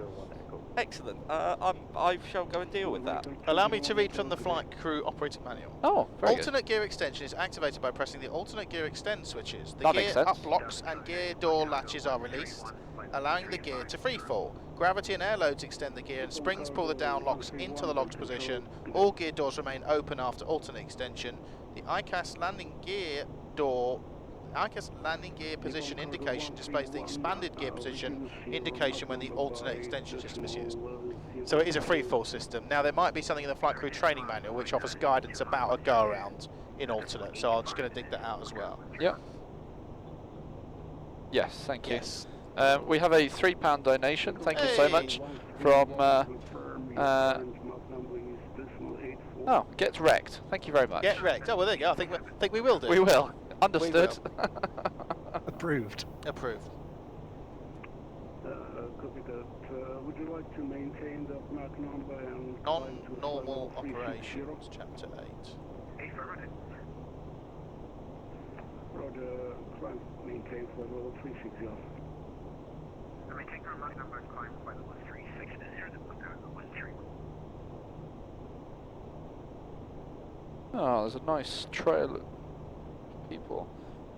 Excellent. I shall go and deal with that. Allow me to read from the flight crew operating manual. Oh, very Alternate gear extension is activated by pressing the alternate gear extend switches. The That gear makes sense. up locks and gear door latches are released, allowing the gear to free fall. Gravity and air loads extend the gear and springs pull the down locks into the locked position. All gear doors remain open after alternate extension. The ICAS landing gear position indication displays the expanded gear position indication when the alternate extension system is used. So it is a free fall system. Now there might be something in the flight crew training manual which offers guidance about a go around in alternate, so I'm just going to dig that out as well. Yep. Yes, thank you. Yes. We have a £3 donation. Thank you so much from. Oh, Gets Wrecked. Thank you very much. Get wrecked. Oh well, there you go. I think we will do. We will. Understood. Approved. Approved. Copy that. Would you like to maintain the Mach number and Non-normal operations, Chapter 8. Roger, climb maintain for level 360. Maintain our Mach number and climb by level 360, then put down level 13. Oh, there's a nice trail of people.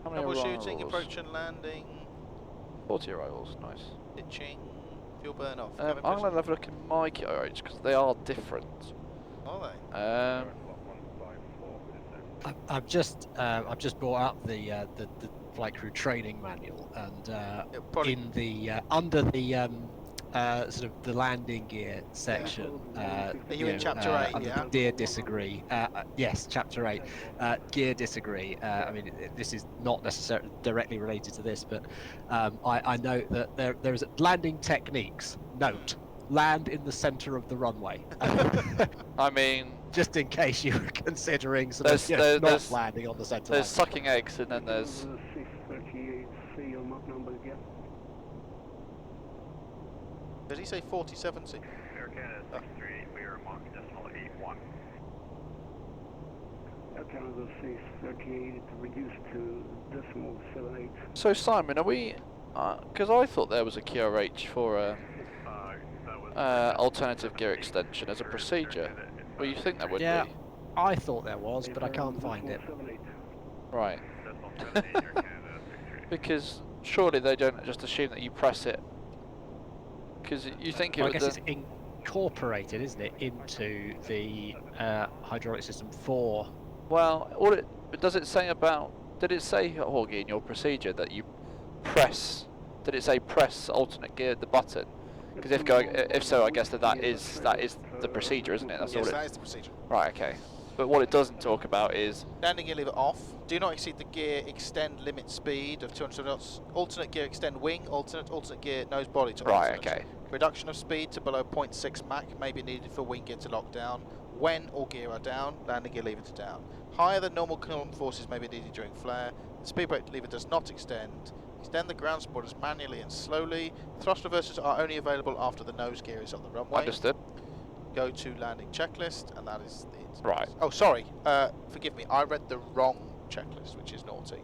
How many Troubleshooting, arrivals? approach and landing, 40 arrivals, nice. ditching, fuel burn off. I'm going to have a look in my QRH because they are different. Are they? I've just brought up the flight crew training manual, and probably- in the under the sort of the landing gear section. Are you in chapter 8? Under Yeah. the gear disagree. Yes, chapter 8. Gear disagree. I mean, this is not necessarily directly related to this, but I note that there is landing techniques. Note: land in the centre of the runway. I mean, just in case you were considering sort there's, of not there's, landing on the centre. there's sucking eggs, and then there's. 638C on map number again. Did he say 47C? Air Canada 638, we are Mach decimal 81. Air Canada 638 reduced to decimal 78. So Simon, are we? Because I thought there was a QRH for alternative gear extension as a procedure. Well, you think there would Yeah, be? I thought there was, but I can't find it. Right. Because surely they don't just assume that you press it. Because you think it Well, I would. guess it's incorporated, isn't it, into the hydraulic system for. Well, all it does it say about? Did it say, Horgy, in your procedure that you press? Did it say press alternate gear the button? Because if so, I guess that is the procedure, isn't it? That's Yes, all that is the procedure. Right. Okay. But what it doesn't talk about is Landing gear lever off. Do not exceed the gear extend limit speed of 200 knots. Alternate gear extend wing. Alternate gear nose body to right. alternate. Okay. Reduction of speed to below 0.6 Mach may be needed for wing gear to lock down. When all gear are down, landing gear lever to down. Higher than normal column forces may be needed during flare. The speed brake lever does not extend. Extend the ground supporters manually and slowly. Thrust reversers are only available after the nose gear is on the runway. Understood. Go to landing checklist, and that is it. Right. Oh, sorry. Forgive me. I read the wrong checklist, which is naughty.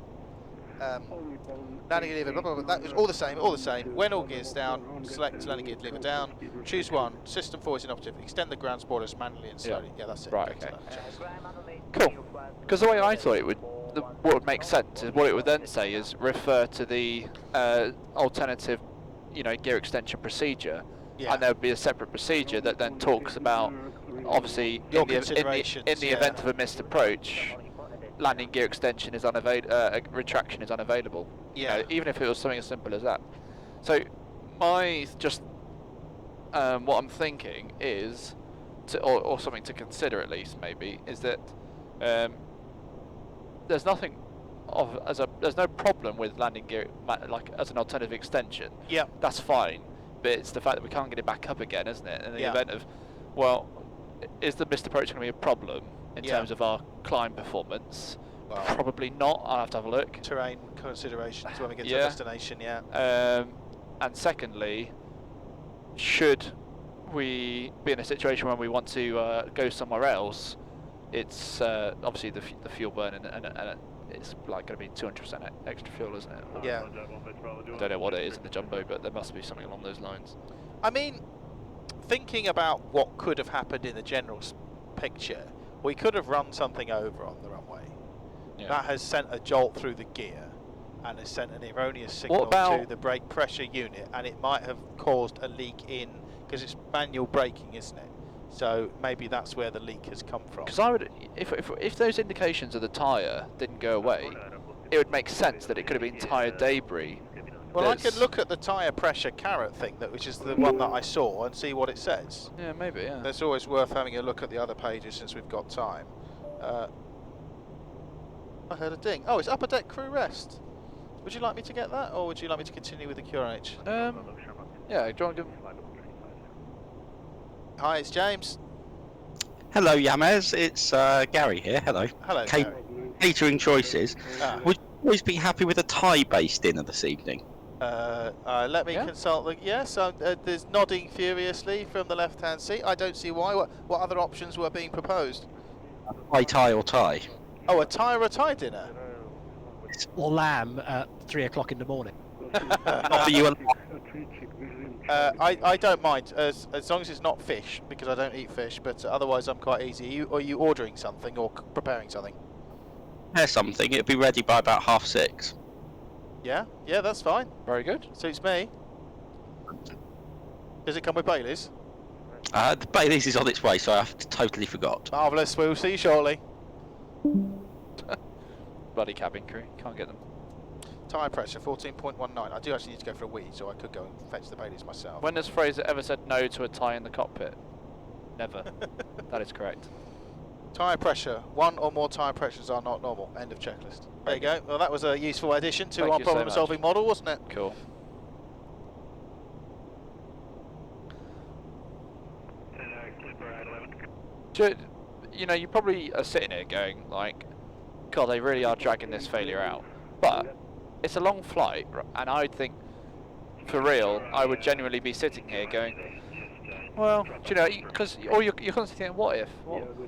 Landing gear lever, blah, blah, blah. That is all the same. All the same. When all gears down, select landing gear lever down. Choose one. System 4 is inoperative. Extend the ground supporters manually and slowly. Yeah, that's it. Right. Go to Okay. that checklist. Cool. Because the way I thought it would, what would make sense is what it would then say is refer to the alternative, gear extension procedure, and there would be a separate procedure that then talks about, obviously, in the event of a missed approach, landing gear extension is unavailable, retraction is unavailable. Yeah. Even if it was something as simple as that. So, what I'm thinking is, or something to consider at least maybe, is that there's no problem with landing gear like as an alternative extension. Yeah. That's fine, but it's the fact that we can't get it back up again, isn't it? In the Yeah. event of, well, is the missed approach going to be a problem in terms of our climb performance? Well, probably not. I'll have to have a look. Terrain considerations when we get to a destination, yeah. And secondly, should we be in a situation when we want to go somewhere else, it's obviously the fuel burn and it's like going to be 200% extra fuel, isn't it? Or Yeah. I don't know what it is in the jumbo, but there must be something along those lines. I mean, thinking about what could have happened in the general picture, we could have run something over on the runway. Yeah. That has sent a jolt through the gear and has sent an erroneous signal about- to the brake pressure unit, and it might have caused a leak in, because it's manual braking, isn't it? So maybe that's where the leak has come from. Because I would, if those indications of the tyre didn't go away, it would make sense that it could have been tyre debris. Well, I could look at the tyre pressure carrot thing, which is the one that I saw, and see what it says. Yeah, maybe, yeah. It's always worth having a look at the other pages since we've got time. I heard a ding. Oh, it's upper deck crew rest. Would you like me to get that, or would you like me to continue with the QRH? Yeah, do you want to give... Hi, it's James. Hello, Yamez. It's Gary here. Hello. Hello, Gary. Catering choices. Ah. Would you always be happy with a Thai-based dinner this evening? Let me consult the... Yes, there's nodding furiously from the left-hand seat. I don't see why. What other options were being proposed? Thai or Thai? Oh, a Thai or a Thai dinner? Or lamb at 3 o'clock in the morning. Offer you I don't mind, as long as it's not fish, because I don't eat fish, but otherwise I'm quite easy. Are you ordering something or preparing something? Prepare something. It'll be ready by about 6:30. Yeah, that's fine. Very good. Suits me. Does it come with Baileys? The Baileys is on its way, so I totally forgot. Marvellous, we'll see you shortly. Bloody cabin crew, can't get them. Tyre pressure 14.19. I do actually need to go for a wee, so I could go and fetch the Baileys myself. When has Fraser ever said no to a tie in the cockpit? Never. That is correct. Tyre pressure. One or more tyre pressures are not normal. End of checklist. There you go. Well, that was a useful addition to our problem-solving model, wasn't it? Cool. You know, you probably are sitting here going, like, God, they really are dragging this failure out. But it's a long flight, and I'd think, for real, I would genuinely be sitting here going, well, do you know, because you're constantly thinking, what if?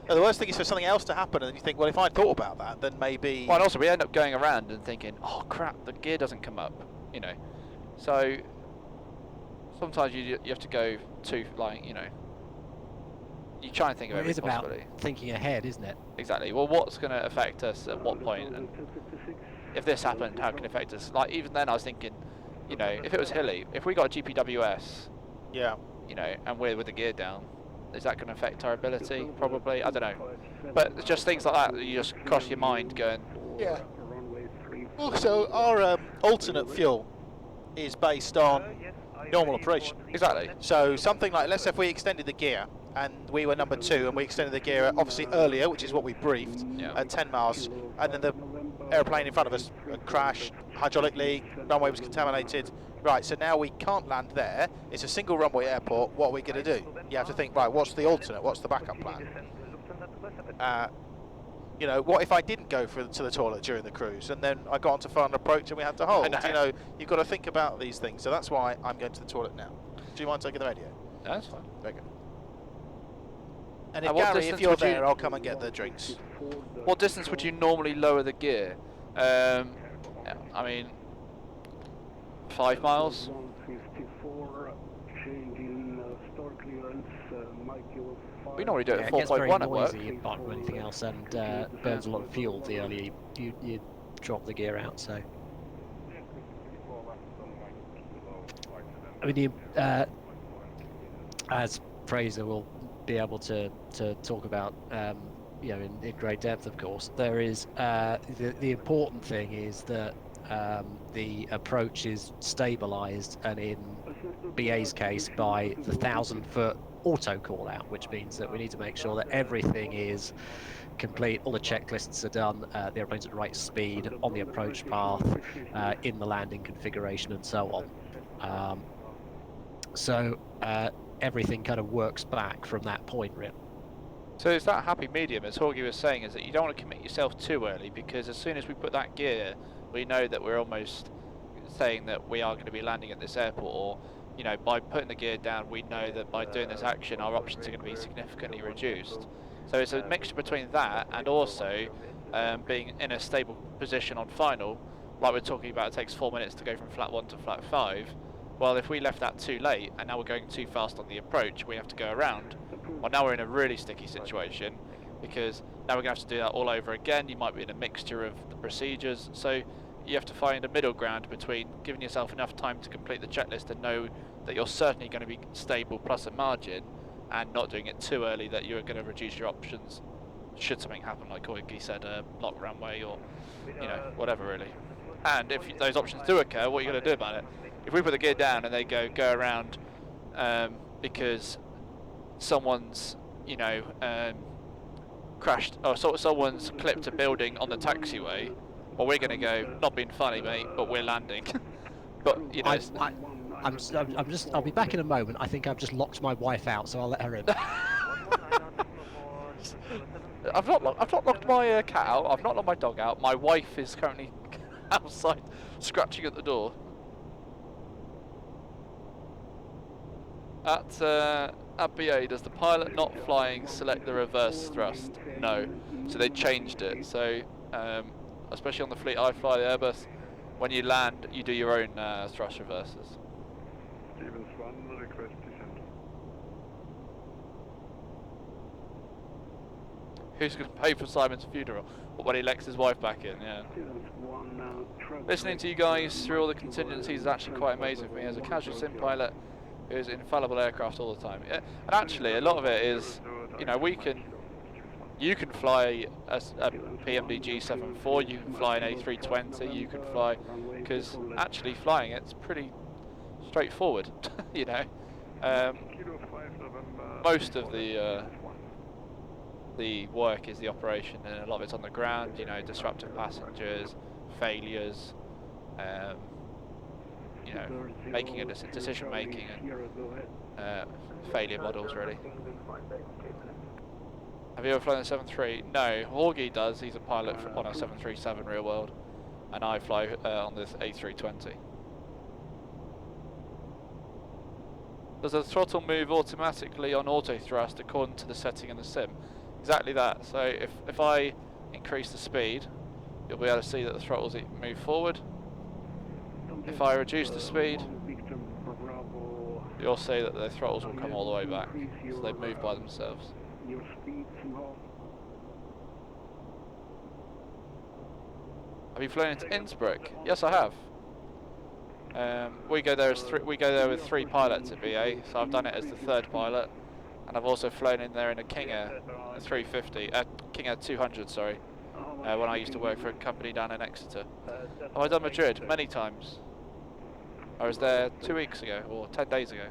The worst thing is for something else to happen, and you think, well, if I'd thought about that, then maybe. Well, and also we end up going around and thinking, oh crap, the gear doesn't come up, you know. So sometimes you have to go to, like, you know, you try and think of every possibility. It is about thinking ahead, isn't it? Exactly. Well, what's going to affect us at what point? And if this happened, how can it affect us? Like, even then I was thinking, you know, if it was hilly, if we got a GPWS, yeah, you know, and we're with the gear down, is that going to affect our ability? Probably. I don't know. But it's just things like that that you just cross your mind going, yeah. Also, our alternate fuel is based on normal operation. Exactly. So something like, let's say if we extended the gear and we were number 2 and we extended the gear obviously earlier, which is what we briefed, at 10 miles, and then the aeroplane in front of us crashed, hydraulic leak, runway was contaminated. Right, so now we can't land there. It's a single runway airport. What are we going to do? You have to think, right, what's the alternate? What's the backup plan? You know, what if I didn't go to the toilet during the cruise and then I got onto final approach and we had to hold? You know, you've got to think about these things. So that's why I'm going to the toilet now. Do you mind taking the radio? No, that's fine. Very good. And if Gary, if you're there, I'll come and get the drinks. What distance would you normally lower the gear? I mean, 5 miles? We normally do it at 4.1 at work. Apart from anything else, and burns a lot of fuel the earlier you drop the gear out. So, I mean, as Fraser will be able to talk about, you know, in great depth, of course, there is the important thing is that the approach is stabilised, and in BA's case by the 1,000-foot auto call out, which means that we need to make sure that everything is complete, all the checklists are done, the airplane's at the right speed, on the approach path, in the landing configuration, and so on. So everything kind of works back from that point, really. So it's that happy medium, as Horgy was saying, is that you don't want to commit yourself too early, because as soon as we put that gear, we know that we're almost saying that we are going to be landing at this airport, or, you know, by putting the gear down, we know that by doing this action, our options are going to be significantly reduced. So it's a mixture between that and also being in a stable position on final. Like we're talking about, it takes 4 minutes to go from flat 1 to flat 5. Well, if we left that too late and now we're going too fast on the approach, we have to go around. Well, now we're in a really sticky situation, because now we're going to have to do that all over again. You might be in a mixture of the procedures, so you have to find a middle ground between giving yourself enough time to complete the checklist and know that you're certainly going to be stable plus a margin, and not doing it too early that you're going to reduce your options should something happen, like Horgy said, block runway or, you know, whatever really. And if those options do occur, what are you going to do about it? If we put the gear down and they go around because someone's, you know, crashed, or someone's clipped a building on the taxiway, well, we're going to go, not being funny, mate, but we're landing. But, you know, I'll be back in a moment. I think I've just locked my wife out, so I'll let her in. I've not locked my cat out. I've not locked my dog out. My wife is currently outside, scratching at the door. At BA, does the pilot not flying select the reverse thrust? No. So they changed it. So, especially on the fleet I fly, the Airbus, when you land, you do your own thrust reverses. Stevens 1, request descent. Who's going to pay for Simon's funeral? Or when he elects his wife back in, yeah. Listening to you guys through all the contingencies is actually quite amazing for me as a casual sim pilot who is infallible aircraft all the time. Yeah. And actually, a lot of it is, you know, we can You can fly a PMDG 74, you can fly an A320, you can fly, because actually flying it's pretty straightforward, you know. Most of the work is the operation, and a lot of it's on the ground, you know, disrupting passengers, failures, you know, making a decision making, and failure models really. Have you ever flown a 737? No, Horgy does. He's a pilot on a 737 real world, and I fly on this A320. Does the throttle move automatically on auto thrust according to the setting in the sim? Exactly that. So if I increase the speed, you'll be able to see that the throttles move forward. If I reduce the speed, you'll see that the throttles will come all the way back, so they move by themselves. Have you flown into Innsbruck? Yes, I have. We go there with 3 pilots at BA, so I've done it as the 3rd pilot, and I've also flown in there in a Kinga 350, Kinga 200, sorry, when I used to work for a company down in Exeter. Have I done Madrid? Many times. I was there 2 weeks ago, or 10 days ago.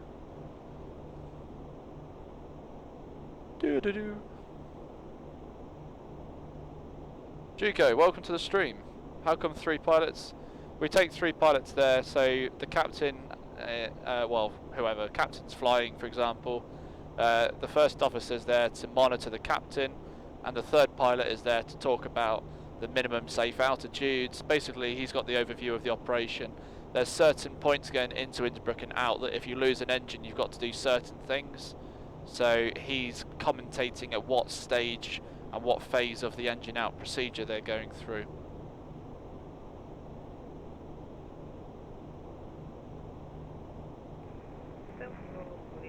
Juco, welcome to the stream. How come 3 pilots? We take 3 pilots there, so the captain, well, whoever, captain's flying, for example, the first officer's there to monitor the captain, and the 3rd pilot is there to talk about the minimum safe altitudes. Basically, he's got the overview of the operation. There's certain points going into Innsbruck and out that if you lose an engine, you've got to do certain things. So he's commentating at what stage and what phase of the engine out procedure they're going through.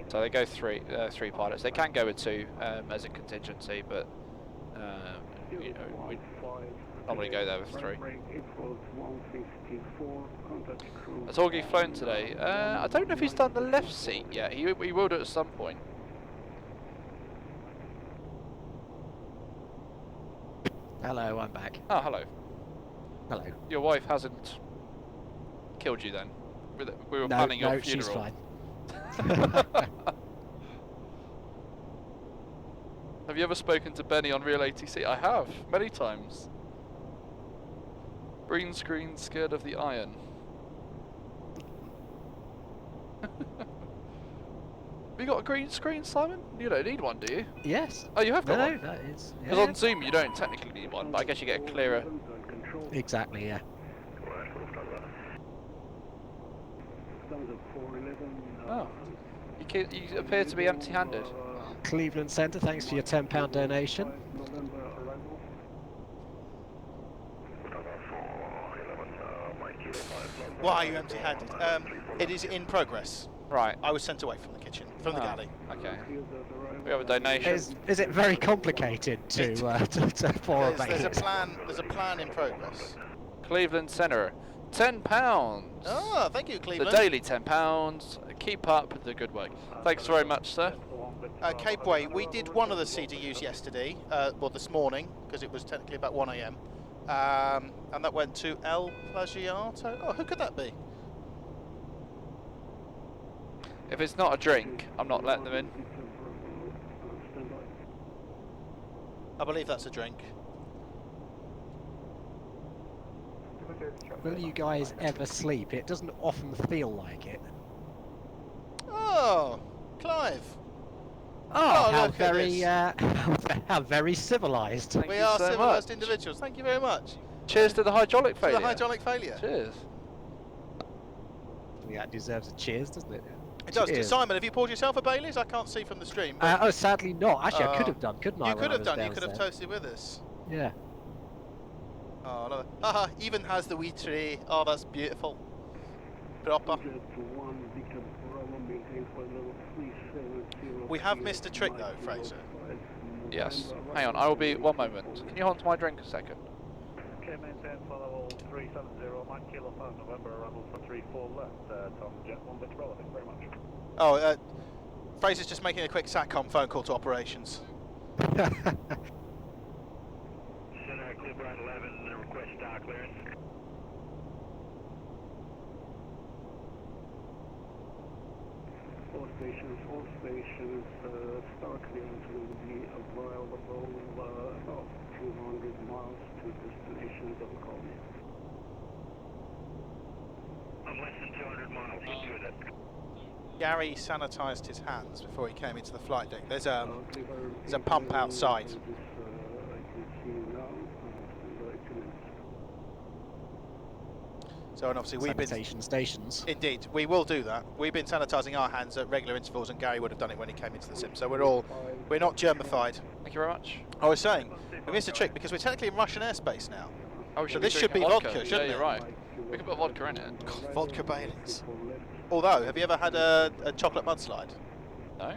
So they go three pilots. They can go with 2 as a contingency, but you know, we normally go there with 3. Has Horgy flown today? I don't know if he's done the left seat yet. He will do it at some point. Hello, I'm back. Oh, hello. Hello. Your wife hasn't killed you then? We were planning your funeral. No, she's fine. Have you ever spoken to Benny on Real ATC? I have, many times. Green screen, scared of the iron. Have you got a green screen, Simon? You don't need one, do you? Yes. Oh, you have got one? No, that is... Because on Zoom you don't technically need one, but I guess you get a clearer... Exactly, yeah. Oh. You appear to be empty-handed. Cleveland Centre, thanks for your £10 donation. Why are you empty-handed? It is in progress. Right. I was sent away from the kitchen, from the galley. Okay. We have a donation. Is it very complicated to for there's a plan. There's a plan in progress. Cleveland Centre, £10. Oh, thank you, Cleveland. The daily £10. Keep up the good work. Thanks very much, sir. Cape Way, we did one of the CDUs yesterday, well this morning, because it was technically about 1 AM, and that went to El Plagiato. Oh, who could that be? If it's not a drink, I'm not letting them in. I believe that's a drink. Will you guys ever sleep? It doesn't often feel like it. Oh, Clive. Oh, how very, how very civilised. We are civilised individuals. Thank you very much. Cheers to the hydraulic failure. To the hydraulic failure. Cheers. Yeah, it deserves a cheers, doesn't it? It does. Cheers. Simon, have you poured yourself a Bailey's? I can't see from the stream. Oh, sadly not. Actually, I could have done, couldn't I? You could have done. You could have toasted with us. Yeah. Oh, no. Haha, even has the wee tray. Oh, that's beautiful. Proper. We have missed a trick though, Fraser. Yes. Hang on, I will be 1 moment. Can you hold to my drink a second? Okay, maintain follow 370, Mike Kilo 5 November, arrival for 34 left, Tom Jet 1 bit roll, thank you very much. Oh, Fraser's just making a quick SATCOM phone call to operations. Brand 11, request clearance. All stations, start clearance will be available about 200 miles to destination. Don't call me. I'm less than 200 miles, we'll do that. Gary sanitised his hands before he came into the flight deck. There's a pump outside. I can see now. So, and obviously we've been... Sanitation stations. Indeed, we will do that. We've been sanitising our hands at regular intervals, and Gary would have done it when he came into the sim. So we're not germified. Thank you very much. I was saying, we missed a trick because we're technically in Russian airspace now. Oh, so this should be vodka, shouldn't yeah, it? you're right. We can put vodka in it. God, vodka Baileys. Although, have you ever had a chocolate mudslide? No.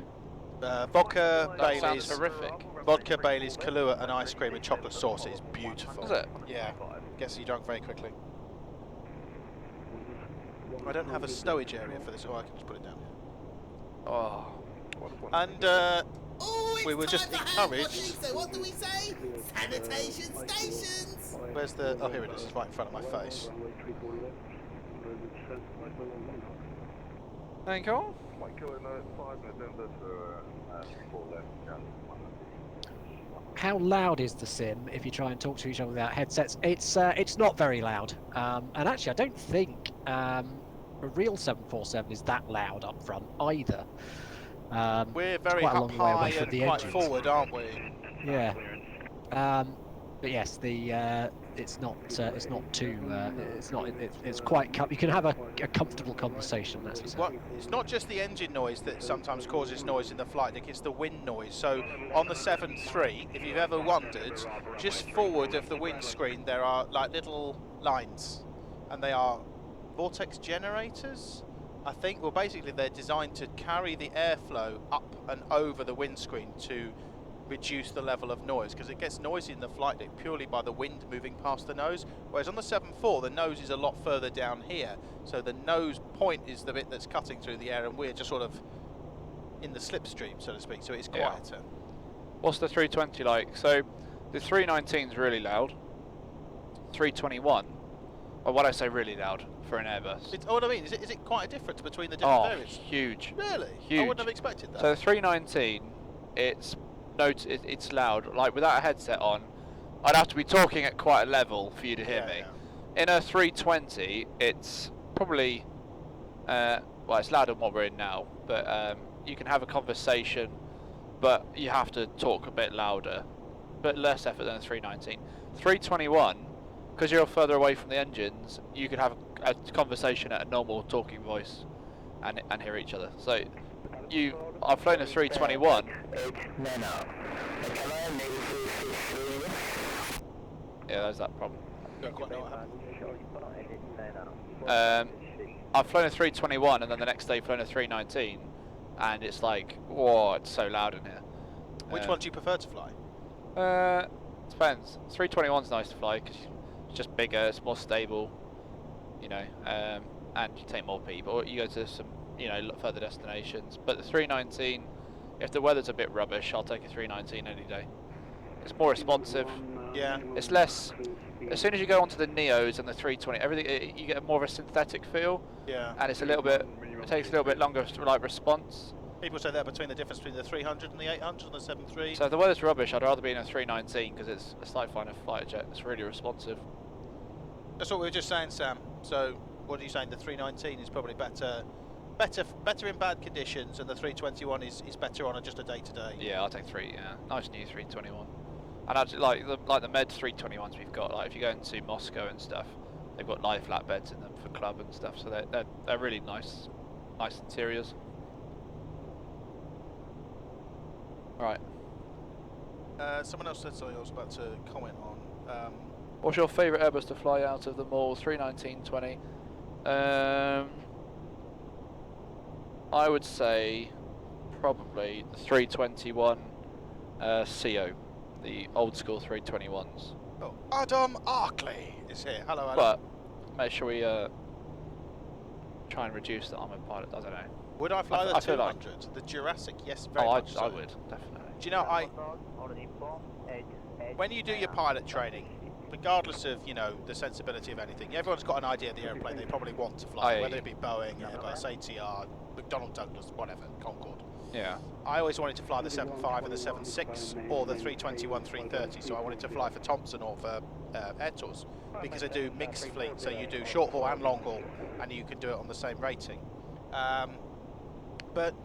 Vodka That Baileys. sounds horrific. Vodka Baileys, Kahlua, and ice cream with chocolate sauce is beautiful. Is it? Yeah. Gets you drunk very quickly. I don't have a stowage area for this, or I can just put it down here. Oh. And Oh, we were just encouraged. So what do we say? Sanitation stations. Where's the? Oh, here it is. It's right in front of my face. Thank you. How loud is the sim if you try and talk to each other without headsets? It's not very loud, and actually I don't think a real 747 is that loud up front either. We're very quite a up long way away high from and the quite engines. forward, aren't we? Yeah. But yes, it's not too it's quite you can have a comfortable conversation. That's for Well, it's not just the engine noise that sometimes causes noise in the flight deck, it's the wind noise. So on the 7.3, if you've ever wondered, just forward of the windscreen there are like little lines, and they are vortex generators, I think. Well, basically they're designed to carry the airflow up and over the windscreen to reduce the level of noise, because it gets noisy in the flight deck purely by the wind moving past the nose, whereas on the 7.4 the nose is a lot further down here, so the nose point is the bit that's cutting through the air, and we're just sort of in the slipstream, so to speak, so it's quieter. What's the 320 like? So the 319 is really loud. 321, or what I say really loud for an Airbus. Oh, what I mean, is it quite a difference between the different variants? Huge. Really? Huge. I wouldn't have expected that. So the 319, it's loud. Like without a headset on, I'd have to be talking at quite a level for you to hear me. Yeah. In a 320, it's probably well, it's louder than what we're in now, but you can have a conversation, but you have to talk a bit louder, but less effort than a 319. 321, because you're further away from the engines, you can have a conversation at a normal talking voice and hear each other. So I've flown a 321. Yeah, there's that problem. I've flown a 321 and then the next day flown a 319, and it's like, whoa, it's so loud in here. Which one do you prefer to fly? Depends. 321's nice to fly because it's just bigger, it's more stable, you know, and you take more people. You go to some, you know, further destinations. But the 319, if the weather's a bit rubbish, I'll take a 319 any day. It's more responsive. Yeah. It's less. As soon as you go onto the Neos and the 320, everything you get more of a synthetic feel. Yeah. And it's a little bit. It takes a little bit longer to like response. People say that between the difference between the 300 and the 800 and the 7.3. So if the weather's rubbish, I'd rather be in a 319 because it's like flying a fighter jet. It's really responsive. That's what we were just saying, Sam. So what are you saying? The 319 is probably better in bad conditions, and the 321 is better on just a day-to-day. Yeah, I'll take nice new 321. And actually, like the Med 321s we've got, like if you go into Moscow and stuff, they've got lie flat beds in them for club and stuff. So they're really nice interiors. Right. Someone else said something I was about to comment on. What's your favourite Airbus to fly out of them all? 319, 20. I would say probably the 321 CO, the old school 321s. Oh, Adam Arkley is here. Hello, Adam. But make sure we try and reduce the armoured pilot. I don't know. Would I fly the 200? Like... The Jurassic, yes, very much so. I would, definitely. Do you know, when you do your pilot training, regardless of, you know, the sensibility of anything, everyone's got an idea of the airplane they probably want to fly, whether it be Boeing, Airbus, ATR, McDonnell Douglas, whatever, Concorde. Yeah. I always wanted to fly the 7.5 and the 7.6 or the 321, 330, so I wanted to fly for Thompson or for Air Tours, because they do mixed fleet, so you do short haul and long haul, and you can do it on the same rating. But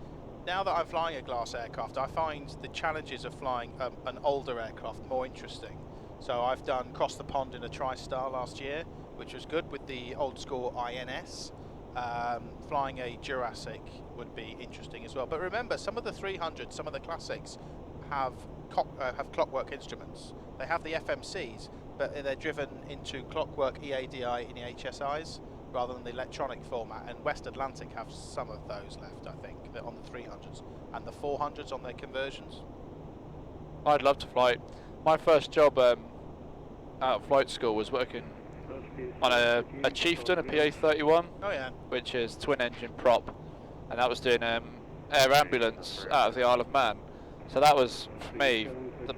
now that I'm flying a glass aircraft, I find the challenges of flying an older aircraft more interesting. So I've done Cross the Pond in a TriStar last year, which was good with the old school INS. Flying a Jurassic would be interesting as well. But remember, some of the 300s, some of the classics have clockwork instruments. They have the FMCs, but they're driven into clockwork EADI in the HSIs rather than the electronic format. And West Atlantic have some of those left, I think, on the 300s and the 400s on their conversions. I'd love to fly. My first job out of flight school was working on a Chieftain, a PA-31, which is twin engine prop, and that was doing air ambulance out of the Isle of Man. So that was, for me,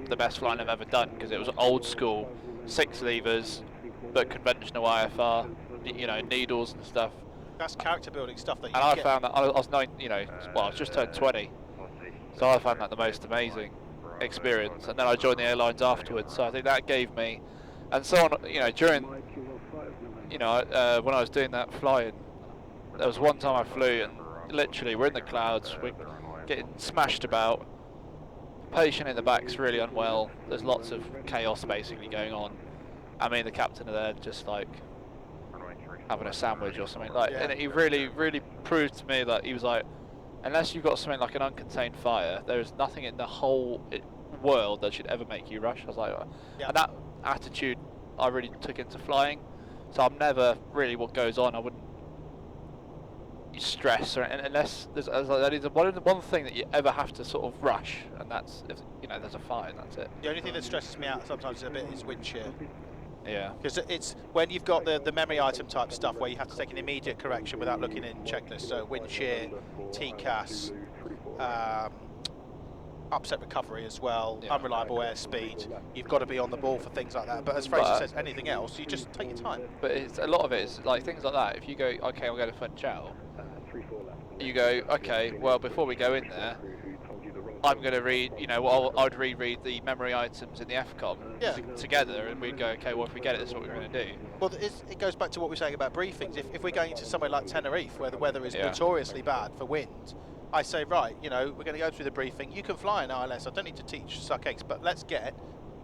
the best flying I've ever done, because it was old school, 6 levers, but conventional IFR, you know, needles and stuff. That's character building stuff that you and I get. found that I was 9, you know, well, I was just turned 20, so I found that the most amazing experience. And then I joined the airlines afterwards, so I think that gave me, and so on, you know, during, you know, when I was doing that flying, there was one time I flew and literally we're in the clouds, we're getting smashed about, the patient in the back's really unwell, there's lots of chaos basically going on. I mean, the captain of there just like having a sandwich or something, like, and he really proved to me that he was like, unless you've got something like an uncontained fire, there is nothing in the whole world that should ever make you rush. I was like, and that attitude I really took into flying. So I'm never really what goes on. I wouldn't stress, or unless there's that is one thing that you ever have to sort of rush, and that's if, you know, there's a fire, and that's it. The only thing that stresses me out sometimes a bit is wind shear. Yeah. Because it's when you've got the memory item type stuff where you have to take an immediate correction without looking in checklists. So wind shear, TCAS, upset recovery as well, unreliable airspeed. You've got to be on the ball for things like that. But as Fraser says, anything else, you just take your time. But it's, a lot of it is like things like that. If you go, okay, I'm going to Fun Chow, you go, okay, well, before we go in there, I'm going to read, you know, I'd reread the memory items in the FCOM together, and we'd go, okay, well, if we get it, this is what we're going to do. Well, it goes back to what we were saying about briefings. If we're going to somewhere like Tenerife, where the weather is notoriously bad for wind, I say, right, you know, we're going to go through the briefing. You can fly an ILS. I don't need to teach suck eggs, but let's get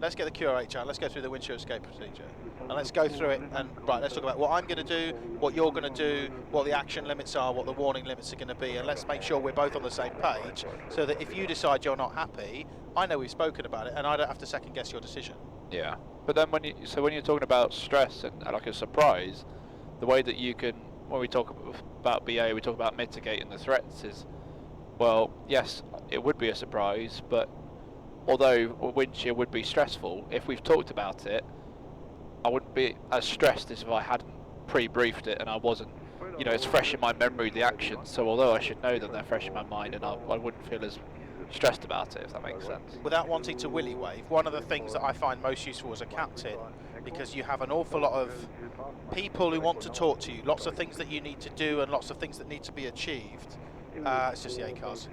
the QRHR. Let's go through the windshield escape procedure, and let's go through it. And right, let's talk about what I'm going to do, what you're going to do, what the action limits are, what the warning limits are going to be, and let's make sure we're both on the same page, so that if you decide you're not happy, I know we've spoken about it, and I don't have to second guess your decision. Yeah, but then when you're talking about stress and like a surprise, the way that you can, when we talk about BA, we talk about mitigating the threats is, well, yes, it would be a surprise, but although wind shear would be stressful, if we've talked about it, I wouldn't be as stressed as if I hadn't pre-briefed it and I wasn't, you know, it's fresh in my memory, the actions, so although I should know that they're fresh in my mind, and I wouldn't feel as stressed about it, if that makes sense. Without wanting to willy wave, one of the things that I find most useful as a captain, because you have an awful lot of people who want to talk to you, lots of things that you need to do and lots of things that need to be achieved. It's just the ACARs.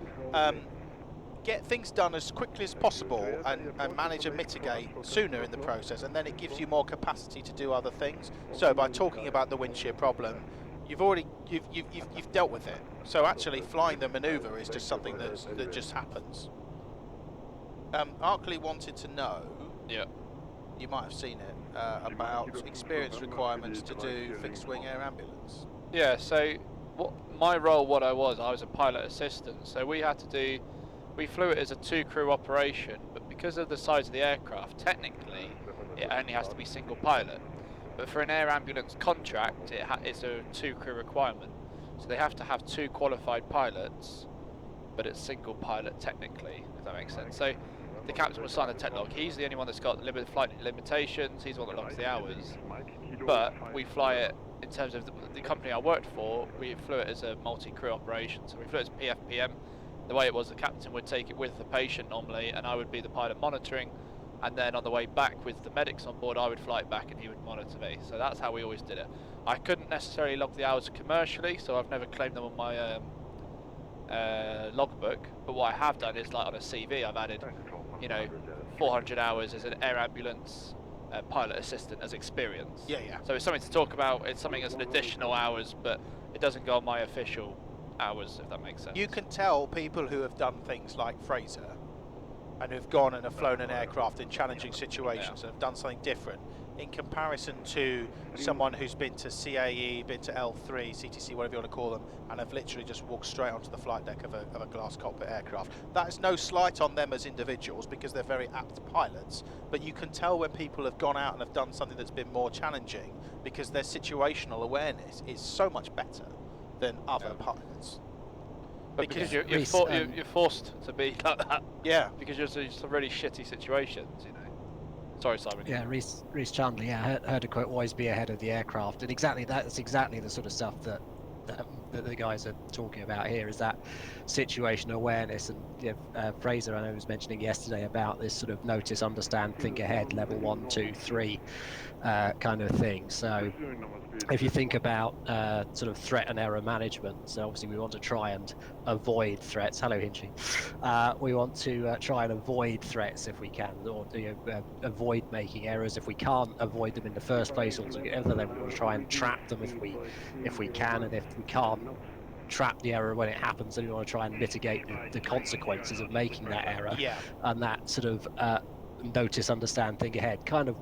Get things done as quickly as possible and manage and mitigate sooner in the process, and then it gives you more capacity to do other things. So by talking about the wind shear problem, you've dealt with it. So actually flying the manoeuvre is just something that just happens. Arkley wanted to know, you might have seen it, about experience requirements to do fixed wing air ambulance. Yeah, so my role, I was a pilot assistant, so we flew it as a 2-crew operation, but because of the size of the aircraft, technically it only has to be single pilot. But for an air ambulance contract, it's a 2-crew requirement. So they have to have 2 qualified pilots, but it's single pilot technically, if that makes sense. So the captain will sign the tech log. He's the only one that's got flight limitations. He's the one that logs the hours. But we fly it, in terms of the company I worked for, we flew it as a multi-crew operation. So we flew it as PFPM. The way it was, the captain would take it with the patient normally, and I would be the pilot monitoring, and then on the way back with the medics on board, I would fly it back and he would monitor me. So that's how we always did it. I couldn't necessarily log the hours commercially, so I've never claimed them on my logbook, but what I have done is, like on a CV, I've added, you know, 400 hours as an air ambulance pilot assistant as experience. Yeah, yeah. So it's something to talk about, it's something as an additional hours, but it doesn't go on my official hours, if that makes sense. You can tell people who have done things like Fraser and who've gone and have flown an aircraft in challenging situations and have done something different in comparison to someone who's been to CAE, been to L3, CTC, whatever you want to call them, and have literally just walked straight onto the flight deck of a glass cockpit aircraft. That is no slight on them as individuals, because they're very apt pilots, but you can tell when people have gone out and have done something that's been more challenging, because their situational awareness is so much better than other pilots. But because you're forced to be like that. Yeah. Because you're in some really shitty situations, you know. Sorry, Simon. Yeah, Reece Chandler, yeah, heard a quote, always be ahead of the aircraft. And that's exactly the sort of stuff that the guys are talking about here, is that situational awareness. And Fraser, I know, was mentioning yesterday about this sort of notice, understand, think ahead, level 1, 2, 3 kind of thing. So if you think about sort of threat and error management, so obviously we want to try and avoid threats. Hello, Hinchy. We want to try and avoid threats if we can, or avoid making errors. If we can't avoid them in the first place altogether, then we want to try and trap them if we can, and if we can't trap the error when it happens, then we want to try and mitigate the consequences of making that error. Yeah. And that sort of notice, understand, think ahead kind of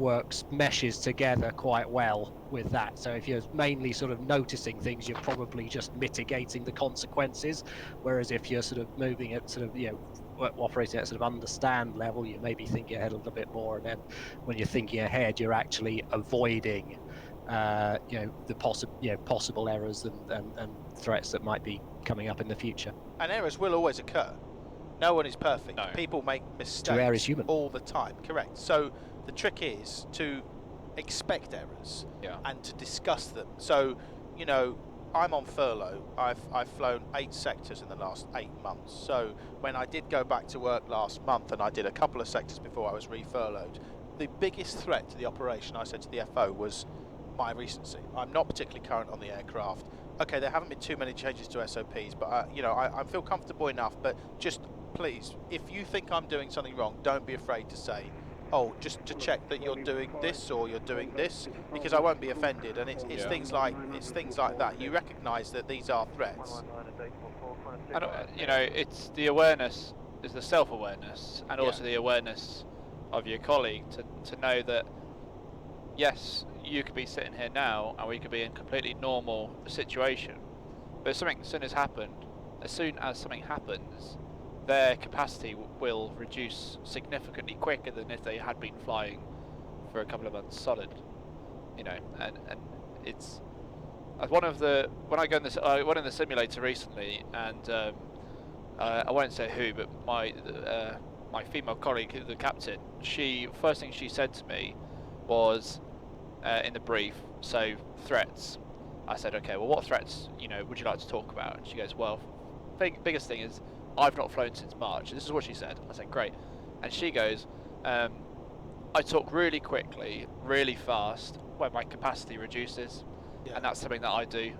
meshes together quite well with that. So if you're mainly sort of noticing things, you're probably just mitigating the consequences, whereas if you're sort of moving at sort of operating at sort of understand level, you maybe thinking ahead a little bit more, and then when you're thinking ahead, you're actually avoiding the possible errors and threats that might be coming up in the future. And errors will always occur. No one is perfect. No. People make mistakes To err is human. all the time. Correct. So the trick is to expect errors and to discuss them. So, you know, I'm on furlough. I've flown 8 sectors in the last 8 months. So when I did go back to work last month, and I did a couple of sectors before I was re-furloughed, the biggest threat to the operation, I said to the FO, was my recency. I'm not particularly current on the aircraft. Okay, there haven't been too many changes to SOPs, but I feel comfortable enough. But just please, if you think I'm doing something wrong, don't be afraid to say, oh, just to check that you're doing this or you're doing this, because I won't be offended. And it's things like that. You recognise that these are threats. And, it's the awareness, is the self-awareness, and also the awareness of your colleague to know that, yes, you could be sitting here now and we could be in a completely normal situation, but as soon as something happens, their capacity will reduce significantly quicker than if they had been flying for a couple of months solid, and it's when I went in the simulator recently, and I won't say who, but my female colleague, the captain, first thing she said to me was, in the brief, so threats. I said, okay, well, what threats, would you like to talk about? And she goes, well, biggest thing is I've not flown since March. This is what she said. I said, great. And she goes, I talk really quickly, really fast when my capacity reduces, and that's something that I do.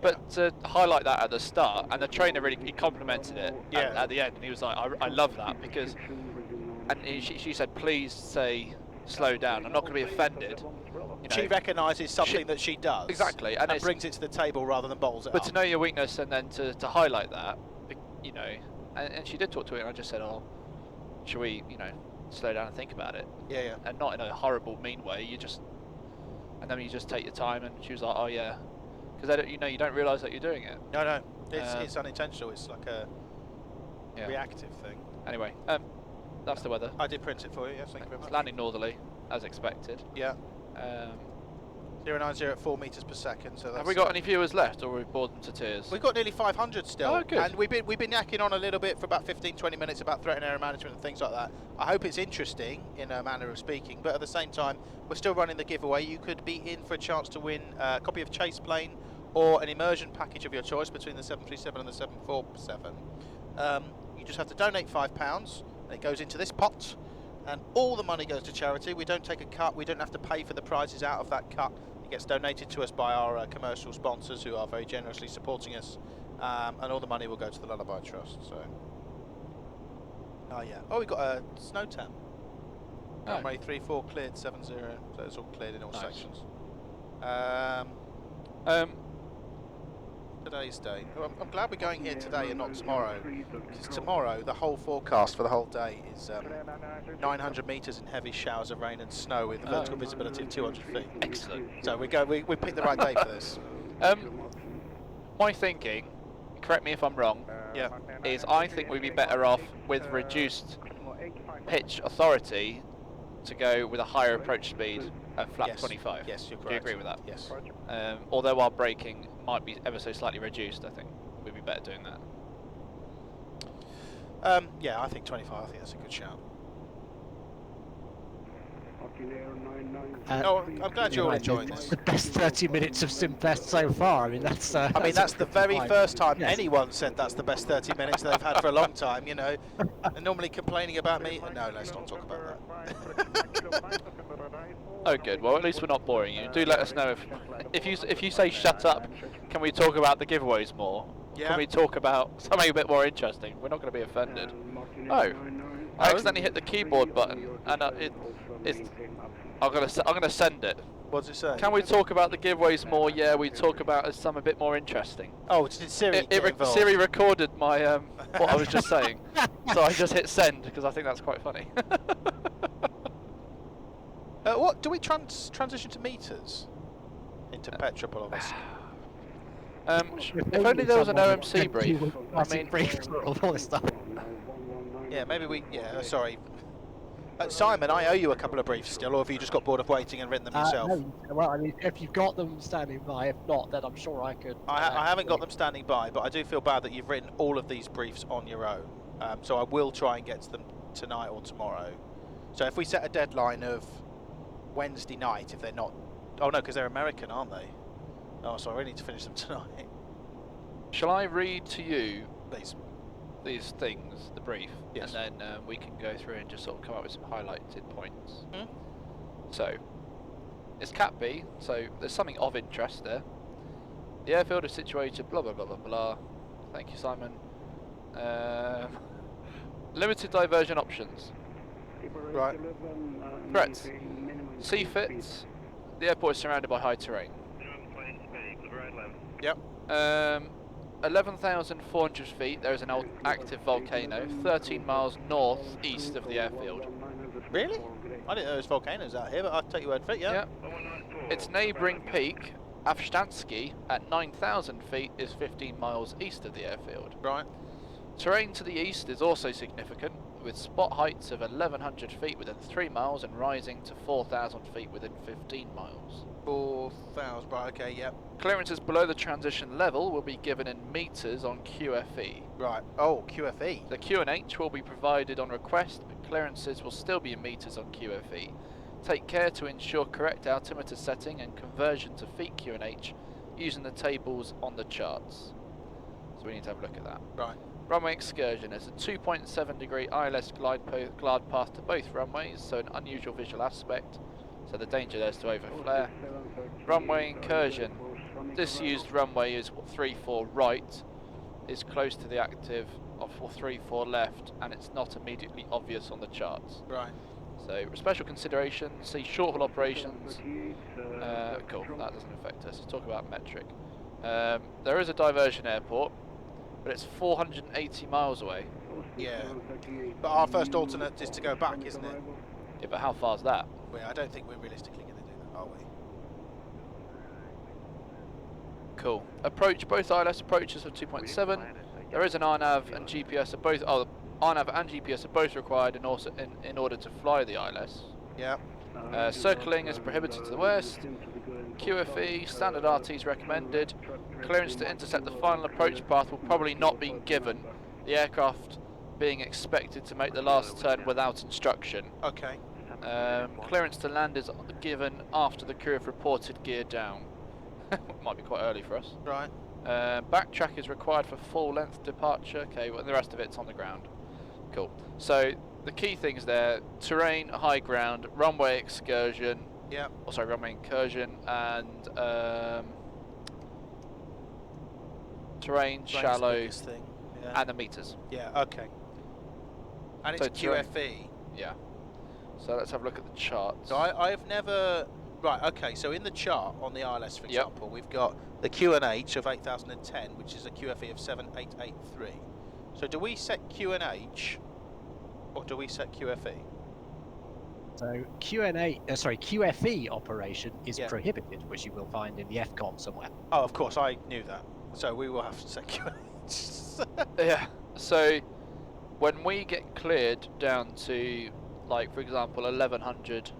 But to highlight that at the start, and the trainer he complimented it at the end, and he was like, I love that, because, and she said, please say slow down. I'm not going to be offended. She recognises something that she does. Exactly. And brings it to the table rather than bottles it But up. to know your weakness and then to highlight that, and she did talk to me, and I just said, oh, should we, slow down and think about it? Yeah. And not in a horrible, mean way. And then you just take your time, and she was like, oh yeah. Because you don't realise that you're doing it. No. It's unintentional. It's like a reactive thing. Anyway, that's the weather. I did print it for you, yes, thank you very much. It's landing northerly, as expected. Yeah. 090 at 4 metres per second. So that's, have we got any viewers left, or we've bored them to tears? We've got nearly 500 still. Oh, good. And we've been yakking on a little bit for about 15-20 minutes about threat and error management and things like that. I hope it's interesting in a manner of speaking, but at the same time, we're still running the giveaway. You could be in for a chance to win a copy of Chase Plane or an immersion package of your choice between the 737 and the 747. You just have to donate £5, and it goes into this pot. and all the money goes to charity. We don't take a cut. We don't have to pay for the prizes out of that cut. It gets donated to us by our commercial sponsors who are very generously supporting us, and all the money will go to the Lullaby Trust. So, oh yeah. Oh, we got a snow tan. Runway 34 cleared 70, so it's all cleared in all sections. Today's day. Well, I'm glad we're going here today and not tomorrow, because tomorrow the whole forecast for the whole day is 900 metres in heavy showers of rain and snow with vertical visibility of 200 feet. Excellent. So we picked the right day for this. My thinking, correct me if I'm wrong, is I think we'd be better off with reduced pitch authority to go with a higher approach speed at flat 25. Yes, you're correct. Do you agree with that? Yes. Although our braking might be ever so slightly reduced, I think we'd be better doing that. Yeah, I think 25. I think that's a good shout. I'm glad you're all enjoying this. The best 30 minutes of Simpest so far. I mean, that's. I mean, that's the very first time anyone said that's the best 30 minutes they've had for a long time. You know, and normally complaining about me. No, let's not talk about that. Oh, good. Well, at least we're not boring you. Do let us know if you say shut up. Can we talk about the giveaways more? Yeah. Can we talk about something a bit more interesting? We're not going to be offended. Oh, I accidentally hit the keyboard button, and I'm gonna send it. What does it say? Can we talk about the giveaways more? Yeah, we talk about some a bit more interesting. Oh, did Siri get involved? Siri recorded my what I was just saying, so I just hit send because I think that's quite funny. What do we transition to meters into Petropavlovsk? If only there was an OMC brief. I mean, all this stuff. Yeah, maybe we. Yeah, sorry. Simon, I owe you a couple of briefs still, or have you just got bored of waiting and written them yourself? No, well, I mean, if you've got them standing by, if not, then I'm sure I could. I haven't got them standing by, but I do feel bad that you've written all of these briefs on your own. So I will try and get to them tonight or tomorrow. So if we set a deadline of Wednesday night, if they're not... Oh no, because they're American, aren't they? Oh, so I really need to finish them tonight. Shall I read to you Please. These things, the brief, Yes. and then we can go through and just sort of come up with some highlighted points. Hmm? So, it's Cat B, so there's something of interest there. The airfield is situated, blah blah blah blah blah. Thank you, Simon. Limited diversion options. Right. Threats. Sea fits. The airport is surrounded by high terrain. Yep. 11,400 feet, there is an active volcano 13 miles north-east of the airfield. Really? I didn't know there was volcanoes out here, but I'll take your word for it, yeah. Yep. Its neighbouring peak, Avshtansky, at 9,000 feet, is 15 miles east of the airfield. Right. Terrain to the east is also significant, with spot heights of 1,100 feet within 3 miles and rising to 4,000 feet within 15 miles. 4,000, right, okay, yep. Clearances below the transition level will be given in metres on QFE. Right, oh, QFE. The QNH will be provided on request, but clearances will still be in metres on QFE. Take care to ensure correct altimeter setting and conversion to feet QNH using the tables on the charts. So we need to have a look at that. Right. Runway excursion is a 2.7 degree ILS glide path to both runways, so an unusual visual aspect. So the danger there is to overflare. Runway incursion. Disused runway is 34 right, is close to the active of 34 left, and it's not immediately obvious on the charts. Right. So special consideration, see short haul operations. Cool, that doesn't affect us. Let's talk about metric. There is a diversion airport, but it's 480 miles away. Yeah. But our first alternate is to go back, isn't it? Yeah, but how far's that? Well, I don't think we're realistically going to do that, are we? Cool. Approach, both ILS approaches of 2.7. There is an RNAV and GPS are both. Oh, RNAV and GPS are both required in order to fly the ILS. Yeah. Circling is prohibited to the west. QFE, standard RTs recommended. Clearance to intercept the final approach path will probably not be given. The aircraft being expected to make the last turn without instruction. Okay. Clearance to land is given after the crew have reported gear down. Might be quite early for us. Right. Backtrack is required for full length departure. Okay, well the rest of it's on the ground. Cool. So the key things there: terrain, high ground, runway excursion. Yeah. Oh, sorry, runway incursion and terrain, shallow, Biggest thing. Yeah. and the meters. Yeah. Okay. And it's So terrain. QFE. Yeah. So let's have a look at the chart. So I've never. Right. Okay. So in the chart on the ILS, for example, we've got the QNH of 8010, which is a QFE of 7883. So do we set QNH, or do we set QFE? So QFE operation is prohibited, which you will find in the FCOM somewhere. Oh, of course, I knew that. So we will have to set QNH. Yeah. So when we get cleared down to, like, for example, 1100,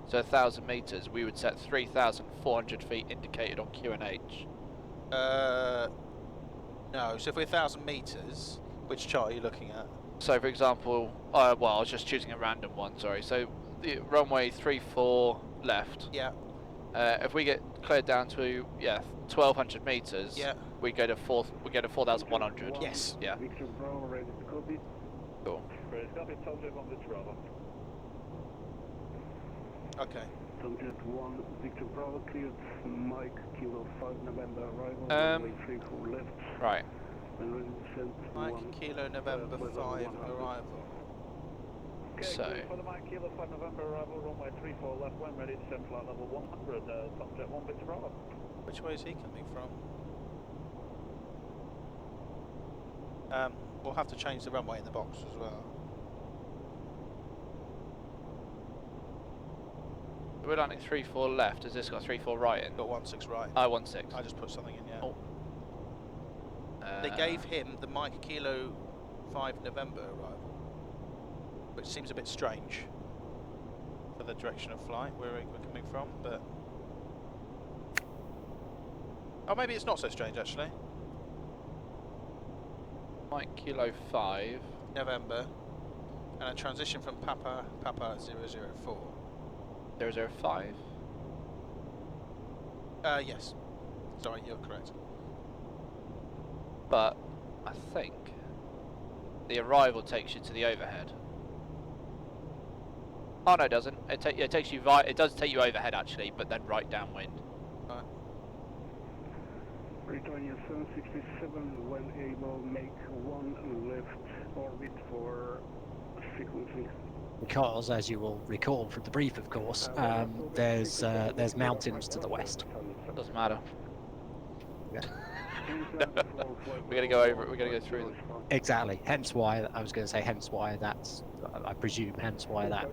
so 1,000 meters, we would set 3,400 feet indicated on QNH. No. So if we're 1,000 meters, which chart are you looking at? So, for example, well, I was just choosing a random one. Sorry. So the runway 34 left. Yeah. If we get cleared down to 1,200 meters, we go to 4,100. Yes. Yeah. Victor Bravo, ready to copy. Cool. Ready to copy, Tomjet 1 Victor Bravo. Okay. Tomjet 1 Victor Bravo cleared. Mike Kilo 5 November arrival. Runway 34 left. Right. And ready to send Mike Kilo November 5 arrival. Okay, So. cool. For the Mike Kilo 5 November arrival, runway 34 left, when ready to send flight level 100, Tomjet 1 Victor Bravo. Which way is he coming from? We'll have to change the runway in the box as well. We're landing 34 left. Has this got 34 right in? Got 16 right. 16. I just put something in, yeah. Oh. They gave him the Mike Kilo 5 November arrival, which seems a bit strange for the direction of flight where we're coming from, but... Oh, maybe it's not so strange, actually. Mike Kilo 5. November. And a transition from Papa 004. 005? Yes. Sorry, you're correct. But I think the arrival takes you to the overhead. Oh no, it doesn't. It takes you right. It does take you overhead actually, but then right downwind. Right. Britannia 767, when able, make one left orbit for sequencing. Because, as you will recall from the brief, of course, there's mountains to the west. Doesn't matter. We're gonna go over it. We're gonna go through them. Exactly. Hence why I was going to say. Hence why that's. I presume. Hence why that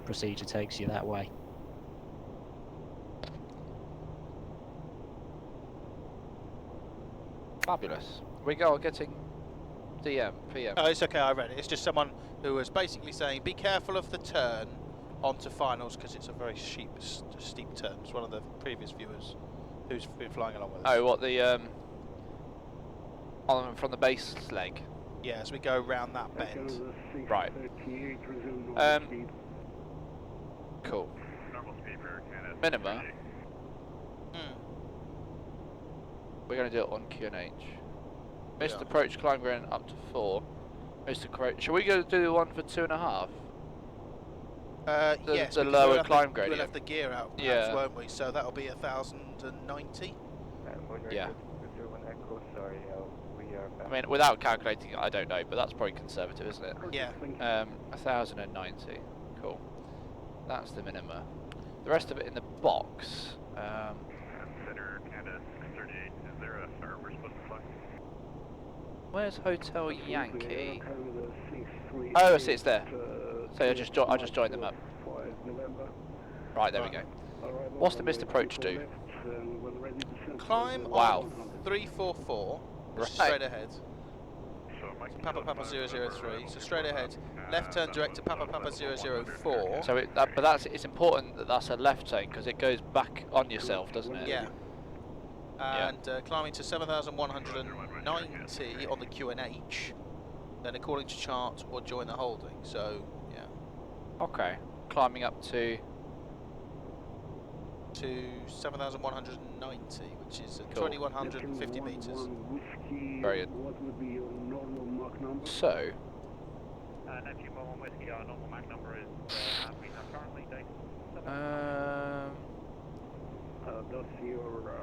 procedure takes you that way. Fabulous. We go getting DM, PM. Oh, it's okay, I read it. It's just someone who was basically saying, be careful of the turn onto finals because it's a very steep turn. It's one of the previous viewers who's been flying along with us. Oh, what the from the base leg? Yeah, as we go around that bend. Right. Cool. Minima. We're going to do it on QNH. Missed approach climb ground up to 4. Missed approach. Shall we go do the one for 2.5? Yes. The lower climb gradient. We'll have the gear out, perhaps, won't we? So that'll be 1,090. Yeah. I mean, without calculating it, I don't know, but that's probably conservative, isn't it? Yeah. 1,090. Cool. That's the minima. The rest of it in the box. Center Canada 638. Is there a star we're supposed to fly? Where's Hotel Yankee? Oh, I see, it's there. So I just joined them up. Right, there we go. What's the missed approach do? Climb on 344, straight ahead. Papa 003, so straight ahead. Left turn direct to Papa 004. So it's important that that's a left turn because it goes back on yourself, doesn't it? Yeah. And climbing to 7,190 on the QNH. Then according to chart, or join the holding. So yeah. Okay. Climbing up to 7,190, which is 2,150 meters. Very good. So Neptune 11 Whiskey, our normal MAC number is we have currently date 7. Does your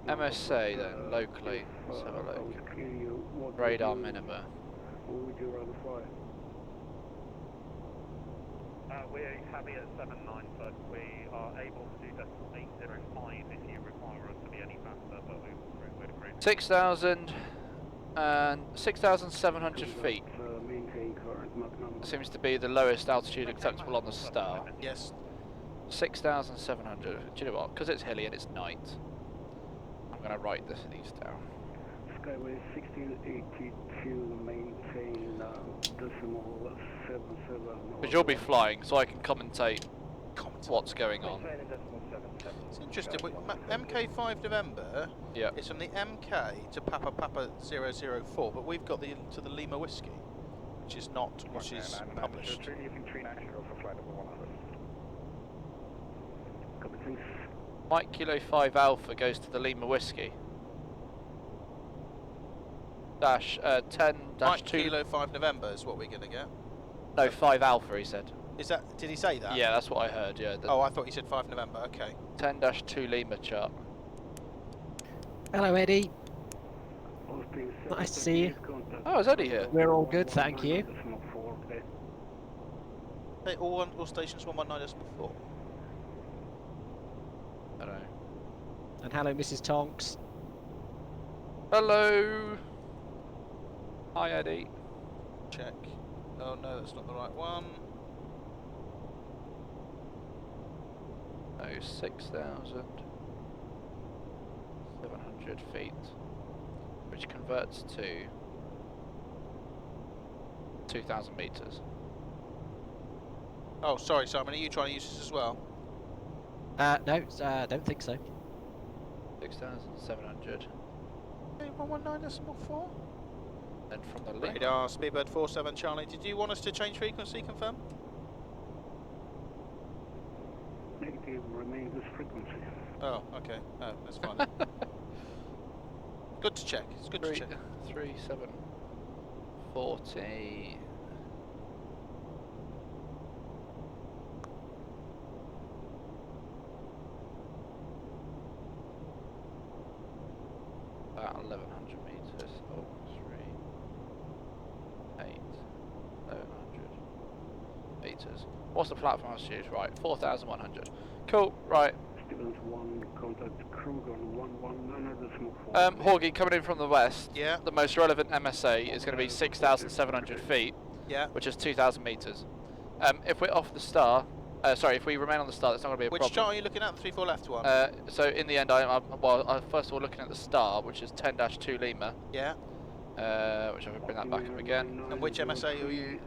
MSA then, locally, let's have a look. Radar minima. What would you rather fly? We're happy at 79, but we are able to do decimal 805 if you require us to be any faster, but we're great. 6,700 feet. Maintain current Mach number. Seems to be the lowest altitude acceptable on the star. Yes. 6,700. Do you know what? Because it's hilly and it's night, I'm going to write these down. Skyway 1682, maintain decimal 77. Because you'll be flying, so I can commentate what's going on. It's interesting. MK5 November. Yeah. It's from the MK to Papa 004, but we've got to the Lima Whiskey, which is not what is published. Mike Kilo 5 Alpha goes to the Lima Whiskey. Dash 10 dash Mike 2. Kilo 5 November is what we're going to get. No, 5 Alpha he said. Is that? Did he say that? Yeah, that's what I heard. Yeah. Oh, I thought he said 5 November. Okay. 10 dash 2 Lima chart. Hello, Eddie. Nice to see you. Oh, is Eddie here? We're all good, thank you. Hey, all stations 119.4. Hello. And hello, Mrs. Tonks. Hello. Hi, Eddie. Check. Oh no, that's not the right one. No, 6,700 feet, which converts to 2,000 meters. Oh, sorry, Simon. Are you trying to use this as well? No, don't think so. 6,700. 119.4. And from the Lima. Radar, Speedbird 47 Charlie. Did you want us to change frequency? Confirm. Negative, remain this frequency. Oh, okay. Oh, that's fine. Good to check. It's good to check. 3740. About 1,100 meters. Oh, 1,100 meters. What's the platform altitude? Right, 4,100. Cool. Right. Stevens 1, contact Kruger 119.4. Horgy coming in from the west. Yeah. The most relevant MSA is going to be 6,700 feet. Yeah. Which is 2,000 meters. If we're off the star, sorry, if we remain on the star, that's not going to be a problem. Which chart are you looking at? The 34 left one. So in the end, I'm first of all looking at the star, which is 10-2 Lima. Yeah. Which I can bring that back up again. And which MSA are you?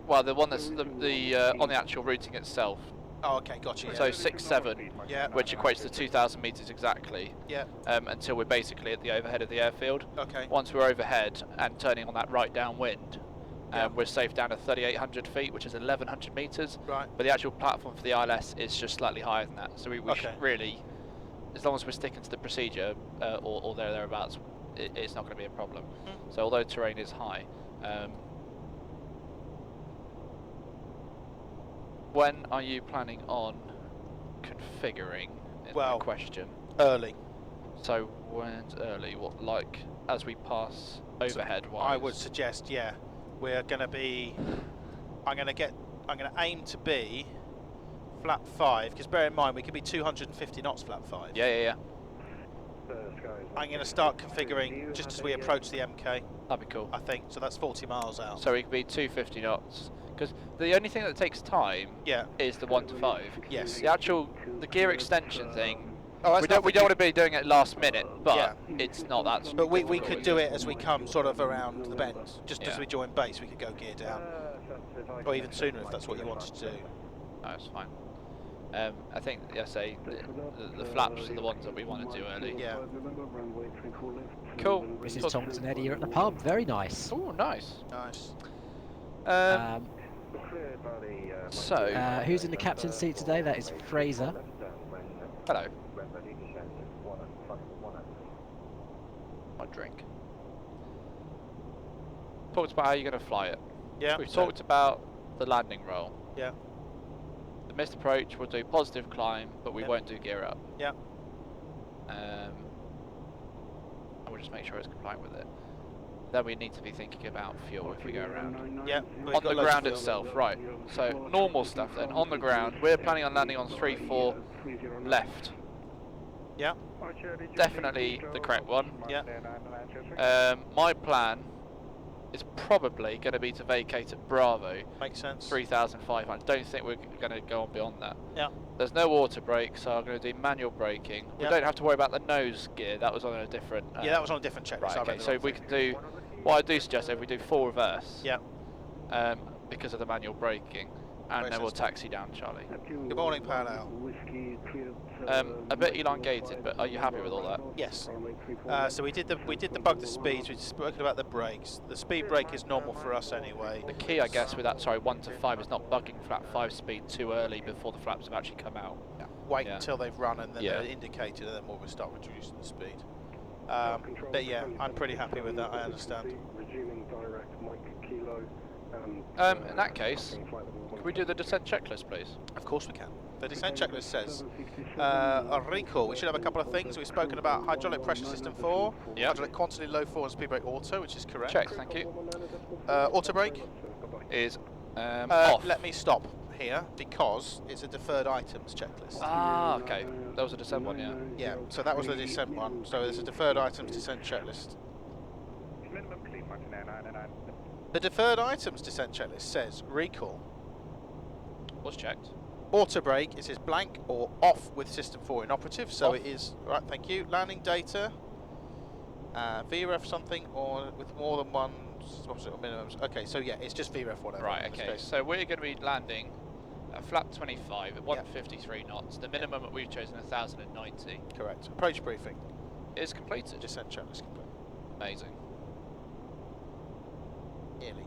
Well, the one that's the on the actual routing itself. Oh, okay, gotcha. Yeah. So 6-7, yeah, which equates to 2,000 meters exactly. Yeah. Until we're basically at the overhead of the airfield. Okay. Once we're overhead and turning on that right downwind, we're safe down to 3,800 feet, which is 1,100 meters. Right. But the actual platform for the ILS is just slightly higher than that. So we should really, as long as we're sticking to the procedure or thereabouts, it's not going to be a problem. So although terrain is high, when are you planning on configuring? Well, question. Early. So when's early? What, like as we pass overhead? So I would suggest, yeah, we're going to be. I'm going to aim to be flap 5, because bear in mind we could be 250 knots flap 5. Yeah. I'm going to start configuring just as we approach the MK. That'd be cool. I think so. That's 40 miles out. So we could be 250 knots. Because the only thing that takes time is the 1 to 5. Yes. The gear extension thing. Oh, we don't want to be doing it last minute, but it's not that. But we could do it as we come sort of around the bend. Just as we join base, we could go gear down, or even sooner if that's what you wanted to do. No, it's fine. I think the flaps are the ones that we want to do early. Yeah. Cool. Mrs. Thompson, Eddie, you're at the pub. Very nice. Oh, nice. Nice. So, who's in the captain's seat today? That is Fraser. Hello. My drink. Talk about how you're going to fly it. Yeah. We've talked about the landing roll. Yeah. The missed approach, we'll do positive climb, but we Yeah. won't do gear up. Yeah. And we'll just make sure it's compliant with it. Then we need to be thinking about fuel if we go around. Yeah. On the ground itself, right. So normal stuff then. On the ground, we're planning on landing on 3-4 left. Yeah. Definitely the correct one. Yeah. My plan is probably going to be to vacate at Bravo. Makes sense. 3,500. Don't think we're going to go on beyond that. Yeah. There's no auto brake, so I'm going to do manual braking. We Yeah. don't have to worry about the nose gear. That was on a different. Yeah, that was on a different checklist. Right. I Okay. read the So wrong we thing. can do. What I do suggest if we do full reverse. Yeah. Because of the manual braking, and Makes then we'll sense. taxi down, Charlie. Good morning, Parallel. A bit elongated, but are you happy with all that? Yes. So we did debug the speeds. We've spoken about the brakes. The speed brake is normal for us anyway. The key, I guess, with that 1 to 5 is not bugging flat 5 speed too early before the flaps have actually come out. Yeah. Wait Yeah. until they've run and then Yeah. they're indicated, and then we'll start reducing the speed. But yeah, I'm pretty happy with that. I understand. In that case, can we do the descent checklist, please? Of course we can. The descent checklist says, a recall, we should have a couple of things. We've spoken about hydraulic pressure system 4, Yep. hydraulic quantity low 4 and speed brake auto, which is correct. Check, thank you. Auto brake? Is off. Let me stop here because it's a deferred items checklist. Ah, okay. That was a descent one, yeah. Yeah, so that was the descent one. So there's a deferred items descent checklist. The deferred items descent checklist says recall. Was checked. Auto brake, it says blank or off with system 4 inoperative, so Off. it is, right, thank you. Landing data, VREF something, or with more than one, what or minimums. Okay, so yeah, it's just VREF whatever. Right, in this okay. case. So we're going to be landing at flap 25 at 153 knots. The minimum that we've chosen 1,090. Correct. Approach briefing. Is completed. Descent checklist complete. Amazing.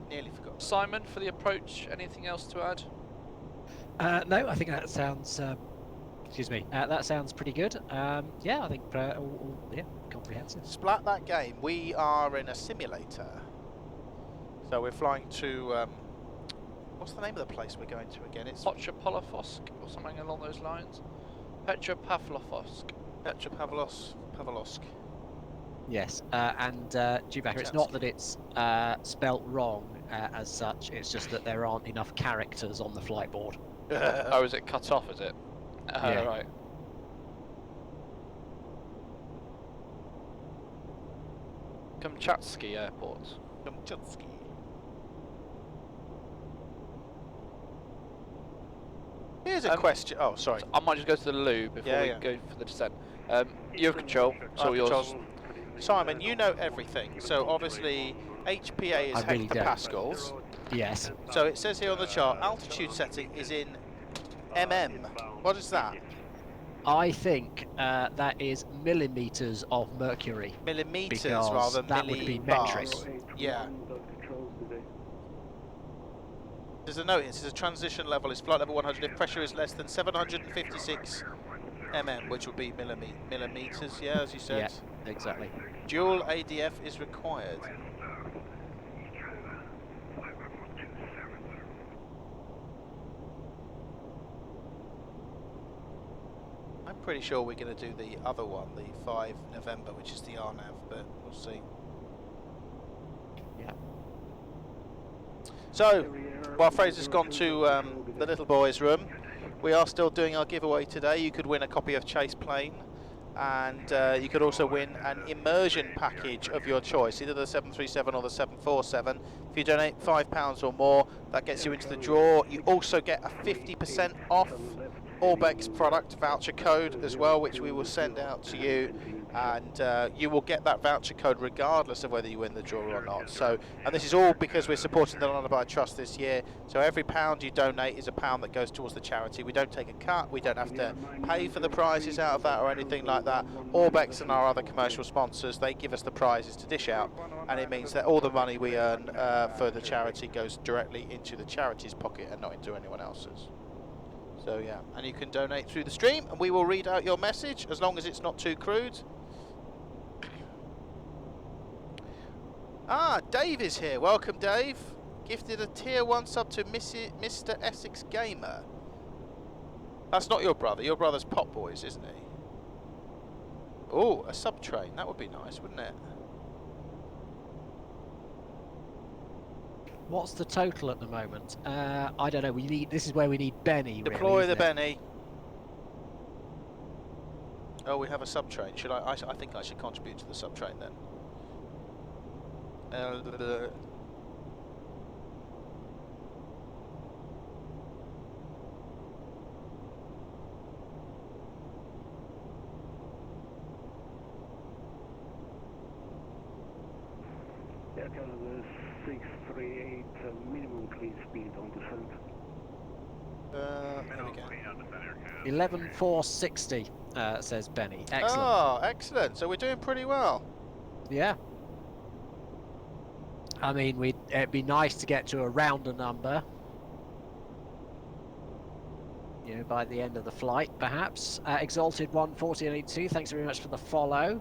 Nearly forgot. Simon, for the approach, anything else to add? No, I think that sounds. Excuse me. That sounds pretty good. Yeah, I think yeah, comprehensive. Splat that game. We are in a simulator. So we're flying to. What's the name of the place we're going to again? It's Petropavlovsk or something along those lines. Petropavlovsk. Petropavlovsk. Yes, and Chewbacca, it's not that it's spelt wrong as such, it's just that there aren't enough characters on the flight board. Oh, is it cut off, is it? Yeah. Right. Kamchatsky Airport. Kamchatsky. Here's a question. Oh, sorry. I might just go to the loo before we go for the descent. You have control. It's all yours. Simon, you know everything. So obviously HPA is I really don't. hectopascals. Yes. So it says here on the chart, altitude setting is in mm. What is that? I think that is millimeters of mercury. Millimeters because rather than that would be metric. millibars. Yeah. There's a note. It says a transition level is flight level 100 if pressure is less than 756 mm, which would be millimeters. Yeah, as you said. Yeah, exactly. Dual ADF is required. I'm pretty sure we're going to do the other one, the 5 November, which is the RNAV, but we'll see. Yeah. So, while Fraser's gone to the little boy's room, we are still doing our giveaway today. You could win a copy of Chase Plane, and you could also win an immersion package of your choice, either the 737 or the 747. If you donate £5 or more, that gets you into the draw. You also get a 50% off Orbex product voucher code as well, which we will send out to you, and you will get that voucher code regardless of whether you win the draw or not. So, and this is all because we're supporting the Lullaby Trust this year, so every £1 you donate is a £1 that goes towards the charity. We don't take a cut, we don't have to pay for the prizes out of that or anything like that. Orbex and our other commercial sponsors, they give us the prizes to dish out, and it means that all the money we earn for the charity goes directly into the charity's pocket and not into anyone else's. So yeah, and you can donate through the stream, and we will read out your message as long as it's not too crude. Ah, Dave is here. Welcome, Dave. Gifted a tier 1 sub to Mr. Essex Gamer. That's not your brother. Your brother's Pop Boys, isn't he? Oh, a sub train. That would be nice, wouldn't it? What's the total at the moment? I don't know. This is where we need Benny. Deploy really, the Benny. Oh, we have a sub train. Should I think I should contribute to the sub train then. Air Canada 638 minimum clean speed on descent. There we go. 11,460 says Benny. Excellent. Oh, excellent. So we're doing pretty well. Yeah. I mean, it'd be nice to get to a rounder number. You know, by the end of the flight, perhaps. Exalted 11482, thanks very much for the follow.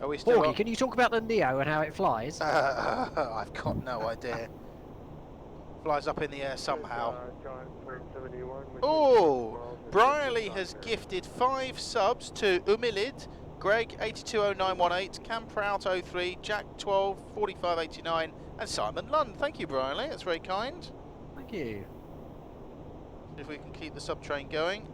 Are we still Horgy, can you talk about the Neo and how it flies? I've got no idea. Flies up in the air somehow. Oh, Briley has gifted 5 subs to Umilid, Greg 820918, Camprout 03, Jack 12 4589, and Simon Lund. Thank you, Briley. That's very kind. Thank you. If we can keep the sub train going.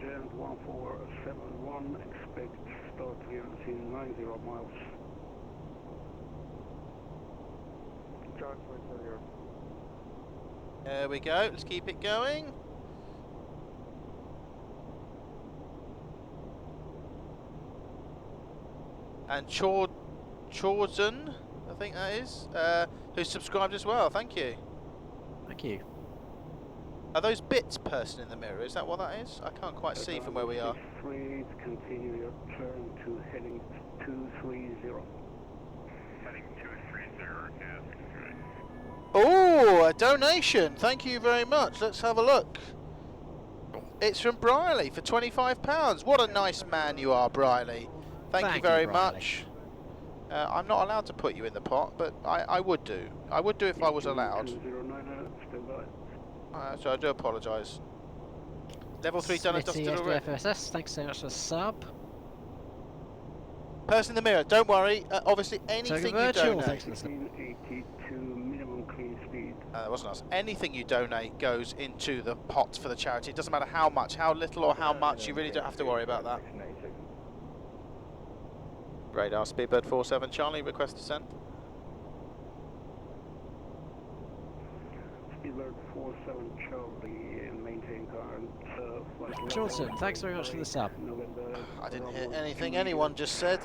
Giant 1471, expect start clearance in 90 miles. Giant 470. There we go. Let's keep it going. And Chorzen, I think that is, who's subscribed as well. Thank you. Thank you. Are those bits person in the mirror? Is that what that is? I can't quite see from where we are. Please continue your turn to heading 230. Heading 230, yeah, 63. Oh, a donation. Thank you very much. Let's have a look. It's from Briley for £25. What a nice man you are, Briley. Thank you very much. I'm not allowed to put you in the pot, but I would do. I would do if I was allowed. So I do apologise. Level 3 done and dusted already. FSS, thanks so much for the sub. Person in the mirror, don't worry. Obviously, anything you donate. Minimum clean speed. That wasn't us. Anything you donate goes into the pot for the charity. It doesn't matter how much, how little, or how much. You really don't have to worry about that. Radar Speedbird 47 Charlie, request descent. Speedbird 47 Charlie, maintain current flight. Johnson, thanks very much for the sub. I didn't hear anything anyone just said.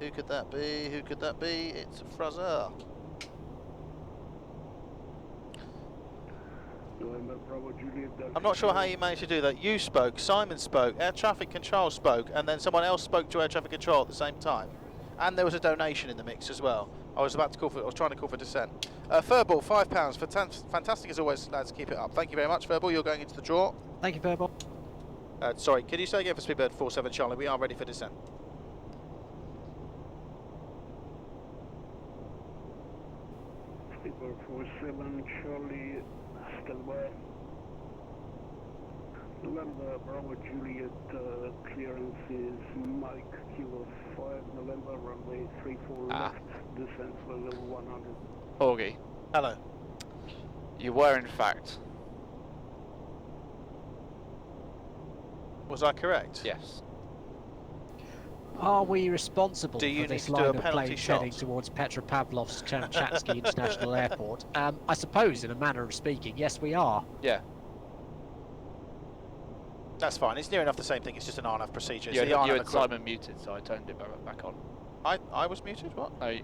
Who could that be? Who could that be? It's a Fraser. I'm not sure how you managed to do that. You spoke, Simon spoke, air traffic control spoke, and then someone else spoke to air traffic control at the same time. And there was a donation in the mix as well. I was trying to call for descent. Furball, £5. Fantastic as always, lads. Keep it up. Thank you very much, Furball. You're going into the draw. Thank you, Furball. Sorry, could you say again for Speedbird 47 Charlie? We are ready for descent. Speedbird 47 Charlie, stand by. November Bravo Juliet, clearance is Mike Kilo 5, November runway 34 left, descent level 100. Horgy. Hello. You were in fact. Was I correct? Yes. Are we responsible Do you for this need to do line a of penalty planes shot? heading towards Petropavlovsk Kamchatsky International Airport? I suppose, in a manner of speaking, yes, we are. Yeah. That's fine. It's near enough the same thing. It's just an RNAV procedure. You It's the had RNAV Simon muted, so I turned it back on. I was muted? What? No,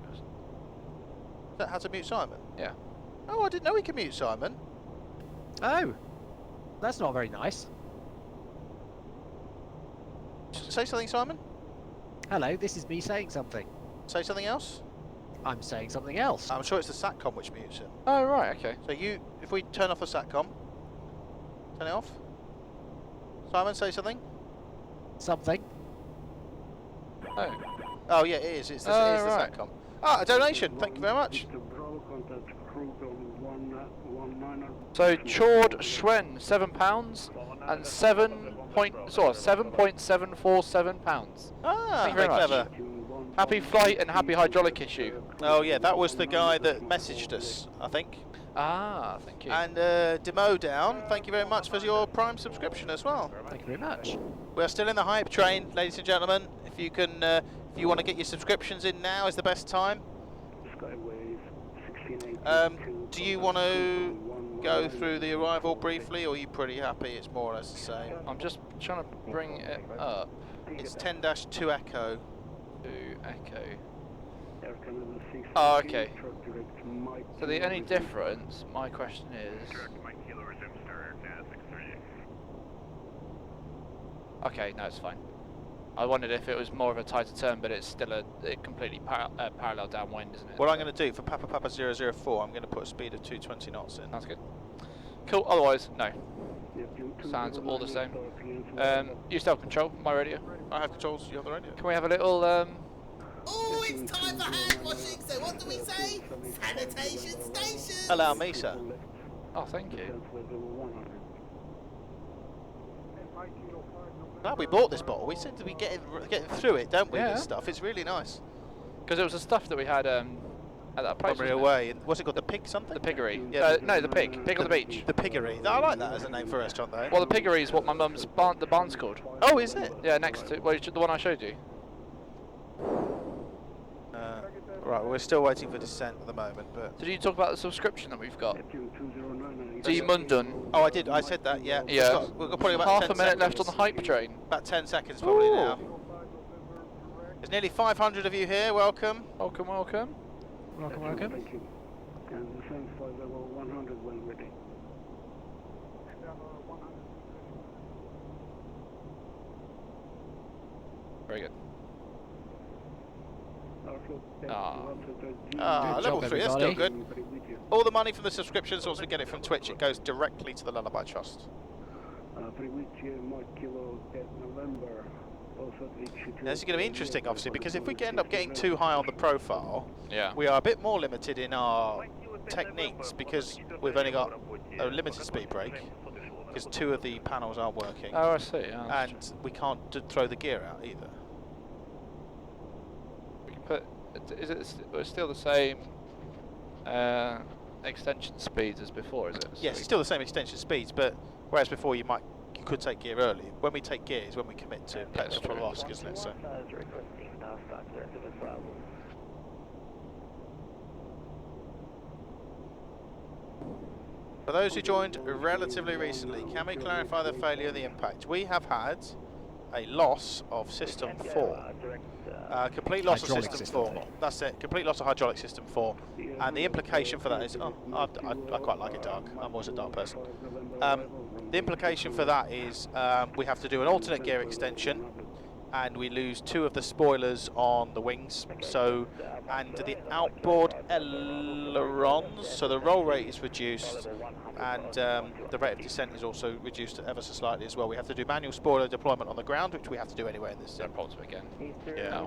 That had to mute Simon? yeah. Oh, I didn't know he could mute Simon. Oh, that's not very nice. Say something, Simon. Hello, this is me saying something. Say something else. I'm saying something else. I'm sure it's the SATCOM which mutes him. Oh, right, okay. So if we turn off the SATCOM, turn it off. Simon, say something. Something. Oh. Oh yeah, it is. It's the, it is the right. SATCOM. Ah, a donation. Thank you very much. So Chord Schwen, £7 and 7.747 pounds. Ah, Thank you very much. clever. Happy flight and happy hydraulic issue. Oh yeah, that was the guy that messaged us, I think. Ah, thank you. And Demo Down, thank you very much for your Prime subscription as well. Thank you very much. We're still in the hype train, ladies and gentlemen. If you can, if you want to get your subscriptions in now, is the best time. Do you want to go through the arrival briefly, or are you pretty happy? It's more or less the same. I'm just trying to bring it up. It's 10-2 Echo. 2 Echo. Oh, okay. So the only difference, my question is... Okay, no, it's fine. I wondered if it was more of a tighter turn, but it's still a completely parallel downwind, isn't it? What I'm going to do for Papa 004, I'm going to put a speed of 220 knots in. That's good. Cool, otherwise, no. Sounds all the same. You still have control, my radio? I have controls, you have the radio. Can we have a little... Oh, it's time for hand washing, so what do we say? Sanitation station! Allow me, sir. Oh, thank you. Glad we bought this bottle. We seem to be getting through it, don't we, Yeah. this stuff? It's really nice. Because it was the stuff that we had at that place, Probably away. What's it called? The Pig something? The Piggery. Yeah, No, the Pig. Pig on the beach. The Piggery. I like that as a name for a restaurant, though. Well, the Piggery is what my mum's the barn's called. Oh, is it? Yeah, next to the one I showed you. Right, we're still waiting for descent at the moment, but... Did you talk about the subscription that we've got? D Mundun. Oh, I did. I said that, yeah. Yeah. We've got probably about half 10 a minute seconds. left on the hype train. About 10 seconds probably Ooh. now. There's nearly 500 of you here. Welcome. Welcome, welcome. Welcome, welcome. Thank you. And the same flight level 100 when ready. Very good. Level 3, that's still everybody. good. All the money from the subscriptions, once we get it from Twitch, it goes directly to the Lullaby Trust. Now, this is going to be interesting, obviously, because if we end up getting too high on the profile, we are a bit more limited in our techniques, because we've only got a limited speed brake, because 2 of the panels aren't working. Oh, I see. Yeah, and we can't throw the gear out either. we can put. Is it still the same extension speeds as before? Is it? Yes, it's still the same extension speeds, but whereas before you could take gear early. When we take gear is when we commit to Petropavlovsk, isn't it? So. For those who joined relatively recently, can we clarify the failure of the impact? We have had a loss of System 4. Complete loss Hydraulic of System system 4. That's it. Complete loss of Hydraulic System 4. And the implication for that is... Oh, I quite like it dark. I'm always a dark person. The implication for that is we have to do an alternate gear extension, and we lose 2 of the spoilers on the wings. So, and the outboard ailerons, so the roll rate is reduced, and the rate of descent is also reduced ever so slightly as well. We have to do manual spoiler deployment on the ground, which we have to do anyway in this. No problems again. Yeah.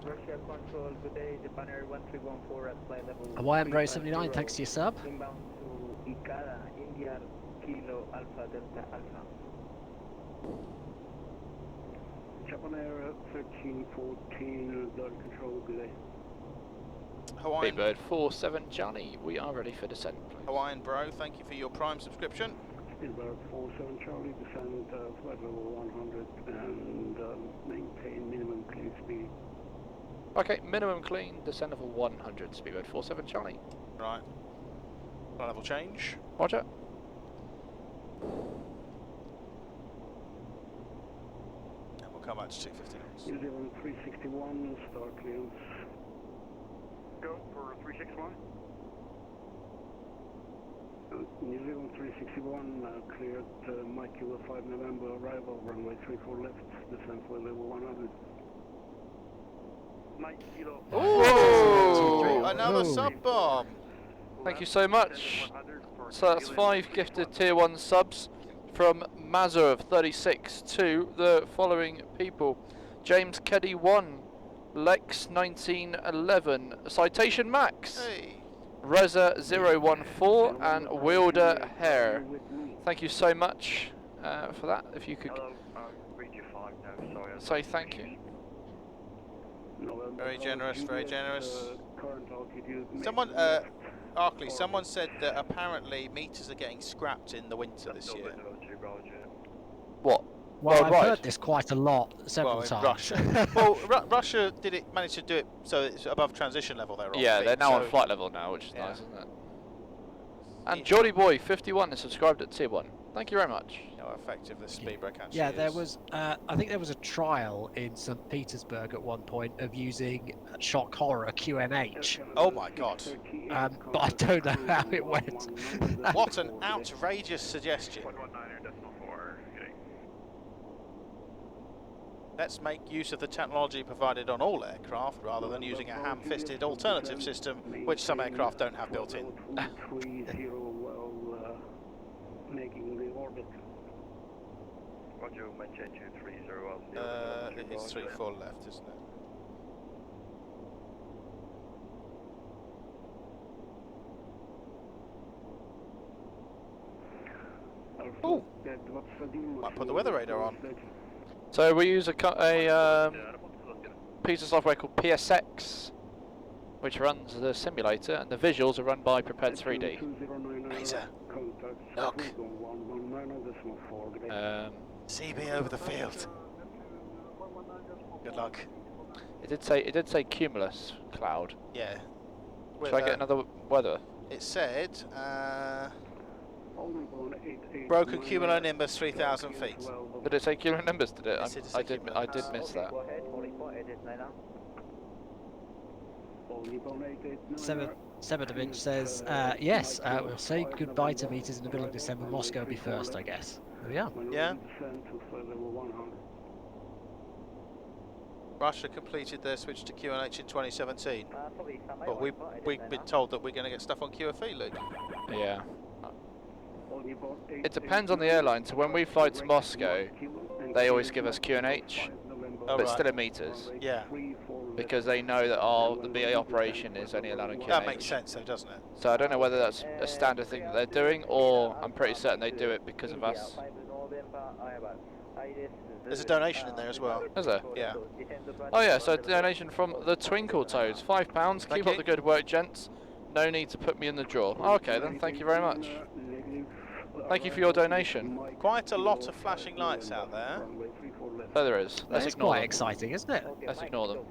Russia Control, good day, Japaner 1314 at flight level. Hawaiian Bro 79, thanks to your sub. Inbound to Ikara, India, Kilo, Alpha, Delta, Alpha. Japan Air 1314, Dart Control, good day. Hawaiian Bird 47 Johnny, we are ready for descent. Hawaiian Bro, thank you for your Prime subscription. Bird 47 Charlie, descend flight level 100 and maintain minimum clean speed. Okay, minimum clean, descent level 100, Speedbird 47 Charlie. Right. Level change. Roger. And we'll come back to 250 knots. New Zealand 361, star clearance. Go for 361. New Zealand 361, cleared Mike Kilo 5 November, arrival, runway 34 left, descent for level 100. Mike Kilo. Ooh, another sub-bomb. Thank you so much. So that's 5 gifted tier 1 subs from Mazur of 36 to the following people. James Keddy 1, Lex 1911, Citation Max, Hey. Reza 014 and Wilder Hare. Thank you so much for that. If you could say thank you. Very generous, very generous. Someone, Arkley, someone said that apparently meters are getting scrapped in the winter this year. What? Well, I've heard this quite a lot, several times. Russia. Well, Russia manage to do it so it's above transition level there. Yeah, they're now on flight level now, which is nice, isn't it? And Geordie Boy 51 is subscribed at tier 1. Thank you very much. How effective this speed break actually Yeah, is. there was. I think there was a trial in St. Petersburg at one point of using shock horror QNH. Oh my god! But I don't know how it went. What an outrageous suggestion! Let's make use of the technology provided on all aircraft rather than using a ham-fisted alternative system, which some aircraft don't have built in. Making the orbit. Roger, maintain 230. It's 34 left, isn't it? Oh, might put the weather radar on. So we use a piece of software called PSX, which runs the simulator, and the visuals are run by Prepared 3D. Fraser, look. CB over the field. Good luck. It did say cumulus cloud. Yeah. Should I get another weather? It said broken cumulonimbus 3,000 feet. Did it say cumulonimbus? Did it? Yes, it I did miss that. Sebedovich says, yes, we'll say goodbye to meters in the middle of December. Moscow will be first, I guess. There we are. Yeah. Russia completed their switch to QNH in 2017. But we've been told that we're going to get stuff on QFE, Luke. Yeah. It depends on the airline. So when we fly to Moscow, they always give us QNH, but still in meters. Yeah. Because they know that the BA operation is only allowed in QNH. That makes sense, though, doesn't it? So I don't know whether that's a standard thing that they're doing, or I'm pretty certain they do it because of us. There's a donation in there as well. Is there? Yeah. Oh yeah, so donation from the Twinkle Toads, £5. Keep up the good work, gents. No need to put me in the drawer. Oh, okay then, thank you very much. Thank you for your donation. Quite a lot of flashing lights out there. Oh, there is. That's quite exciting, isn't it? Let's ignore them.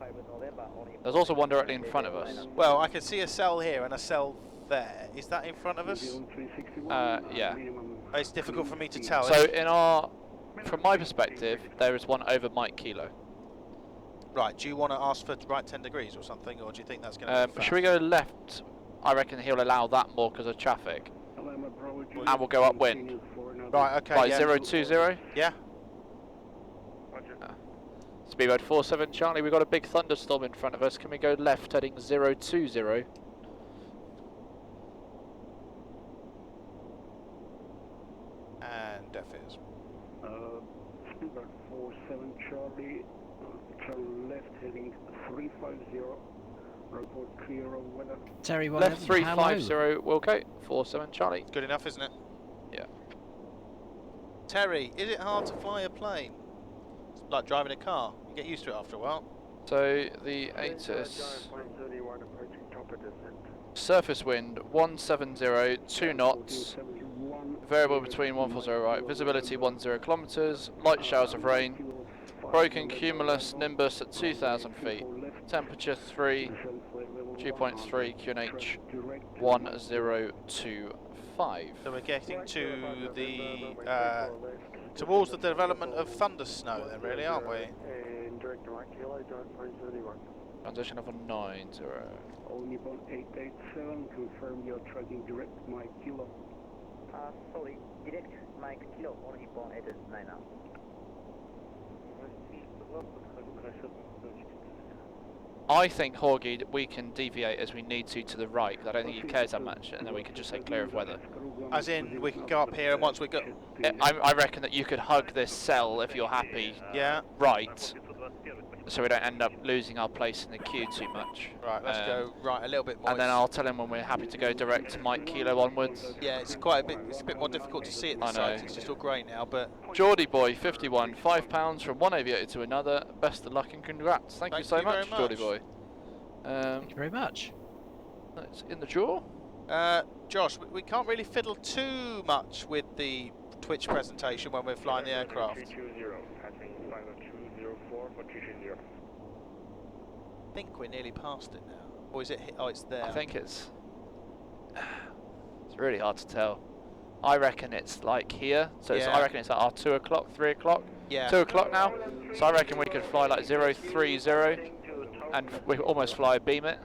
There's also one directly in front of us. Well, I can see a cell here and a cell there. Is that in front of us? Yeah. It's difficult for me to tell. So from my perspective, there is one over Mike Kilo. Right, do you want to ask for right 10 degrees or something, or do you think that's going to be should we go left? I reckon he'll allow that more because of traffic. And we'll go upwind. Right, okay, By yeah. 020? Yeah. Speedbird 47 Charlie, we've got a big thunderstorm in front of us. Can we go left heading 020? And deaf is. Speedbird 47 Charlie, turn left heading 350. Report clear of weather. Terry, left 350 Wilco, 47 Charlie. Good enough, isn't it? Yeah. Terry, is it hard to fly a plane? It's like driving a car. You get used to it after a while. So the ATIS surface wind 170, 2 knots, variable between 140 right, visibility 10 kilometers, light showers of rain, broken cumulus nimbus at 2,000 feet, temperature 3, dew point 3, QNH 1025. So we're getting to the towards the development of thunder snow then, really, aren't we? Transition of a 90. Nippon 887, confirm you're tracking direct Mike Kilo. Sorry, direct Mike Kilo on Nippon 889 now. I think, Horgy, we can deviate as we need to the right, because I don't think he cares that much, and then we can just say clear of weather. As in, we can go up here, and once we go... I reckon that you could hug this cell if you're happy. Yeah. Right. so we don't end up losing our place in the queue too much. Right, let's go right a little bit more. And then I'll tell him when we're happy to go direct to Mike Kilo onwards. Yeah, it's quite a bit. It's a bit more difficult to see at this site. It's just all grey now, but. Geordie Boy 51, £5 from one aviator to another. Best of luck and congrats. Thank you so much, Geordie Boy. Thank you very much. It's in the draw. Josh, we can't really fiddle too much with the Twitch presentation when we're flying the aircraft. 320, passing 50204 for 330. I think we're nearly past it now. Or is it? Oh, it's there. I think it's really hard to tell. I reckon it's like here. So I reckon it's at our 2 o'clock, 3 o'clock. Yeah. 2 o'clock now. So I reckon we could fly like 030 and we could almost fly beam it.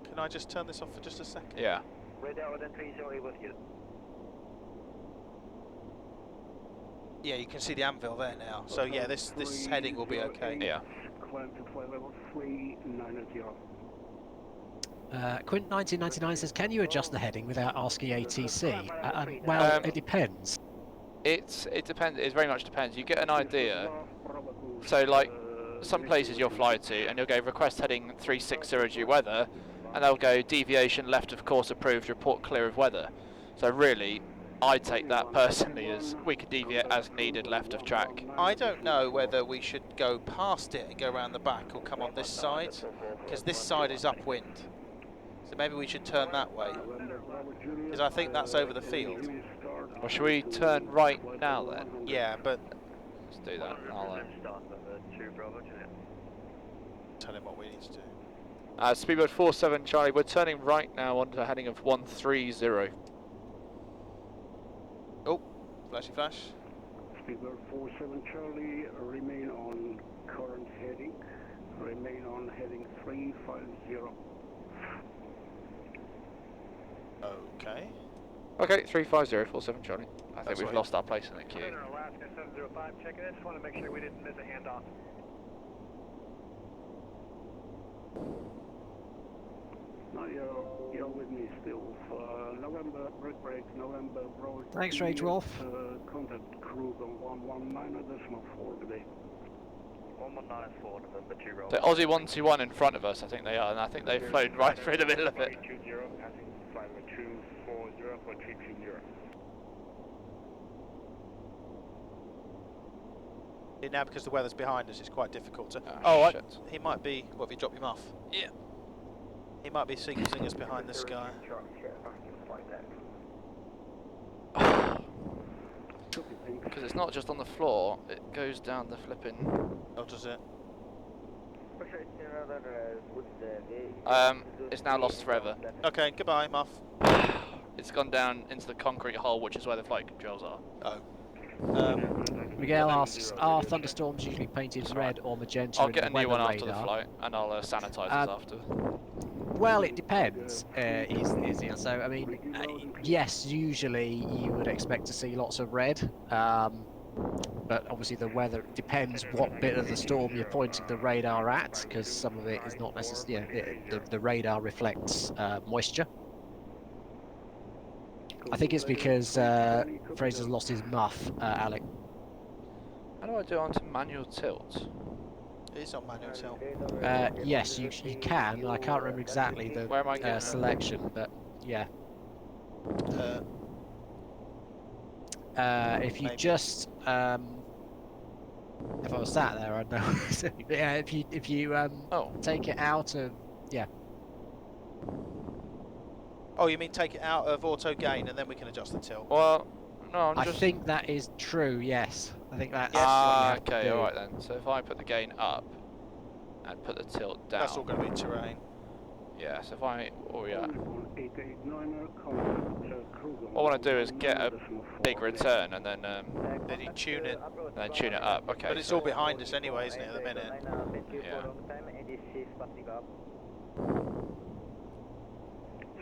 Can I just turn this off for just a second? Yeah. Radar within 30 with you. Yeah, you can see the anvil there now. So yeah, this heading will be okay. Yeah. Climb to flight level 390. Quint 1999 says, can you adjust the heading without asking ATC? Well, it depends. It depends. It very much depends. You get an idea. So like some places you'll fly to, and you'll go request heading 360 due weather, and they'll go deviation left of course approved, report clear of weather. So really, I take that personally as we could deviate as needed left of track. I don't know whether we should go past it and go around the back or come on this side, because this side is upwind. So maybe we should turn that way, because I think that's over the field. Well, should we turn right now then? Yeah, but let's do that. I'll tell him what we need to do. Speedbird 47 Charlie, we're turning right now onto a heading of 130. Oh, flashy flash. Speedbird 47 Charlie, remain on current heading. Remain on heading 350. Okay. Okay, 350, 47 Charlie. I think we've lost our place in the queue. Alaska 705, checking it. Just want to make sure we didn't miss a handoff. No, you're with me still. November break, November road. Thanks, Rage Wolf. Contact cruise on 119.4 today. 1194, November 2 roll. The Aussie 121 in front of us, I think they are, and I think they've flown right through the middle of it. 320, passing 50240 for 320. Now because the weather's behind us, it's quite difficult to. Shit. He might be. What have you dropped him off? Yeah. He might be seeing us behind this guy. Because it's not just on the floor, it goes down the flipping. Oh, does it? It's now lost forever. Okay, goodbye, Muff. It's gone down into the concrete hole, which is where the flight controls are. Oh. Miguel asks, are thunderstorms usually painted red or magenta? I'll in get the a new one weather after the radar? flight, and I'll sanitise it after. Well, it depends, is the answer. So, I mean, yes, usually you would expect to see lots of red, but obviously the weather depends what bit of the storm you're pointing the radar at, because some of it is not necessarily, the radar reflects moisture. I think it's because Fraser's lost his muff, Alec. How do I do onto manual tilt? It is on manual tilt. Yes, you can. I can't remember exactly the Where am I getting selection, but yeah. If you just if I was sat there, I'd know. Yeah, if you take it out of Oh, you mean take it out of auto gain and then we can adjust the tilt? Well, no, I think that is true. Yes, I think that's. Okay, all right then. So if I put the gain up and put the tilt down, that's all going to be terrain. Yeah. So if I, what I want to do is get a big return and then you tune it, and then tune it up. Okay. But it's all behind us anyway, isn't it, at the minute? Yeah.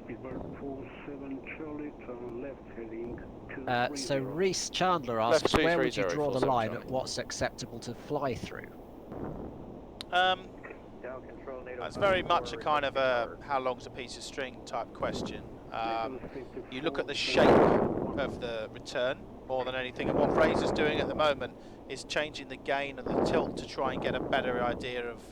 Speedbird 47 Charlie, turn left heading 230. So Reese Chandler asks, where would you draw the line at what's acceptable to fly through? That's very much a kind of a how long's a piece of string type question. You look at the shape of the return, more than anything. And what Fraser's doing at the moment is changing the gain and the tilt to try and get a better idea of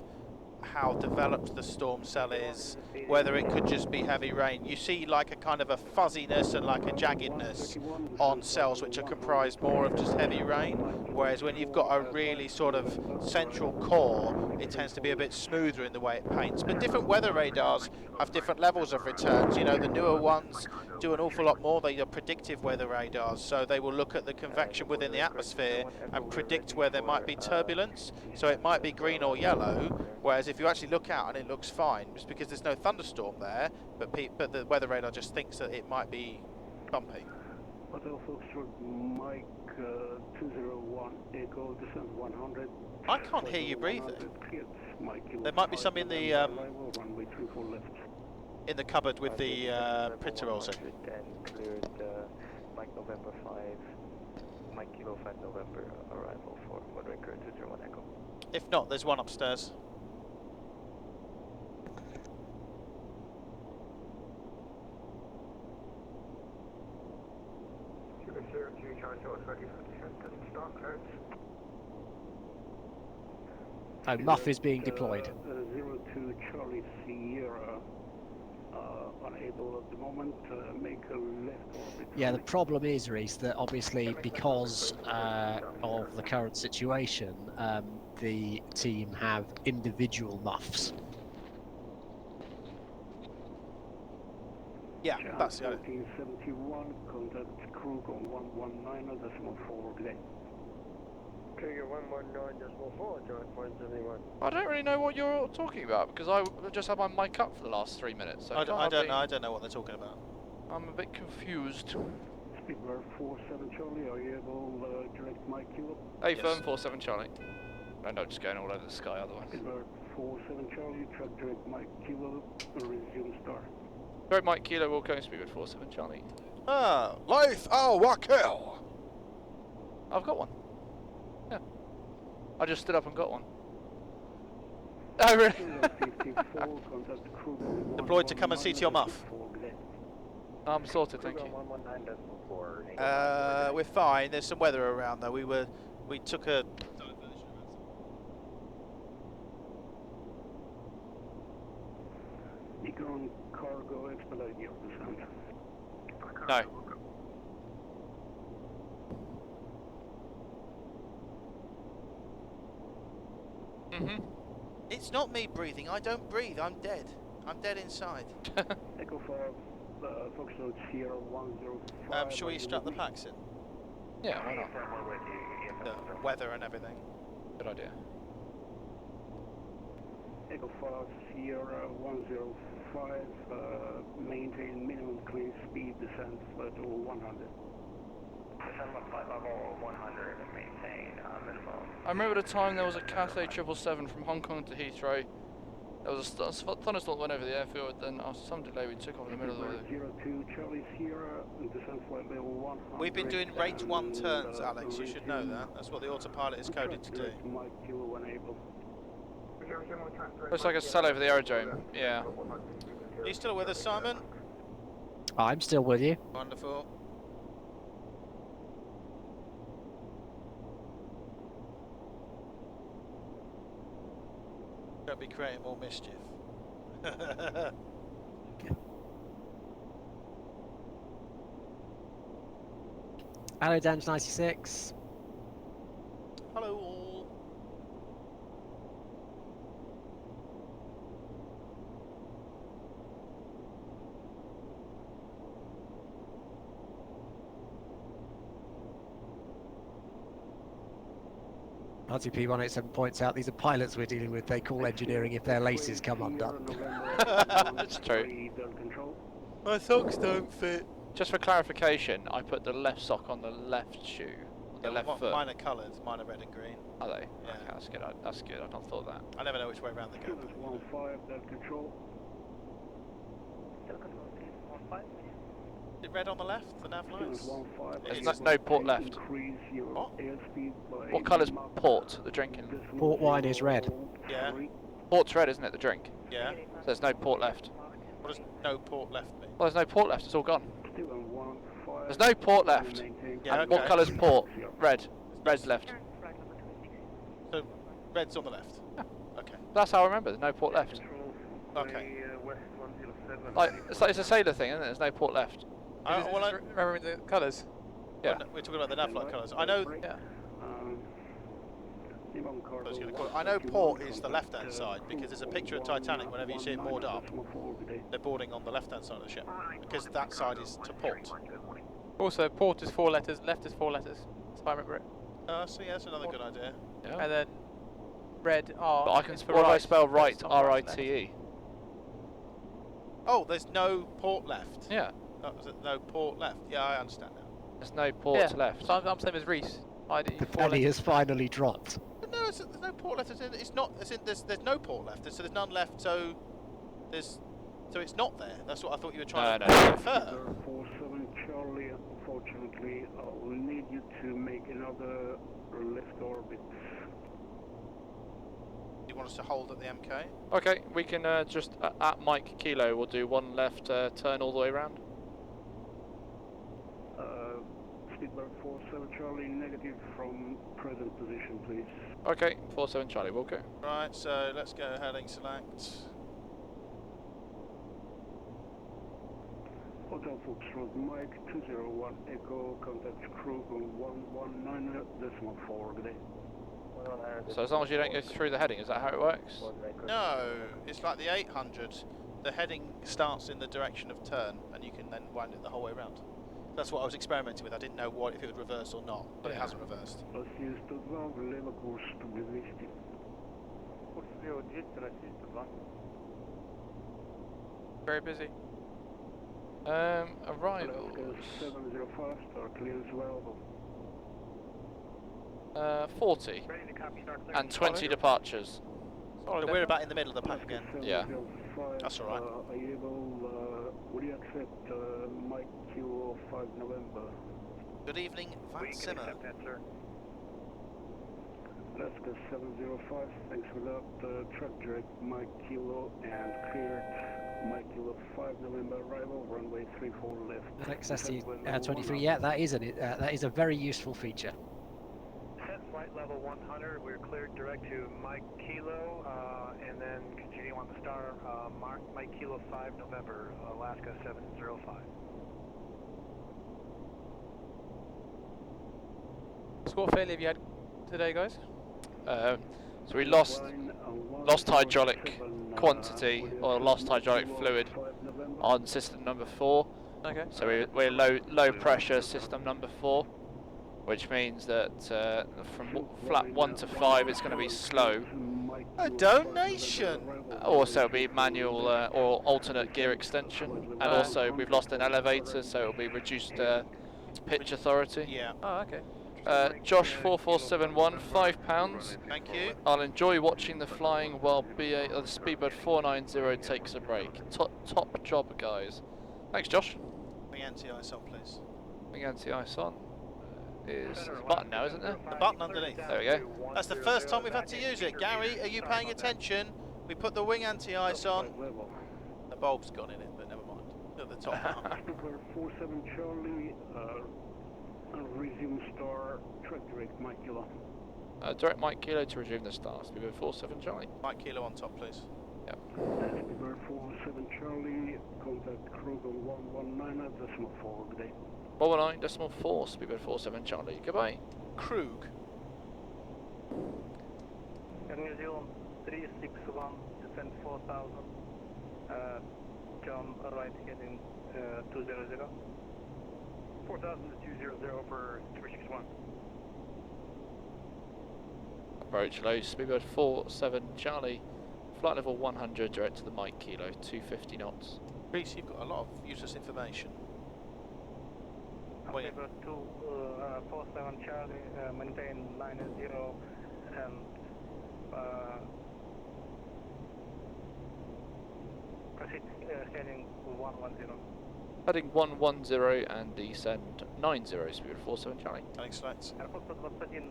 how developed the storm cell is, whether it could just be heavy rain. You see like a kind of a fuzziness and like a jaggedness on cells which are comprised more of just heavy rain, whereas when you've got a really sort of central core, it tends to be a bit smoother in the way it paints. But different weather radars have different levels of returns. You know, the newer ones do an awful lot more. They are predictive weather radars, so they will look at the convection within the atmosphere and predict where there might be turbulence. So it might be green or yellow, whereas if you actually look out and it looks fine, just because there's no thunderstorm there, but the weather radar just thinks that it might be bumpy. Hotel Foxtrot, Mike 201, Echo, descent 100. I can't hear you breathing. There might be some in the cupboard with the printer rolls in. Cleared Mike November 5, Mike Kilo 5 November arrival for Modern Current 201 Echo. If not, there's one upstairs. Oh, Muff is being deployed. 02 Charlie Sierra, unable at the moment, make a left orbit. Yeah, the problem is, Reese, that obviously because of the current situation, the team have individual muffs. Yeah, that's it. 1471, contact crew on 119.4 left. Trigger 119.4, joint point 71. I don't really know what you're talking about because I just had my mic up for the last 3 minutes. So I don't know what they're talking about. I'm a bit confused. Speedbird 47 Charlie, are you able direct mic kilo? Hey, firm 47 Charlie. No, just going all over the sky otherwise. Speedbird 47 Charlie, track direct mic kilo, resume start. Direct Mike Kilo will go speed with 47 Charlie. Ah, Life al Wakil. I've got one. Yeah. I just stood up and got one. Oh, really? Deployed to come and see to your muff. I'm sorted, thank you. We're fine. There's some weather around though. We took a. Nikon cargo expedite your descent. No. It's not me breathing. I don't breathe. I'm dead. I'm dead inside. Echo 5, Foxtrot Sierra 105. Shall we strap the packs in? Yeah, why not? The weather and everything. Good idea. Echo 5 Sierra 105, maintain minimum clean speed, descent flat to 100. Descent flight level 100 and maintain minimum. I remember the time there was a Cathay 777 from Hong Kong to Heathrow. There was a thunderstorm went over the airfield, then after some delay we took off in the middle of the way. 02 Charlie Sierra, descent flight level 100. We've been doing rate 1 turns, Alex. You should know that. That's what the autopilot is coded to do. Looks like a cell over the aerodrome. Yeah. Are you still with us, Simon? I'm still with you. Wonderful. Don't be creating more mischief. Hello, Damage 96. Hello all. RTP 187 points out these are pilots we're dealing with. They call engineering if their laces come undone. That's true. My socks don't fit. Just for clarification, I put the left sock on the left shoe, the left foot. Mine are coloured. Mine are red and green. Are they? Yeah. Okay, that's good. That's good. I've not thought that. I never know which way around they go. 15, that control. Is it red on the left, the nav lights? There's no port left. What? What colour's port, the drinking? Port wine is red. Yeah. Port's red, isn't it, the drink? Yeah. So there's no port left. What does no port left mean? Well, there's no port left, it's all gone. There's no port left. Yeah, And what colour's port? Red. Red's left. So red's on the left. Yeah. Okay. That's how I remember. There's no port left. Okay. Like it's a sailor thing, isn't it? There's no port left. Remembering the colours. Yeah. We're talking about the nav flight colours. I know. Yeah. I know port is the left-hand side because there's a picture of Titanic whenever you see it moored up. They're boarding on the left-hand side of the ship because that side is to port. Also, port is 4 letters, left is 4 letters. If I remember it. So yeah, that's another good idea. Yeah. And then red R. But I can. is for What if I right, spell right? it's on the right and R-I-T-E. Oh, there's no port left. Yeah. No port left. Yeah, I understand now. There's no ports Yeah. left. So I'm same as Reese. The penny has finally dropped. But no, there's no port left. It's not. There's no port left. So there's none left. So there's. So it's not there. That's what I thought you were trying to infer. 47 Charlie, unfortunately, I'll need you to make another left orbit. Do you want us to hold at the MK? Okay, we can just at Mike Kilo. We'll do one left turn all the way around. Speedbird 47 Charlie, negative from present position, please. Okay, 47 Charlie, we'll go. Right, so let's go heading select. Hotel Foxtrot Mike 201 Echo, contact crew on 119.4, good day. So as long as you don't go through the heading, is that how it works? No, it's like the 800. The heading starts in the direction of turn, and you can then wind it the whole way around. That's what I was experimenting with. I didn't know if it would reverse or not, but it hasn't reversed. Very busy. Arrivals. 705, start clearance available. 40. And 20 departures. So we're about in the middle of the pack again. Yeah. That's alright. Are you able, would you accept Mike Kilo 5 November? Good evening, Van Simmer. Alaska 705, thanks for that. Truck direct Mike Kilo and cleared Mike Kilo 5 November arrival, runway 34 left. XST 23, yeah, that is a very useful feature. Set flight level 100, we're cleared direct to Mike Kilo, and then continuing on the star, Mike Kilo 5 November, Alaska 705. So what failure have you had today, guys? So we lost hydraulic quantity or lost hydraulic fluid on system number 4. Okay. So we're low pressure system number 4, which means that from flat 1 to 5 it's going to be slow. A donation. Also it'll be manual or alternate gear extension, and also we've lost an elevator, so it'll be reduced pitch authority. Yeah. Oh, okay. Josh 4471, £5. Thank you. I'll enjoy watching the flying while the Speedbird 490 takes a break. Top job, guys. Thanks, Josh. Bring anti-ice on, please. Bring anti-ice on. There's a button now, isn't there? The button underneath. There we go. That's the first time we've had to use it. Gary, are you paying attention? We put the wing anti-ice on. The bulb's gone in it, but never mind. At the top. 47 Charlie, resume star, track direct Mike Kilo. Direct Mike Kilo to resume the star. Speedbird 47 Charlie. Mike Kilo on top, please. Yep. Speedbird 47 Charlie, contact crew on 119.4, good day. 119.4, Speedbird 47 Charlie. Goodbye. Krug. New Zealand 361, descent 4000, John right heading 200. 4000 to 200 for 361. Approach low, Speedbird 47 Charlie. Flight level 100 direct to the Mike Kilo, 250 knots. Reese, you've got a lot of useless information. Okay, but 47 Charlie, maintain 90 and proceed heading 110. Heading 110 and descend 90, Speedbird 47 Charlie. Thanks, Lex. Airport 21,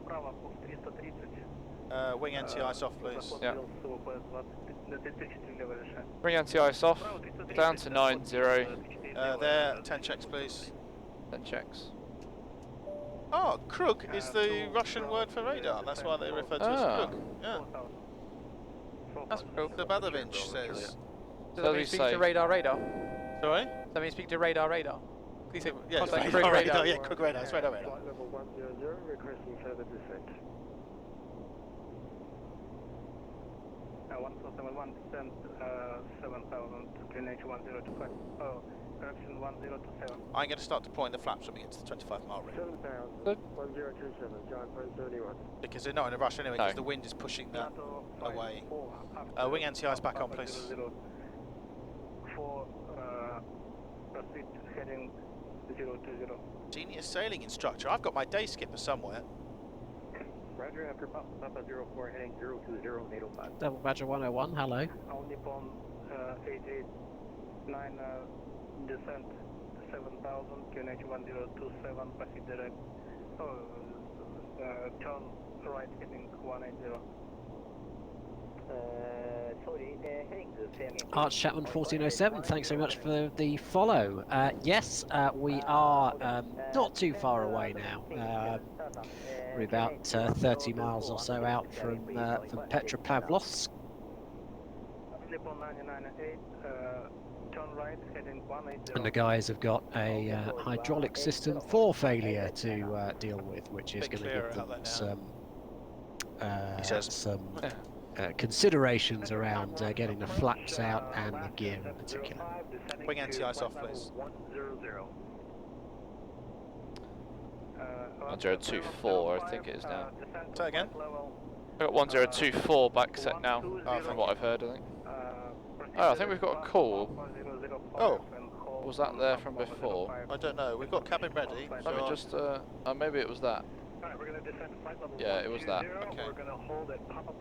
вправо курс 330. Wing anti-ice off, please. Yeah. Bring anti-ice off, down to 90. There, 10 checks, please. then checks. Oh, Krug is the Russian word for radar. That's why they refer to it as Krug. Yeah. That's cool. The Badovich says. Does that mean speak to radar? Sorry? Does that mean speak to radar? Please say Yeah, contact it's Krug radar. Yeah, Krug radar. It's radar. Flight level 100, requesting further descent. 1471 descent, 7000, QNH 1025. Oh, correction 1027. I'm going to start deploying the flaps when we get to the 25-mile ring. 7000, 1027, John 531. Because they're not in a rush anyway, because the wind is pushing that away. Wing anti-ice back on, please. 4, proceed heading 020. Genius sailing instructor. I've got my day skipper somewhere. Roger, after Papa 04 heading 020, NATO 5. Double Badger 101, hello. All Nippon 889 descent 7000, QNH 1027, proceed direct. Turn right heading 180. Sorry, heading to Arch Chapman 1407, thanks so much for the follow. Yes, we are not too far away now. We're about 30 miles or so out from Petropavlovsk. Nippon 998, turn right heading 180. And the guys have got a hydraulic system for failure to deal with, which is going to give them some considerations around getting the flaps out and the gear in particular. Wing anti-ice off, please. 1024, I think it is now. Say again? I've got 1024 back set now, from what I've heard, I think. Oh, I think we've got a call. Oh. Was that there from before? I don't know. We've got cabin ready. Let me just, maybe it was that. Alright, we're going to descend flight level Yeah, it was that. Okay. We're going to hold at Papa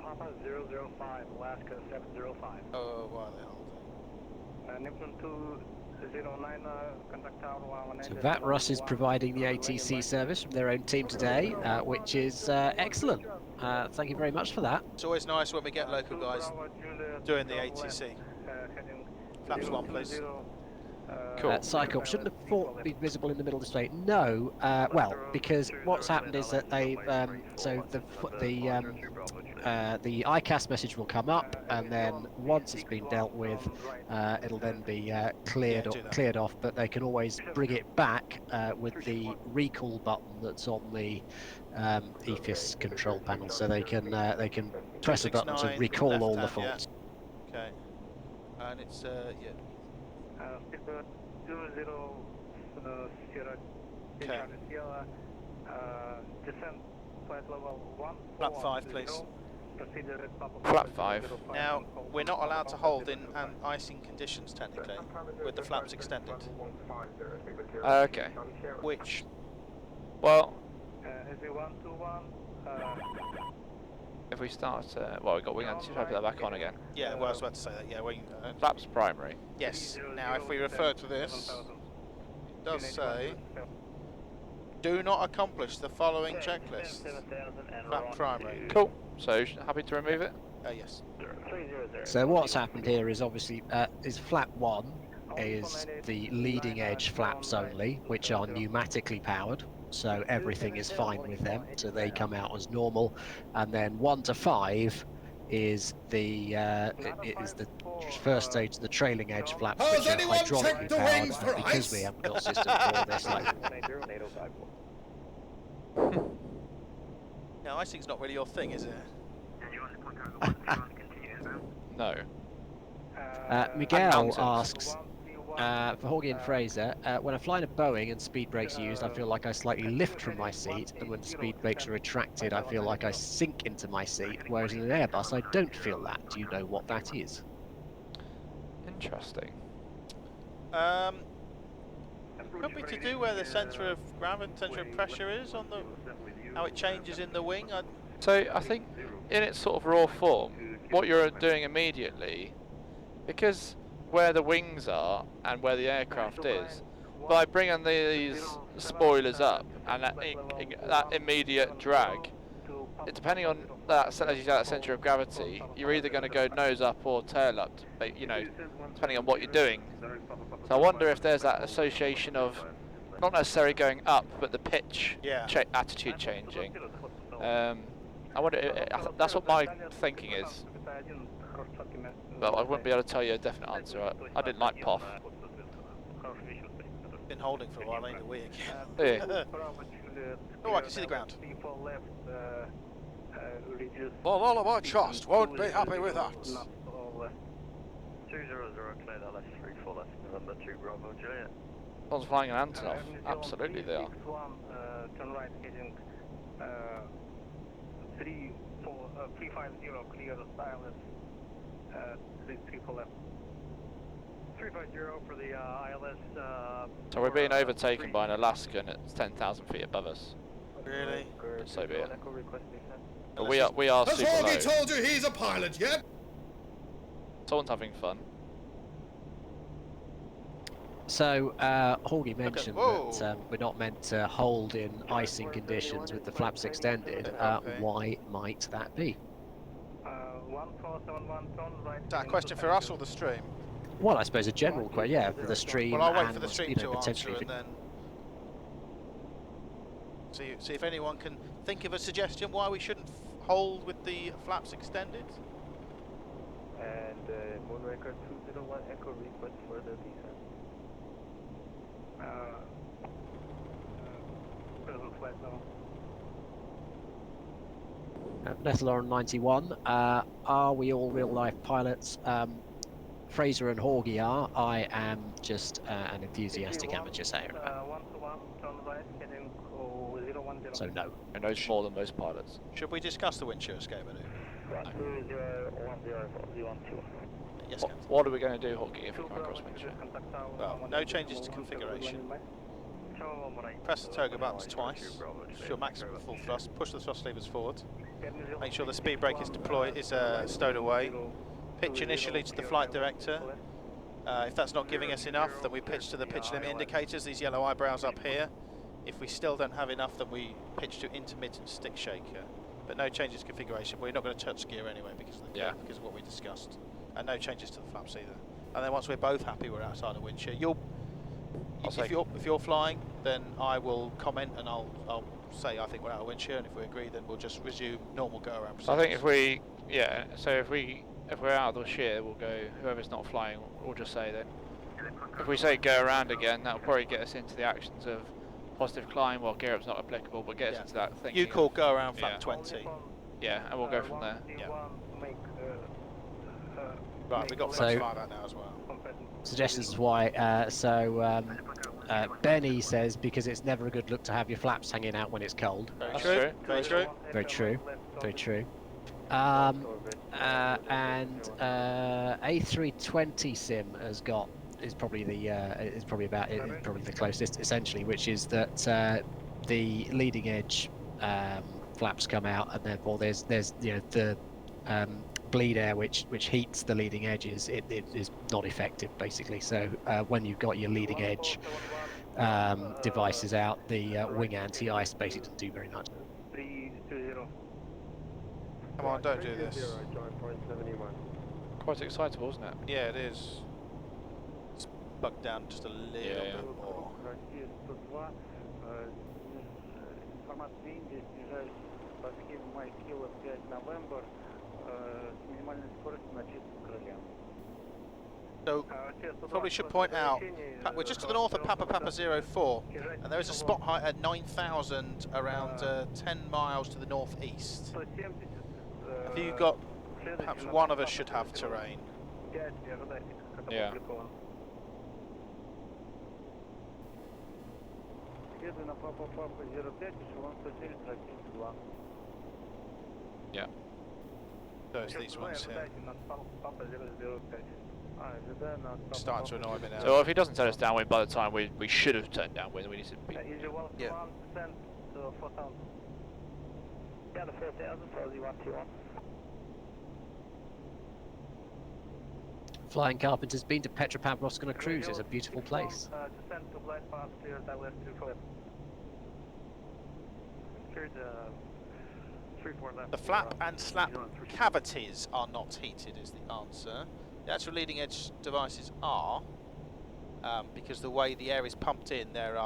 005, Alaska 705. Oh, why are they holding? Nippon 209, contact tower 118. So VATRUS is providing the ATC service from their own team today, which is excellent. Thank you very much for that. It's always nice when we get local guys doing the ATC. Flaps 1, please. Cool. Cyclops shouldn't have thought be visible in the middle of the straight. No, well, because what's happened is that they've so the ICAS message will come up, and then once it's been dealt with, it'll then be cleared off. But they can always bring it back with the recall button that's on the EFIS control panel, so they can press a button to recall all the faults. Yeah. Okay. And it's yeah. Speedbird 20 Sierra Sierra, descent flight level 1. Flap 5, please. Flap 5. Now, we're not allowed to hold in icing conditions, technically, with the flaps extended. Okay. Which? Well, SE121, if we start, well, we've got wing anti, should I put that back on again? Yeah, well, I was about to say that, yeah. Flaps primary. Yes. Now, if we refer to this, it does say, do not accomplish the following checklist. Flap primary. Cool. So, happy to remove it? Yes. So what's happened here is obviously is flap 1 is the leading edge flaps only, which are pneumatically powered. So everything is fine with them, so they come out as normal. And then 1 to 5 is the first stage of the trailing edge flaps, which are hydraulically powered. And because we haven't got a system for this, Now, icing's not really your thing, is it? No. Miguel asks, for Horgy and Fraser, when I fly in a Boeing and speed brakes are used, I feel like I slightly lift from my seat, and when the speed brakes are retracted, I feel like I sink into my seat, whereas in an Airbus, I don't feel that. Do you know what that is? Interesting. Could be to do where the centre of gravity, centre of pressure is on the, how it changes in the wing. So I think in its sort of raw form, what you're doing immediately, because where the wings are and where the aircraft is, by bringing these spoilers up and that immediate drag, depending on that, as you say, that centre of gravity, you're either going to go nose up or tail up, you know, depending on what you're doing. So I wonder if there's that association of not necessarily going up, but the pitch, Yeah. attitude changing. I wonder. That's what my thinking is. But I wouldn't be able to tell you a definite answer. I didn't like POF. Been holding for a while, ain't we? Yeah. Oh, I can see the ground. Well, all of my trust won't be happy with that. 200, cleared LS 34 left, November 2 Bravo Juliet. Someone's flying an Antonov. Absolutely they are. Turn right heading 350, clear the silence, 334 left. 350 for the ILS. So we're being overtaken by an Alaskan at 10,000 feet above us. Really? So be it. But we are Has super Horgy low. told you he's a pilot yet? Someone's having fun. So, Horgy mentioned that we're not meant to hold in icing conditions with the flaps extended. Why might that be? 1471, turn right. Is that a question for us or the stream? Well, I suppose a general question, yeah, for the stream. Well, I'll wait and, for the stream you know, to answer potentially and then see if anyone can think of a suggestion why we shouldn't hold with the flaps extended. And Moonraker 201 Echo request for the descent. Present flight now. Nettler on 91. Are we all real-life pilots? Fraser and Horgy are. I am just an enthusiastic amateur sailor. 121, turn right, heading 010. So no. Who knows more than most pilots. Should we discuss the wind shear escape, Anu? 201 Yes, Captain. What are we going to do, Horgy, if we come across wind shear? Well, no changes to configuration. Press the toga buttons twice. Ensure maximum full thrust. Push the thrust levers forward. Make sure the speed brake is deployed, stowed away. Pitch initially to the flight director. If that's not giving us enough, then we pitch to the pitch limit indicators, these yellow eyebrows up here. If we still don't have enough, then we pitch to intermittent stick shaker. But no changes to configuration. We're not going to touch gear anyway because of what we discussed. And no changes to the flaps either. And then once we're both happy we're outside of wind shear, if you're flying, then I will comment and I'll say I think we're out of wind shear, and if we agree, then we'll just resume normal go around procedures. I think if we're out of the shear, we'll go, whoever's not flying, we'll just say then. If we say go around again, that'll probably get us into the actions of positive climb, well gear up's not applicable, but get us into that thing. You call go around flap 20. Yeah, and we'll go from there. Yeah. Right, we've got flaps 5 out now as well. Suggestions why. Benny says because it's never a good look to have your flaps hanging out when it's cold. Very true. Very true. Very true. Very true. And A320 sim has got is probably the closest essentially, which is that the leading edge flaps come out, and therefore there's the bleed air which heats the leading edges. It is not effective basically. So when you've got your leading edge devices out, the wing anti-ice basically doesn't do very much. 320. Come on, don't do this. Quite excitable, isn't it? Yeah, it is. It's bugged down just a little bit more. So, probably should point out, we're just to the north of Papa 04, and there is a spot height at 9,000 around 10 miles to the northeast. Have you got, perhaps one of us should have terrain. Yeah. Yeah. So it's these ones here. Starting to annoy me now. So if he doesn't turn us downwind by the time we should have turned downwind, we need to be... Yeah. Down to 4,000, so 121. Flying Carpenter's been to Petropavlovsk on a cruise. It's a beautiful place. Descent to glide path, clear direct 24 left. The flap and slap cavities are not heated is the answer. The actual leading edge devices are. because the way the air is pumped in, there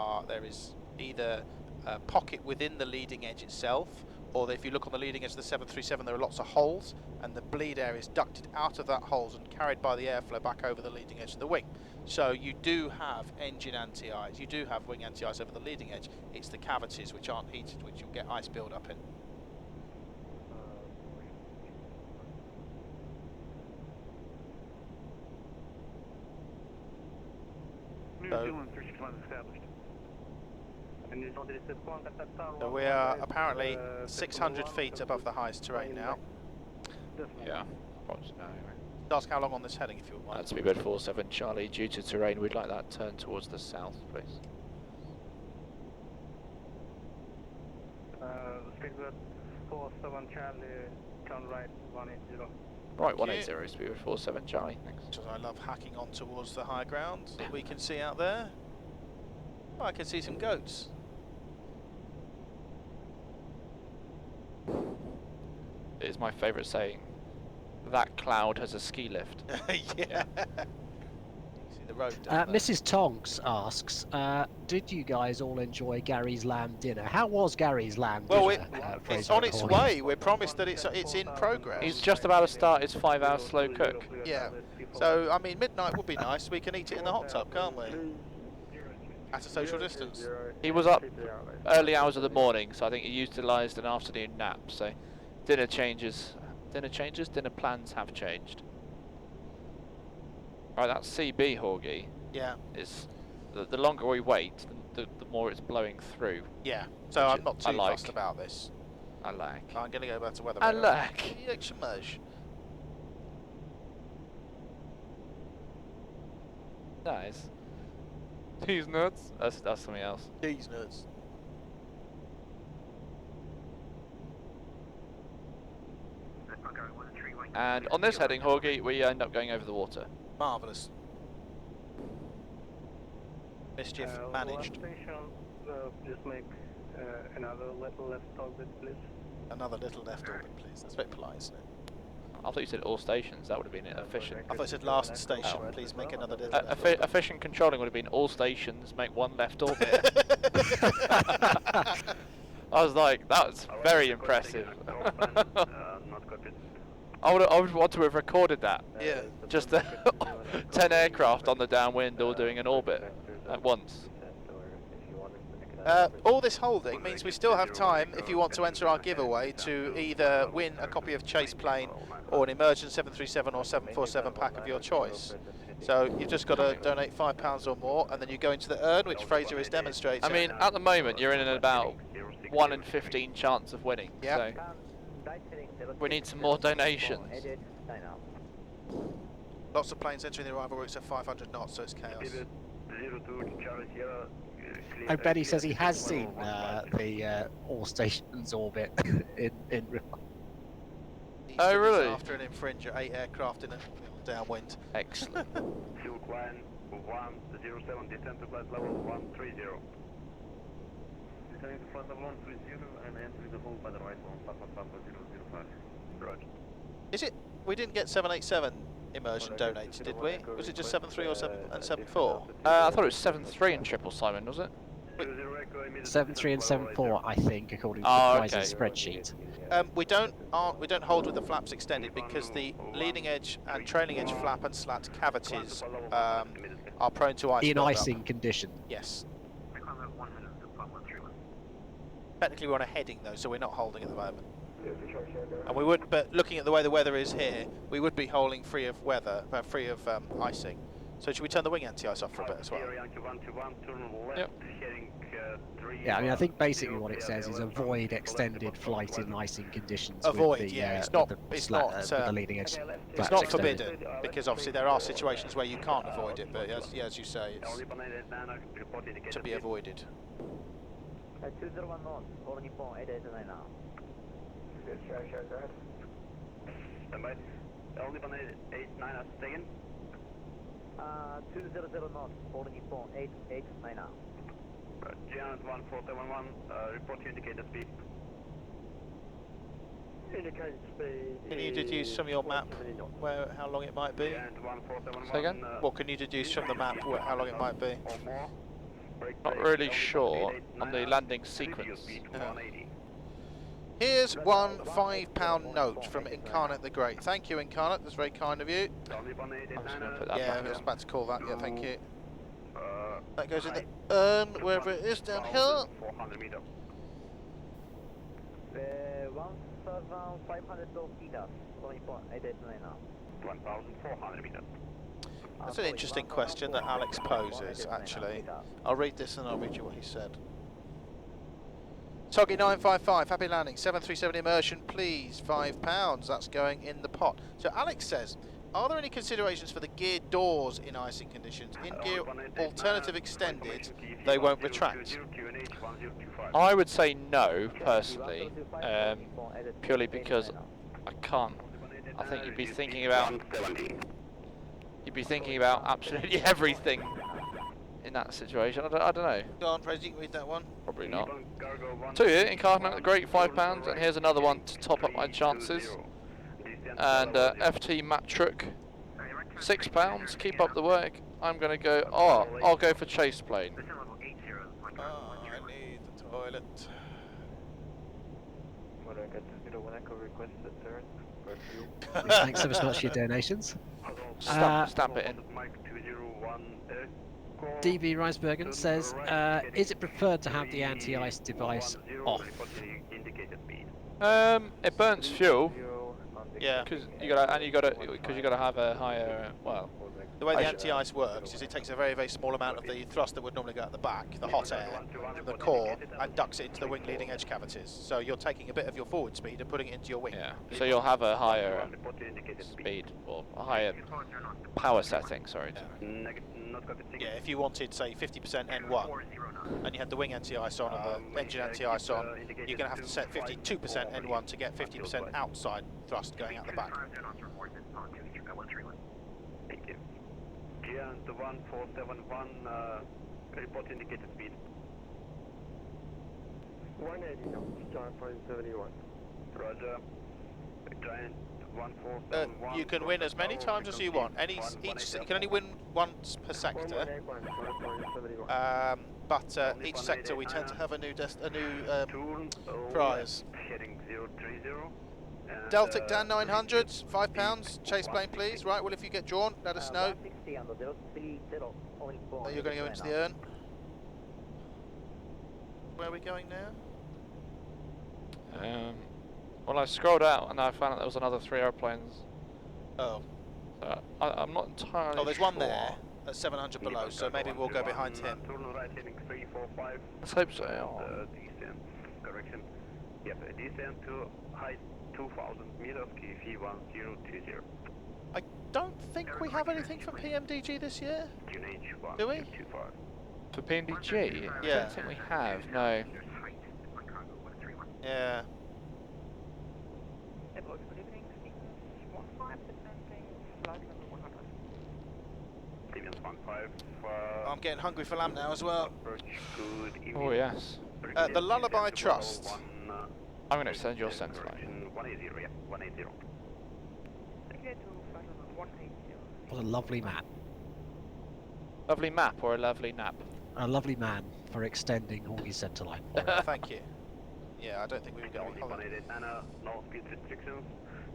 is either a pocket within the leading edge itself, or if you look on the leading edge of the 737, there are lots of holes, and the bleed air is ducted out of that holes and carried by the airflow back over the leading edge of the wing. So you do have engine anti-ice, you do have wing anti-ice over the leading edge. It's the cavities which aren't heated, which you'll get ice build up in. So we are apparently 600 feet above the highest terrain now. Yeah. What's now anyway? Ask how long on this heading if you want. That's Speedbird 47 Charlie. Due to terrain, we'd like that turned towards the south, please. Speedbird 47 Charlie, turn right 180. Right, 180, Speedbird 47 Charlie. Thanks. I love hacking on towards the high ground that we can see out there. Oh, I can see some goats. It is my favourite saying. That cloud has a ski lift. Yeah. You see the road down there. Mrs. Tonks asks, did you guys all enjoy Gary's lamb dinner? How was Gary's lamb dinner? Well, it's on its way. We're promised that it's in progress. He's just about to start his 5-hour slow cook. Yeah. So, I mean, midnight would be nice. We can eat it in the hot tub, can't we? At a social distance. He was up early hours of the morning, so I think he utilised an afternoon nap. So, dinner plans have changed. Right, that's CB Horgy. Yeah. Is the longer we wait, the more it's blowing through. Yeah. So I'm not too fussed about this. I like. I'm going to go back to weather. I like. Nice. These nuts. That's something else. These nuts. And on this heading, Horgy, we end up going over the water. Marvellous. Mischief managed. Just make another little left orbit, please. Another little left orbit, please. That's a bit polite, isn't it? I thought you said all stations. That would have been efficient. I thought you said last station. Please make another little left. Efficient controlling would have been all stations, make one left orbit. I was like, that's very impressive. I would want to have recorded that. Yeah. Just 10 aircraft on the downwind all doing an orbit at once. All this holding means we still have time, if you want to enter our giveaway, to either win a copy of Chase Plane or an Emergent 737 or 747 pack of your choice. So you've just got to donate £5 or more, and then you go into the urn, which Fraser is demonstrating. I mean, at the moment, you're in an about 1 in 15 chance of winning. Yep. So we need some more donations. Lots of planes entering the arrival routes at 500 knots, so it's chaos. Oh, Benny says he has seen the all stations orbit in real life. Oh, really? After an infringer, 8 aircraft in a downwind. Excellent. Silk line 107, descend to flight level 130. Descending to flight level 130 and entering the hole by the right one, Papa 005. Roger. Is it? We didn't get 787 immersion donated, did we? Was it just 73 or 7 and 74? I thought it was 73 in Triple Simon, was it? 7.3 and 7.4, I think, according to the Price's spreadsheet. We don't hold with the flaps extended because the leading edge and trailing edge flap and slat cavities are prone to ice in buildup. icing condition. Yes. Technically, we're on a heading though, so we're not holding at the moment. And we would, but looking at the way the weather is here, we would be holding free of weather, free of icing. So should we turn the wing anti-ice off for a bit as well? Yep. Yeah, I mean, I think basically what it says is avoid extended flight in icing conditions. Avoid, with the, yeah. It's with not. the leading edge. It's not forbidden because obviously there are situations where you can't avoid it, but as you say, it's to be avoided. 201 knots, all Nippon 889 now. Sure, go ahead. Standby. Only 89 as taken. 200 knots, all Nippon 889 now. Giant 14711, report your indicator speed. Indicate speed. Can you deduce from your map how long it might be? Say again? What can you deduce from the map how long it might be? Not really sure on the landing sequence. Here's one £5 note from Incarnate the Great. Thank you, Incarnate. That's very kind of you. I'm just going to put that Yeah, I back was in. about to call that. Yeah, thank you. That goes in the urn, wherever it is down here. 1,500 meters. 1,400 meters. That's an interesting question that Alex poses, actually. I'll read this and I'll read you what he said. Soggy955, happy landing. 737 immersion, please. £5. That's going in the pot. So Alex says, are there any considerations for the gear doors in icing conditions? In gear alternative extended, they won't retract. I would say no, personally, purely because I can't. I think you'd be thinking about absolutely everything in that situation. I don't know. Go on, Fraser, you can read that one. Probably not. To you, Incarnate the Great, £5, and here's another one to top up my chances. And FT Matrick, £6. Keep up the work. I'm gonna go. Oh, I'll go for chase plane. Oh, I need the toilet. Thanks ever so much for your donations. Stamp it in. DB Reisbergen says, is it preferred to have the anti-ice device off? It burns fuel. Yeah. Because you gotta have a higher well. The way the anti-ice works is it takes a very, very small amount of the thrust that would normally go at the back, the hot air, from the core, and ducts it into the wing leading edge cavities. So you're taking a bit of your forward speed and putting it into your wing. Yeah. So you'll have a higher speed or a higher power setting. Sorry. Yeah, if you wanted, say, 50% N1, and you had the wing anti-ice on and the engine anti-ice on, you're going to have to set 52% N1 to get 50% outside thrust going out the back. Thank you. Giant 1471, report indicated speed. 180 knots, Giant 571. Roger. Giant 1471. You can win as many times as you want. You can only win once per sector. But each sector we tend to have a new prize. Heading 030. Deltic Dan 900s, £5. Chase plane, please. Right. Well, if you get drawn, let us know. You're going to go into the urn. Where are we going now? Well, I scrolled out and I found out there was another 3 airplanes. Oh. So I'm not entirely. Oh, there's one there at 700 below, so maybe we'll go behind him. Let's hope so. Descent, correction. Yep, descent to height 2,000 meters, KV 1020. I don't think we have anything from PMDG this year. Do we? For PMDG? I Yeah. don't think we have, no. Yeah. I'm getting hungry for lamb now as well. Oh yes. The Lullaby Trust. I'm going to extend your centre line. 180, yeah, 180. What a lovely map. Lovely map or a lovely nap? A lovely man for extending Horgy's centre line. Thank you. Yeah, I don't think we were going to be following. No speed restrictions.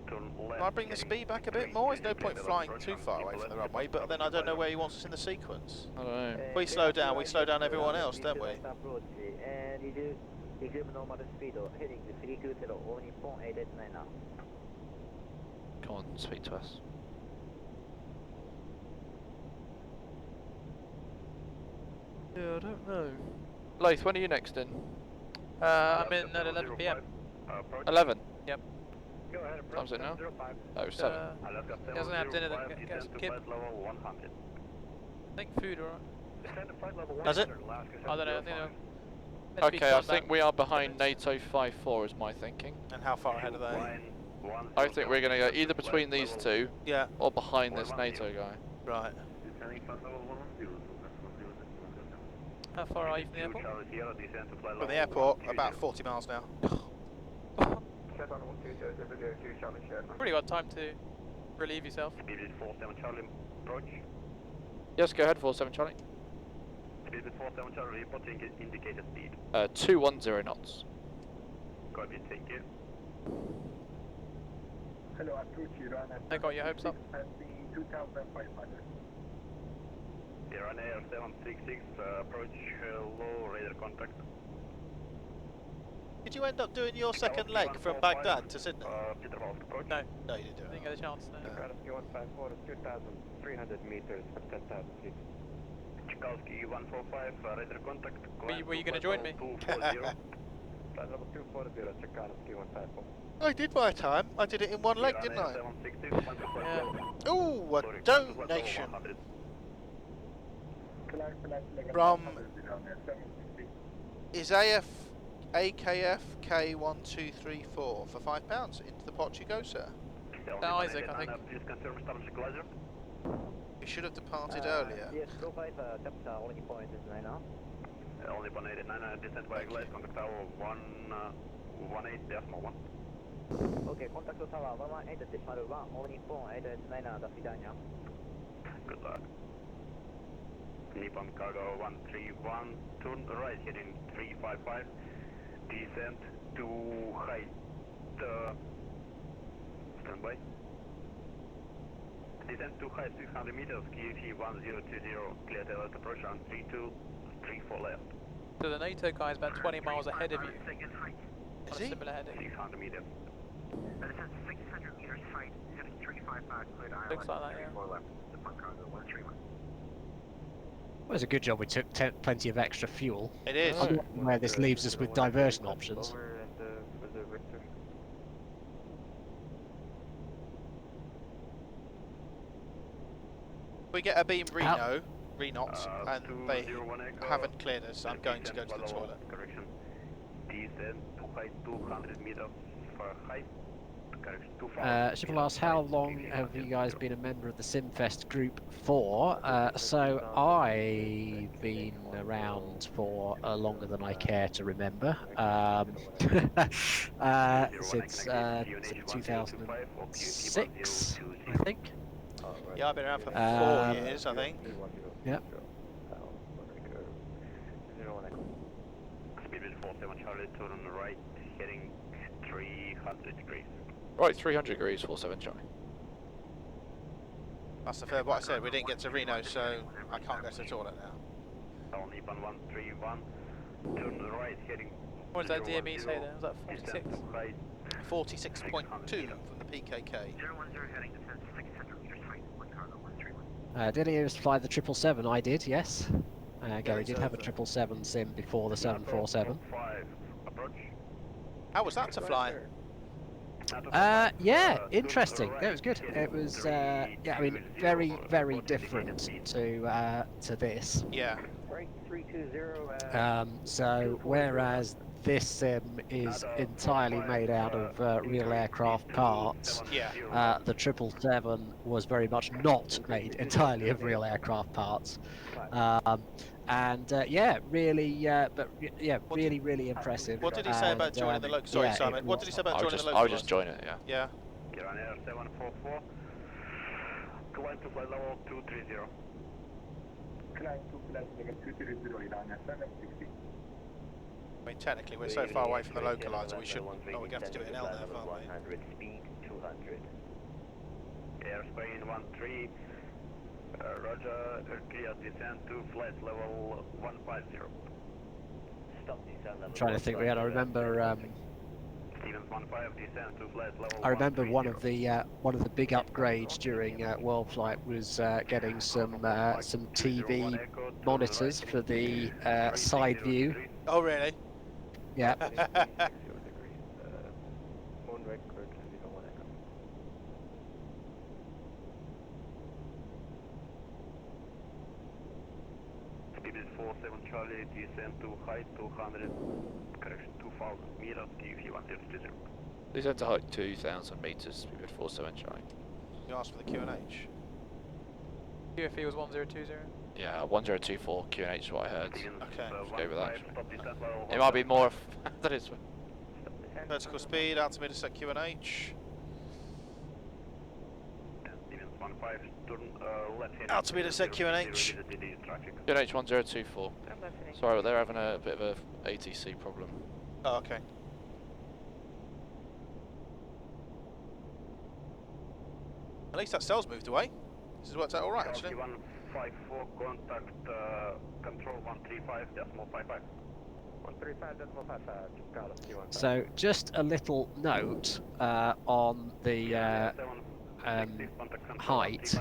Can I bring the speed back a bit more? There's no point flying too far away from the runway, but then I don't know where he wants us in the sequence. I don't know. We slow down everyone else, don't we? Come on, speak to us. Yeah, I don't know. Laith, when are you next in? I'm in at 11 PM. 11? Yep. Time's it now? Oh, 7. He doesn't have dinner that gets Kip. I think food, alright. Does it? I don't know, I think Okay, I think we are behind NATO 5-4 is my thinking. And how far ahead are they? I think we're going to go either between these two, yeah, or behind this NATO guy. Right. How far are you from the airport? From the airport, about 40 miles now. Pretty got time to relieve yourself. Speed 47 Charlie, approach. Yes, go ahead, 47 Charlie. Speed 47 Charlie, reporting indicated speed. 210 knots. Copy, thank you. Hello, Artucci, run at I got your hopes up. at the 2500. Iran Air 766, approach low radar contact. Did you end up doing your second leg from Baghdad to Sydney? Petropavlovsk approach. No. No, you didn't do it. Didn't get a chance. No. Tchaikovsky 154 to 2,300 meters at 10,000 feet. Tchaikovsky 145, radar contact. Were you going to join me? 240. Flight level 240, Tchaikovsky 154. I did my time. I did it in one leg, didn't I? Yeah. Ooh, a donation from Isaiah AKF K1234 for £5 into the pot you go, sir. Isaac, I think. Please confirm subject laser. You should have departed earlier. Yes, go fight, chapter, only point is 9 now. Only 189, descent by glide, contact tower 118.1. Okay, contact tower 118.1, only point 889, до свидания. Good luck. Nippon cargo 131, turn right heading 355, descent to height, standby. Descent to height 600 meters, QT 1020, clear to alert approach on 3234 left. So the NATO guy is about 20 miles ahead of you. Is On he? a similar heading. 600 meters. This is 600 meters height, heading 355, cleared island. Looks like that, yeah. 34 left, Nippon cargo 131. Well, it's a good job we took plenty of extra fuel. It is. I don't know where this leaves us with diversion options. We get a beam Renox, and they haven't cleared us. I'm going to go to the toilet. Correction. Descent to height 200 meters for height. Correction. Too far. Shipple asks, how long have you guys been a member of the Simfest group for? So I've been around for longer than I care to remember. Since 2006, I think. Yeah, I've been around for 4 years, I think. Yep. Speed 47 Charlie, turn on the right, heading 300 degrees. Right, 300 degrees, 47 Charlie. That's the third what I said. We didn't get to Reno, so I can't go to the toilet now. Nippon 131, turn on the right, heading. What does that DME say there? Was that 46? 46.2 from the PKK. 010 heading descent 600 meters height, one cargo 131. Did he fly the 777? I did, yes. Gary did have a 777 sim before the 747. How was that to fly? Yeah, interesting. It was good. It was, yeah, I mean, very, very different to this. Yeah. So whereas this sim is entirely made out of real aircraft parts, yeah. The 777 was very much not made entirely of real aircraft parts. And yeah, really, really impressive. What did he say about joining the local? Sorry, yeah, Simon. What did he say about joining the local? I would just join it, yeah. Yeah. Iran Air 744, climb to flight level 230. Climb to flight level 230, Iran Air 760. I mean, technically, we're so far away from the localizer, we shouldn't. Oh, we're going to have to do it in LNAV, aren't we? 100, speed 200. Air Spain 13. Roger, clear descent to flight level 150. Stop descent level. I'm trying to think. I remember. Stevens 15, descent to flight level. I remember one of the big upgrades during Worldflight was getting some TV monitors for the side view. Oh really? Yeah. Moon record 01 echo. Speed is 47 Charlie, descent to height 200, correction 2000 meters, QF 130. Descent to height 2,000 meters, speed 47 Charlie. You asked for the QNH. QFE was 1020. Yeah, 1024 QNH is what I heard. Okay. Let's go with that. It might be more if that is. Vertical speed, altimeter set QNH. Altimeter set QNH. QNH 1024. Sorry, but they're having a bit of a ATC problem. Oh, okay. At least that cell's moved away. This has worked out alright, actually. 154, contact control 135.55. 135.55. So just a little note on the height.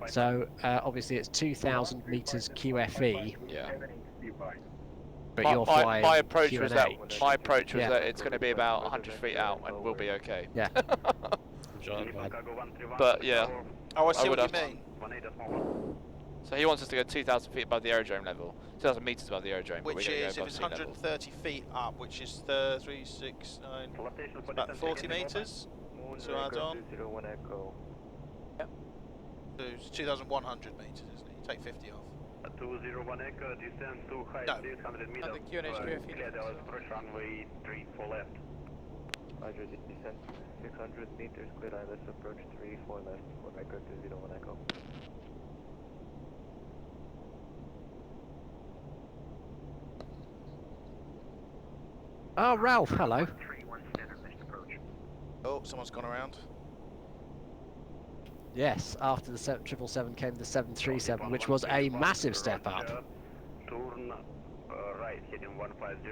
So obviously it's 2,000 meters QFE. Yeah. But you're flying my approach was that Yeah. that it's going to be about 100 feet out and we'll be okay. Yeah. But yeah. Oh, I see what you have mean. So he wants us to go 2,000 feet above the aerodrome level, 2,000 meters above the aerodrome. Which is, if it's 130 feet up, which is 3, 6, 9, about 40 meters to add on. Yep. So it's 2,100 meters, isn't it? You take 50 off. 201 Echo, descend to height 600 meters. And the QNH QFE. Clear the approach runway 34 left. Roger, descend 600 meters, clear ILS approach 34 left for Echo 201 Echo. Oh, Ralph, hello. Oh, someone's gone around. Yes, after the 777 came the 737, which was a massive step up. Turn right, heading 150,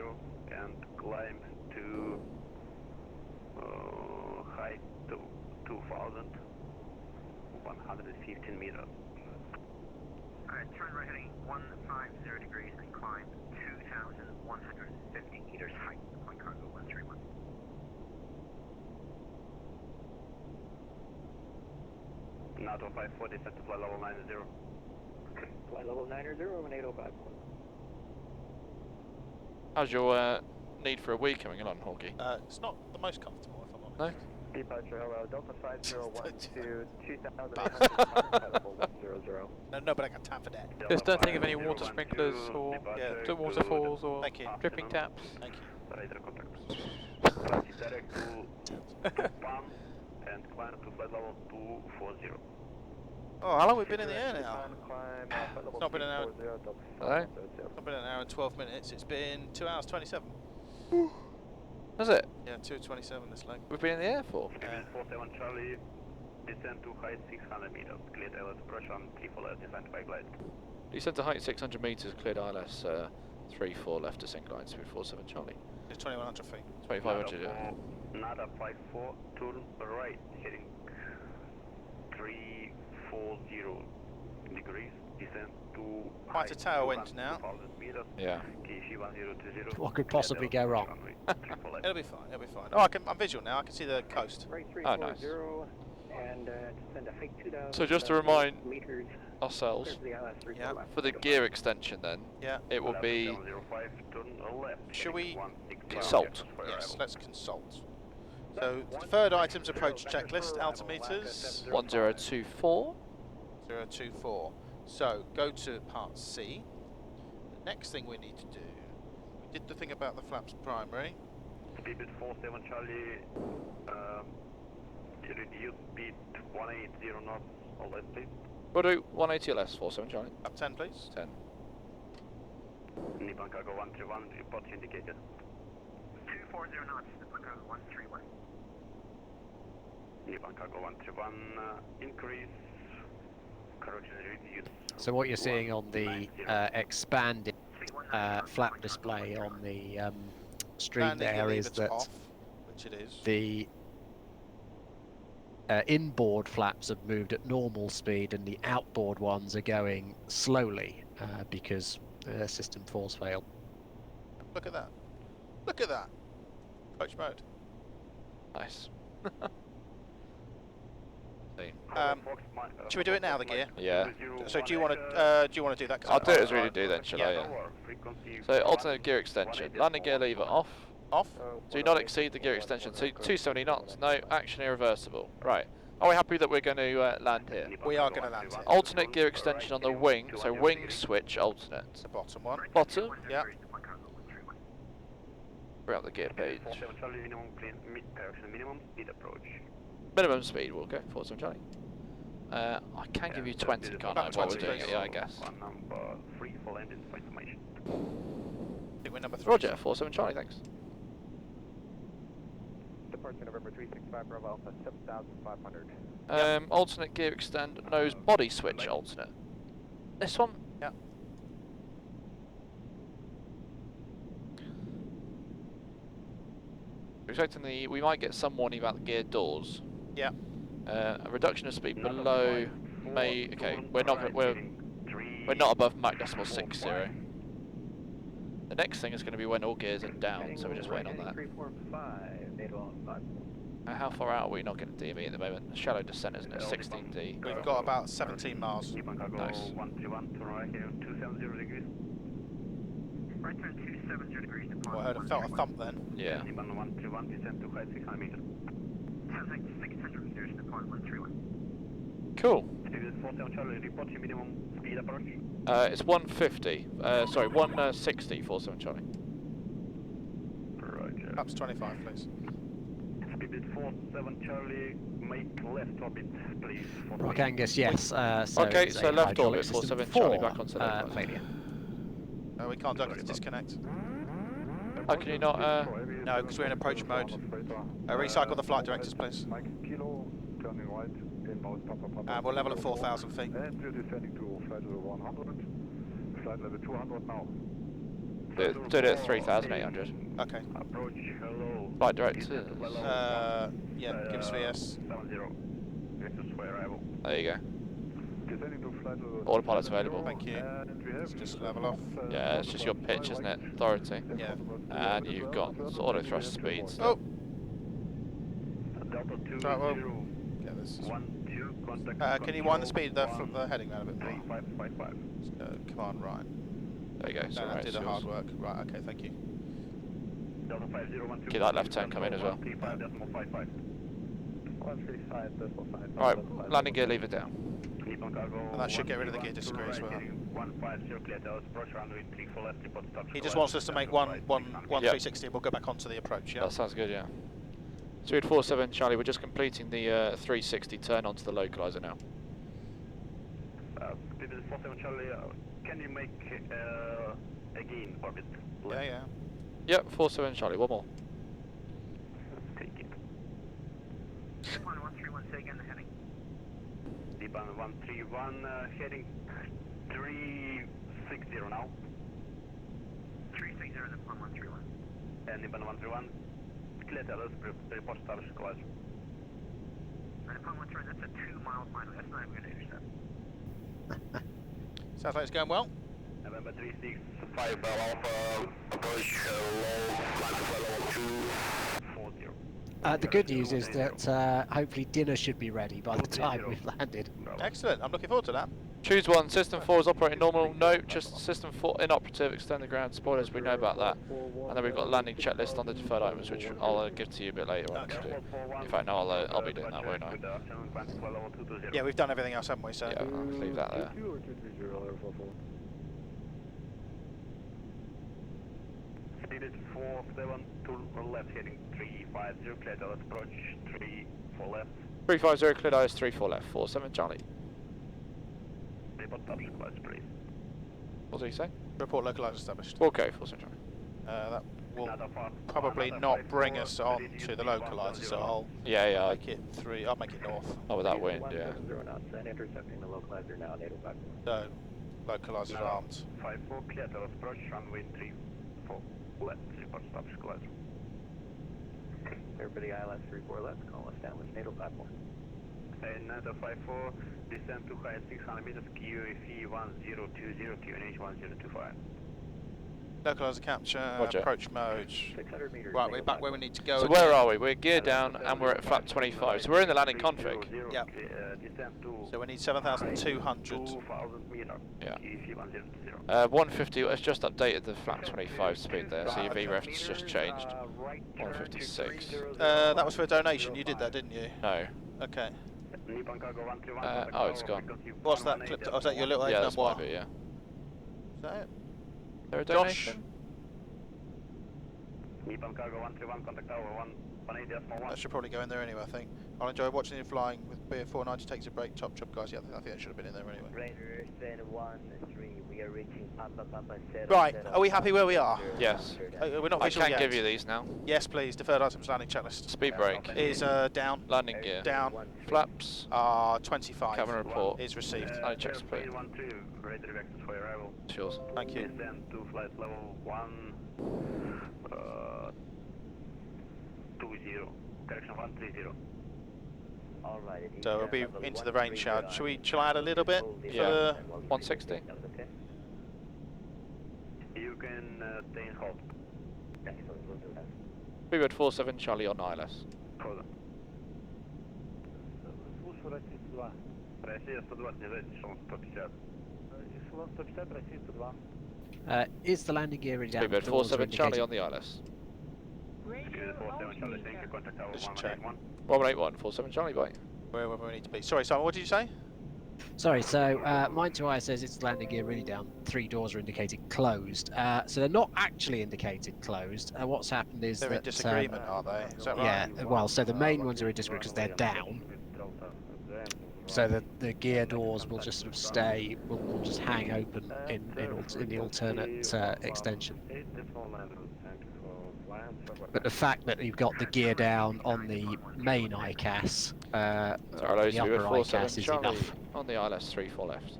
and climb to height to 2,115 meters. Alright, turn right heading 150 degrees and climb 2,150 meters height. Point cargo 131. NATO 540, set to fly level 90. Flight level 90, 1805. How's your need for a wee coming along, Horgy? It's not the most comfortable, if I'm honest. No? Departure, hello, Delta 5012 to 2,800, No, but I got time for that. Just don't think of any water sprinklers or waterfalls or Thank you. dripping taps. Thank you. Direct to PAN and climb to flight level 240. Oh, how long have we been in the air now? It's not been an hour. Hello? It's not been an hour and 12 minutes. It's been 2 hours 27. Has it? Yeah, 2:27 this leg. We've been in the air for? 47 Charlie, descend to height 600 meters. Clear ILS approach on 34 left, descent by glide. Descend to height 600 meters, cleared ILS 34 left descent glide, speed 47 Charlie. It's 2,100 feet. 2,500, yeah. Nada 54, turn right, heading 340 degrees, descend to Quite a tailwind now. Yeah. What could possibly go wrong? It'll be fine, it'll be fine. Oh, I'm visual now, I can see the coast. Oh, nice. And descend to height 2,000. So just to remind meters ourselves, Yeah. for the gear extension then, Yeah. it will be Should we consult. Yes, let's consult. So, third item's approach checklist, altimeters 1024. 024. So, go to part C. The next thing we need to do, we did the thing about the flaps primary. Speed 47 Charlie, to reduce speed 180 knots, all that please. We'll do 180 less, 47 Charlie. Up 10 please. 10. Nippon Cargo 131, report indicated. 240 knots, Nippon Cargo 131. Nippon Cargo 131, increase, correction reduce. So what you're seeing on the expanded flap display on the stream Landing there gear is lever's that off, which it is. the inboard flaps have moved at normal speed and the outboard ones are going slowly because system force failed. Look at that. Look at that. Approach mode. Nice. Should we do it now, the gear? Yeah. So do you want to do that? I'll do it as we do then, shall I? Yeah. So alternate gear extension. Landing gear lever off. Off. Do not exceed the gear extension. So 270 knots. No, action irreversible. Right. Are we happy that we're going to land here? We are going to land here. Alternate gear extension on the wing. So wing switch alternate. The bottom one. Bottom. Yeah. Bring up the gear page. 47 Charlie, minimum clean, correction, minimum speed approach. Minimum speed, we'll go. 47 Charlie. I can give you 20, can't I, while we're doing it, yeah, I guess. One number 3 for engine for information. I think we're number 3. Roger, 47 Charlie, thanks. Departure November 365 Bravo Alpha 7500. Alternate gear extend, nose body switch alternate. This one? Yeah. We're expecting we might get some warning about the gear doors. Yeah. A reduction of speed below okay, we're not above Mach decimal 60. The next thing is going to be when all gears are down, so we're just waiting on that. 345, How far out are we? Not getting DME at the moment. Shallow descent, isn't it? 16D. We've got about 17 miles. Nice. 131 to right here, 270 degrees. Right turn 270 degrees to Well, I felt a thump then. Yeah. 131, descent to height 600 meters. Sounds like 600 meters to point 131. Cool. 47 Charlie, report your minimum speed approach. It's 150. Sorry, 160, 47 Charlie. Roger. Perhaps 25, please. Speed 47 Charlie, make left orbit, please. Rock Angus, yes. So okay, it's so a left hydraulic orbit, system 47 Charlie, four, back onto left. failure. We can't do it, disconnect. Oh, can you not? No, because we're in approach mode. Recycle the flight directors, please. Mike Kilo, turning right, inbound Papa. And we'll level at 4,000 feet. And we're descending to flight level 100. Flight level 200 now. Do it at 3,800. Okay. Approach, hello. Flight directors. Yeah, give us VS. 70. This is where I will. There you go. Descending to flight level. Autopilot's available. Thank you. Let's just level off. Yeah, it's just your pitch, isn't it? Authority. Yeah. And you've got auto thrust speeds. Oh! Delta 2 Right, well, 0. get this. 1 2 contact. Can you wind the speed the heading around a bit more? 3555. Come on, right. There you go. So No, right, did the hard work. Right, okay, thank you. Delta 5012. Keep that left turn come in as well. 135.55. 135.55. Right, landing gear, leave it down. And that should get rid of the gear disagree as well. 150 clear to approach runway 3 for left, report stop. He just wants us to make one 360 and we'll go back onto the approach, yeah? That sounds good, yeah. 347 Charlie, we're just completing the 360 turn onto the localizer now. 47 Charlie, can you make again orbit left? Yeah. Yep, 47 Charlie, one more. Take it. Depan 131, say again the heading. Depan 131, heading 360 now. 360 Depan 131. And Depan 131, clear tell us, report status class. Depan 131, that's a 2 miles final, that's not even going to intercept. Sounds like it's going well. November 365 Alpha, approach low, flight level 240. The good news is that hopefully dinner should be ready by the time we've landed. Excellent, I'm looking forward to that. Choose one, system 4 is operating normal, no, just system 4 inoperative, extend the ground, spoilers, we know about that. And then we've got a landing checklist on the deferred items, which I'll give to you a bit later on to do. In fact, no, I'll be doing that, won't I? Yeah, we've done everything else, haven't we, so... Yeah, I'll leave that there. Speed is 47 to left, heading 350, clear to approach 3 for left. 350, clear eyes, 3 4 left, 47 Charlie. Report status class, please. What did he say? Report localizer established. Okay, 47 Charlie. That will probably not bring us on to the localizer, so I'll make it I'll make it north. Oh, with that wind, yeah. Intercepting the localizer now, NATO 5. So, localizer's armed. 54, clear to approach runway 3 for left, report status class. Everybody ILS 34 left, call us down with NATO platform. And NATO 54, descend to height 600 meters, QFE 1020, QNH 1025. Localizer capture, Roger. approach mode. 600 meters. Right, we're back where we need to go. So where are we? We're geared down and we're at flap 25. So we're in the landing config. Yeah. So we need 7,200. Yeah. 150, it's just updated the flap 25 speed there, so your VREF's just changed. 156. That was for a donation, you did that, didn't you? No. Okay. Oh, it's gone. What's that clip? Oh, is that your little Yeah, egg that's number might be, yeah. Is that it? There a Josh? donation? Nippon Cargo 131, contact tower 180.1. That should probably go in there anyway, I think. I'll enjoy watching you flying with Beer 490 takes a break. Top job, guys. Yeah, I think that should have been in there anyway. Raider 713, we are reaching Papa Papa 7. Right, are we happy where we are? Yes. We're not I visual can yet. give you these now. Yes, please. Deferred items landing checklist. Speed brake. Is down. Landing gear. Down. Flaps. 25. Cabin report. Is received. Landing checks complete. 12, ready to vectors for arrival. Cheers. Thank you. Descend to flight level 120, correction 130. Alright. So we'll be into the rain shower. Should we chill out a little bit? Yeah. 160. You can stay in hold. Excellent, we'll do that. Speedbird 47 Charlie on ILS. Hold on. Россия 102, снижайте эшелон 150. Эшелон 150, Россия 102. Is the landing gear in down? Speedbird Doors are 47 Charlie indicated. on the ILS. Speedbird 47 Charlie, thank you, contact tower Just check. 181. 181 47 Charlie, bye. Wherever we need to be. Sorry, Simon, what did you say? Sorry, so mine to I says it's the landing gear really down. 3 doors are indicated closed. So they're not actually indicated closed. What's happened is They're that in disagreement, are they? Is that right? yeah, well, so the main ones are in disagreement because they're down. So the gear doors will just sort of stay, will just hang open in the alternate extension. But the fact that you've got the gear down on the main ICAS, the upper ICAS is enough. On the ILS 34 left.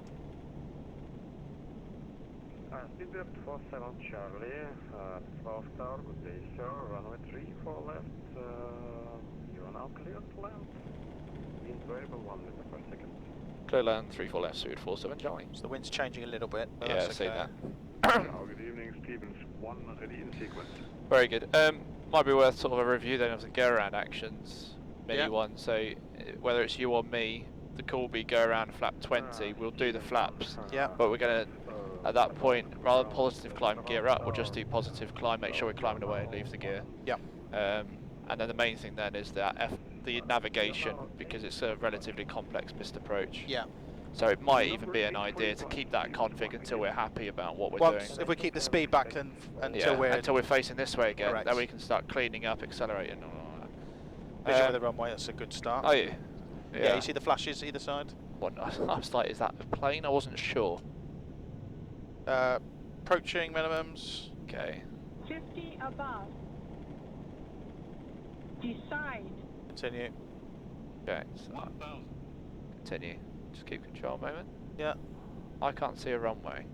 Speedbird 47 Charlie, 12 tower, good day sir, runway 34 left, you are now clear to land. Wind variable 1 meter per second. Clear land 34 left, Speedbird 47 Charlie. So the wind's changing a little bit. But Yeah, that's I've seen okay. that. Good evening, Stevens 1 ready in sequence. Very good. Might be worth sort of a review then of the go around actions, mini one. So whether it's you or me, the call will be go around flap 20. We'll do the flaps. Yeah. But we're gonna, at that point, rather than positive climb gear up, we'll just do positive climb. Make sure we're climbing away and leave the gear. Yeah. And then the main thing then is that the navigation, because it's a relatively complex missed approach. Yeah. So it might even be an idea to keep that config until we're happy about what we're Once, doing. if we keep the speed back until we're facing this way again, correct. then we can start cleaning up, accelerating. visual of the runway. That's a good start. Are you? Yeah. You see the flashes either side? What? I was like, is that a plane? I wasn't sure. Approaching minimums. Okay. 50 above. Decide. Continue. Okay. So continue. Just keep control a moment. Yeah. I can't see a runway.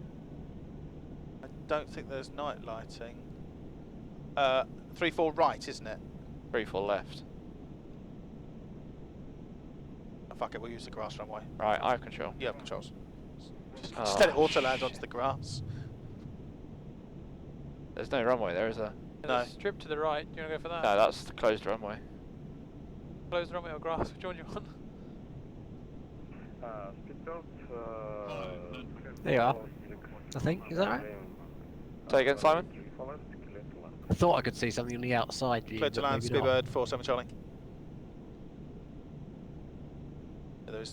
I don't think there's night lighting. 3-4 right, isn't it? 3-4 left. Oh, fuck it, we'll use the grass runway. Right, I have control. You have controls. Oh, Just let it auto land onto the grass. There's no runway there, is there? No. Strip to the right. Do you want to go for that? No, that's the closed runway. Close the runway or grass? Which one do you want? There you are. I think. Is that right? Say again, Simon? I thought I could see something on the outside view. Clear to but land, maybe not. Speedbird 47 Charlie.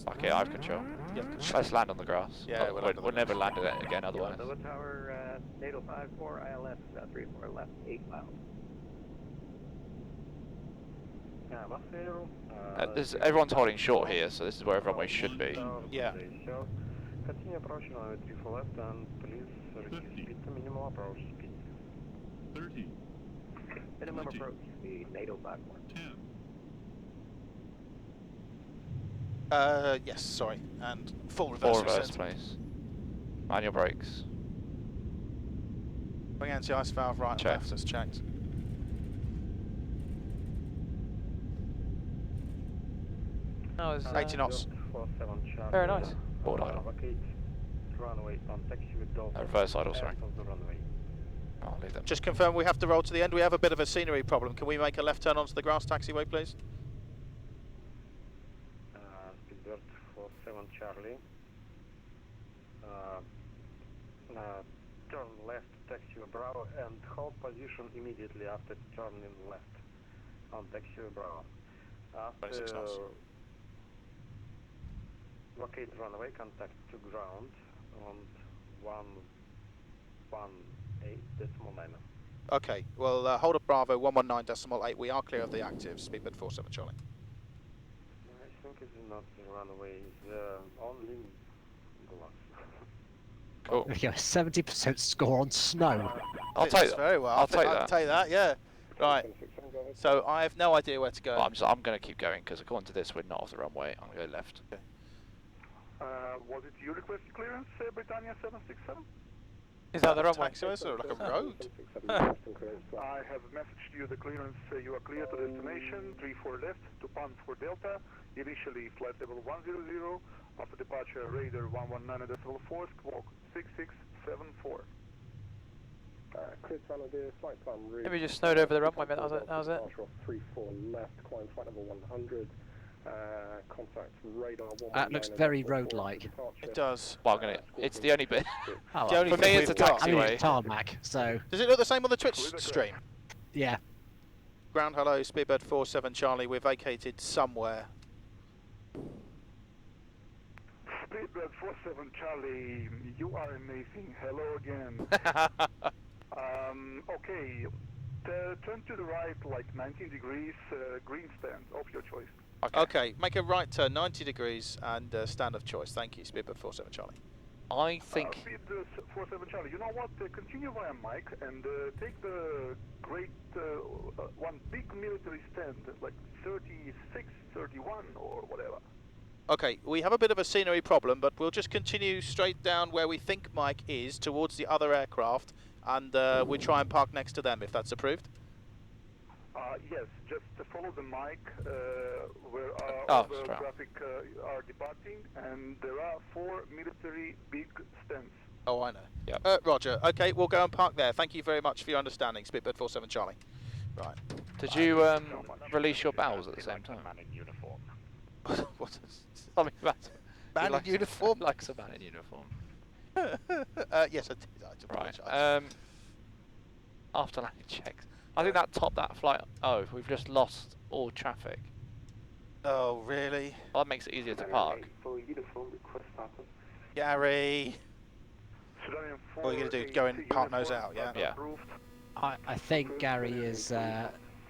Okay, I have control. Let's land on the grass. Yeah, we'll never land it again otherwise. Double tower, NATO 54, ILS 34 left, 8 miles. Everyone's holding short here, so this is where everyone should be. Yeah. Continue approaching on 34 left and please reduce speed to minimal approach speed. 30. Minimum approach speed, NATO 51. 10. Yes, sorry. And full reverse. Full reverse, please. Manual brakes. Bring anti-ice valve right and left, that's checked. No, it's 80 knots. Very nice. Board idle. Runway on taxi with Dolphin. Reverse idle, sorry. Of the runway. I'll leave them. Just confirm we have to roll to the end. We have a bit of a scenery problem. Can we make a left turn onto the grass taxiway, please? Speedbird 47 Charlie. Turn left, taxiway Bravo, and hold position immediately after turning left on taxiway Bravo. After locate runway, contact to ground on 118.9. Okay, well, hold up Bravo 119.8. We are clear of the active. Speedbird 47 Charlie. I think it's not the runway, it's only glass. Cool. We got a 70% score on snow. I'll take that. Very well. I'll take I'll that. take that, yeah. Right. So I have no idea where to go. Well, I'm going to keep going because according to this, we're not off the runway. I'm going to go left. Okay. Was it you requested clearance, Britannia 767? Is that the runway? Taxiways or like a road? I have messaged you the clearance. You are clear to destination. 34 left to pound for Delta. Initially flight level 100. After departure, radar 119.4. Squawk 6674. Chris Vanderdeer, flight plan route. Maybe just snowed over the runway, mate. That was it. 34 left, climb flight level 100. Contact radar 119. That looks very road-like. It does. Well, it's the only bit. Oh, The only for thing me, it's a we've got. I mean, taxiway. it's tarmac, so Does it look the same on the Twitch stream? yeah. Ground hello, Speedbird 47 Charlie. We're vacated somewhere. Speedbird 47 Charlie, you are amazing. Hello again. Okay, turn to the right like 19 degrees, green stand of your choice. Okay, make a right turn 90 degrees and stand of choice. Thank you, Speedbird 47 Charlie. I think. Speedbird 47 Charlie, you know what? Continue via Mike and take the great one big military stand, like 36, 31 or whatever. Okay, we have a bit of a scenery problem, but we'll just continue straight down where we think Mike is towards the other aircraft, and we try and park next to them if that's approved. Yes, just follow the mic where Oh, all the sorry. traffic are departing, and there are 4 military big stands. Oh, I know. Yep. Roger. Okay, we'll go and park there. Thank you very much for your understanding, Speedbird 47 Charlie. Right. Did you release your bowels at the same time? Man in uniform. What is I mean, that's man in uniform? Likes a man in uniform. Yes, I did. I do Right. apologise. After landing checks, I think that topped that flight. Oh, we've just lost all traffic. Oh, really? Well, that makes it easier to park. For uniform request status. Gary. What are you going to do? Go and park nose out, yeah? Yeah. I think Gary is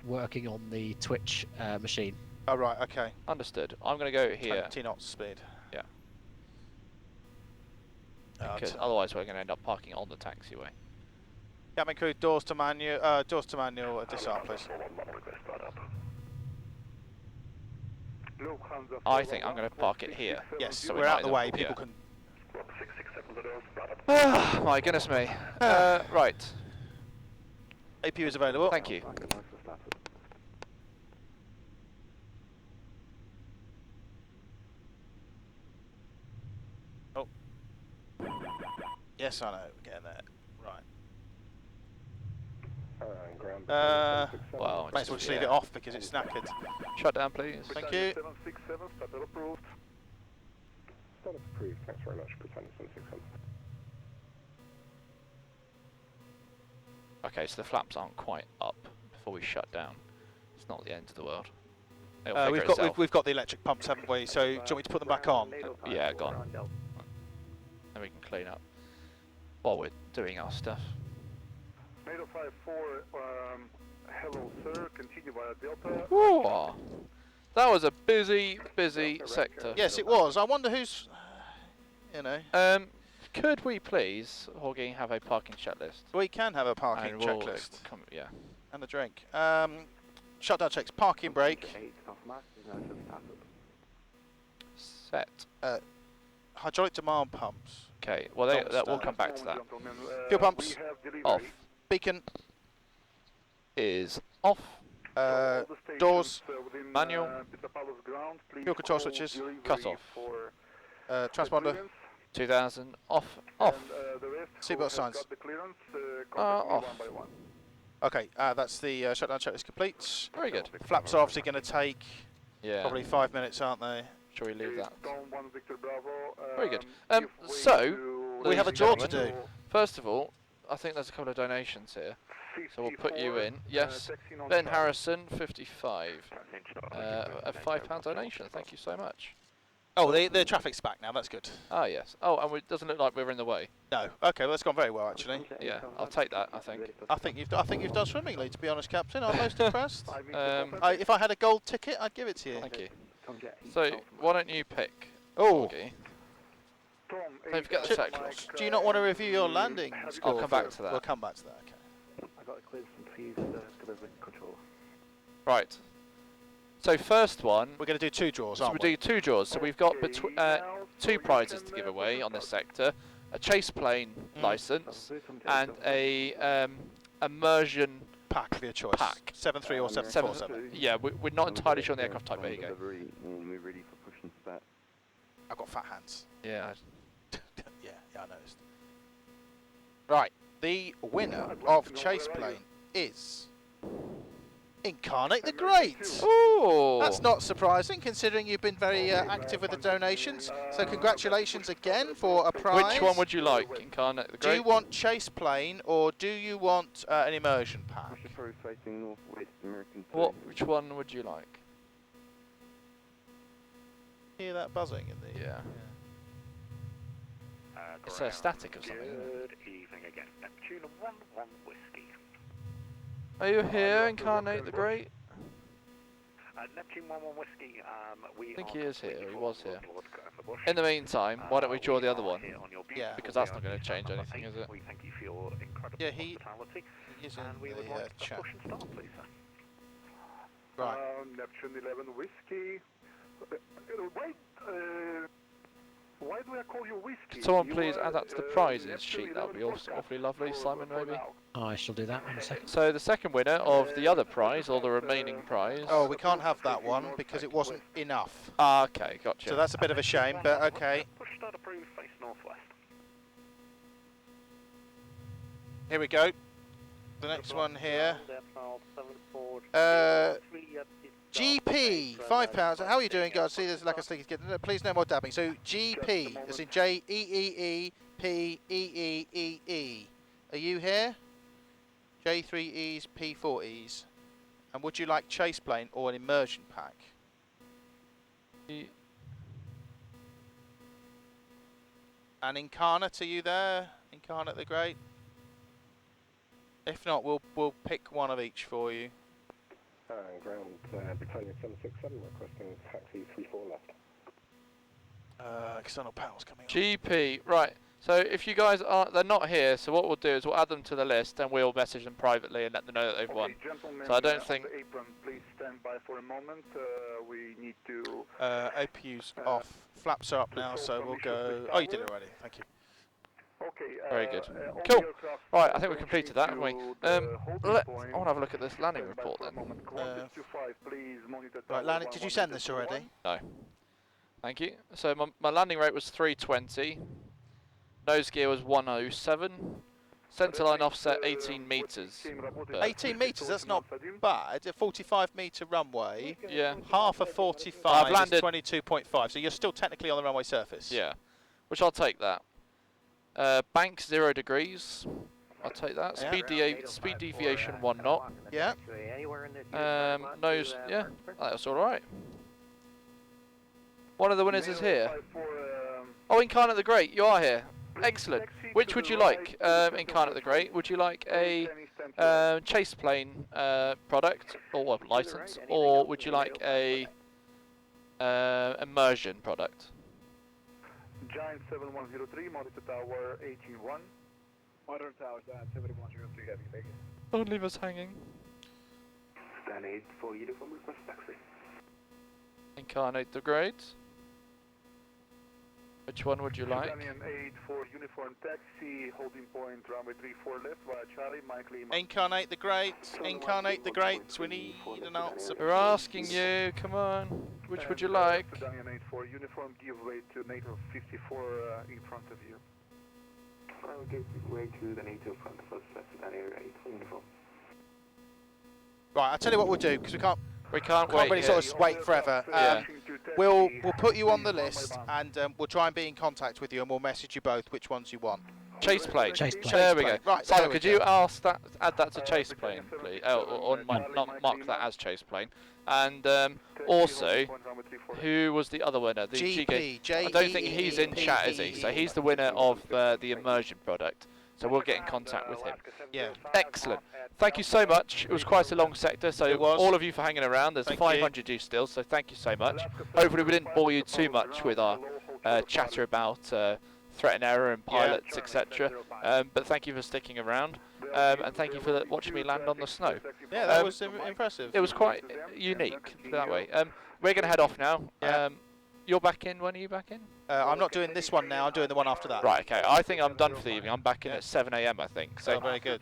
working on the Twitch machine. Oh, right, okay. Understood. I'm going to go here. 20 knots speed. Yeah. Oh, Because otherwise we're going to end up parking on the taxiway. Cabin crew, doors to manual, disarm, please. I think I'm going to park it here. Yes, so we're out of the way. yeah. People can. My goodness me. Right. APU is available. Thank you. Oh. Yes, I know. We're getting there. Right. Well, might as well just leave it off because it's knackered. Shutdown, please. Thank you. 767, starter approved. Starter approved, thanks very much, Britannia 7600. Okay, so the flaps aren't quite up before we shut down. It's not the end of the world. It'll figure itself. We've got the electric pumps, haven't we? So do you want me to put them back on? Yeah, gone. Then we can clean up while we're doing our stuff. NATO 54, hello sir, continue via Delta. Ooh, that was a busy sector. Yes, it was. I wonder who's, you know. Could we please, Horgy, have a parking checklist? We can have a parking And we'll checklist. Yeah. And a drink. Shutdown checks. Parking brake. Set. Hydraulic demand pumps. Okay. Well, we'll come back to that. Fuel pumps. Off. Beacon. Is off. Doors. Manual. Fuel control switches. Cut off. Transponder. 2000 off. Off. Seatbelt signs. Off. Okay, that's the shutdown checklist complete. Very good. Flaps are obviously going to take probably 5 minutes, aren't they? Shall we leave that? Bravo, Very good. So we have a tour to do. First of all, I think there's a couple of donations here, so we'll put you in. Yes, Ben Harrison, 55. A £5 donation. Thank you so much. Oh, the traffic's back now. That's good. Ah, yes. Oh, and it doesn't look like we're in the way. No. Okay, well, that's gone very well actually. Yeah, I'll take that. I think. I think you've done swimmingly, to be honest, Captain. I'm most impressed. Um, If I had a gold ticket, I'd give it to you. Thank you. So, why don't you pick? Oh. Horgy. Don't forget the Takeoff. Do you not want to review your landing? I'll come back to that. We'll come back to that. Okay. I got a clearance from please delivery control. Right. So first one. We're going to do 2 draws, So aren't we we? do 2 draws. So we've got 2 prizes to give away on this sector: a chase plane license and a immersion pack of your choice. 7.3 or 7.47. Yeah, we're not entirely sure on the aircraft type. There you go. We're ready for push and start. I've got fat hands. Yeah. yeah, I noticed. Right, the winner of Chase Plane is Incarnate the Great. Ooh. That's not surprising, considering you've been very active with the donations. So congratulations again for a prize. Which one would you like, Incarnate the Great? Do you want Chase Plane or do you want an immersion pack? Facing northwest American. Which one would you like? Hear that buzzing in the? Yeah. It's a static or something. Good evening again. Neptune 1-1 whiskey. Are you here, Incarnate the Great? Neptune 1-1 whiskey. I think he is here. He was here. In the meantime, why don't we draw the other one? Yeah. Because that's not going to change anything, is it? We thank you for your incredible hospitality. He's and we would like to push and start, please, sir. Right. Neptune 11 whiskey. Why do I call you whiskey? Could someone please add that to the prizes sheet? That would be awfully lovely. Simon, maybe? I shall do that in a second. So the second winner of the other prize, or the remaining prize... Oh, we can't have that one because it wasn't enough. Ah, okay, gotcha. So that's a bit of a shame, but okay. Push start approved, face northwest. Here we go. The next one here. GP, £5. How are you doing, guys? See, there's like a sticky. Please no more dabbing. So GP, as in JEEEPEEE. Are you here? J3Es, P4Es. And would you like chase plane or an immersion pack? And Incarnate, are you there? Incarnate the Great? If not, we'll pick one of each for you. Ground Battalion 767 requesting taxi 34 left. External power's coming on. GP, right. So if you guys they're not here, so what we'll do is we'll add them to the list and we'll message them privately and let them know that they've won. So I don't think... Apron, please stand by for a moment. We need to... APU's off. Flaps are up now, so we'll go... Oh, you did it already. Thank you. Okay, very good. Cool. Right, I think we've completed that, haven't we? I want to have a look at this landing report then. Right, landing. Did you send this already? No. Thank you. So my landing rate was 320. Nose gear was 107. Centerline offset 18 meters. 18 meters, that's not bad. A 45 meter runway. Yeah. Half of 45 I've landed is 22.5, so you're still technically on the runway surface. Yeah. Which I'll take that. Bank 0 degrees. I'll take that. Speed deviation 1 knot. Yeah. Nose. Yeah. That's all right. One of the winners is here. Oh, Incarnate the Great, you are here. Excellent. Which would you like, Incarnate the Great? Would you like a chase plane product or license, or would you like a immersion product? Giant 7103, monitor tower 181. Monitor tower 7103, heavy, thank you. Don't leave us hanging. Stand 8 for uniform request taxi. Incarnate the Great. Which one would you like? Battalion 8 for uniform taxi, holding point runway 34 left via Charlie, Mike Lima. Incarnate the Great, Incarnate the Great, we need an answer. We're asking you, come on. Which would you like? Battalion 8 for uniform, give way to NATO 54 in front of you. I'll give way to the NATO front of us, that's Battalion 8 for uniform. Right, I'll tell you what we'll do, because we can't wait really sort of wait forever. We'll put you on the list, and we'll try and be in contact with you, and we'll message you both which ones you want. Chase plane. Chase plane. There we go. Right, Simon, there we could go. you add that to chase plane, please? Or mark that as chase plane. And also, who was the other winner? The GP. I don't think he's in chat, is he? So he's the winner of the immersion product. So we'll get in contact with him. Yeah. Excellent. Thank you so much. It was quite a long sector, so all of you for hanging around. There's 500 you still, so thank you so much. Hopefully we didn't bore you too much with our chatter about threat and error and pilots, etc. But thank you for sticking around, and thank you for watching me land on the snow. Yeah, that was impressive. It was quite unique that way. We're going to head off now. Yeah. You're back in. When are you back in? I'm not doing this one now. I'm doing the one after that. Right. Okay. I think I'm done for the evening. I'm back in at 7 AM. I think. So very good.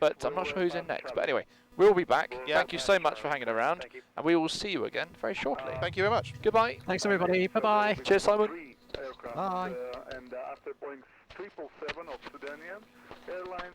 but I'm not sure who's in next. But anyway, we'll be back. Yeah. Thank you so much for hanging around, and we will see you again very shortly. Thank you very much. Goodbye. Thanks everybody. Bye bye. Cheers, Simon. Aircraft, Bye. and after Boeing 777 of Sudanian Airlines.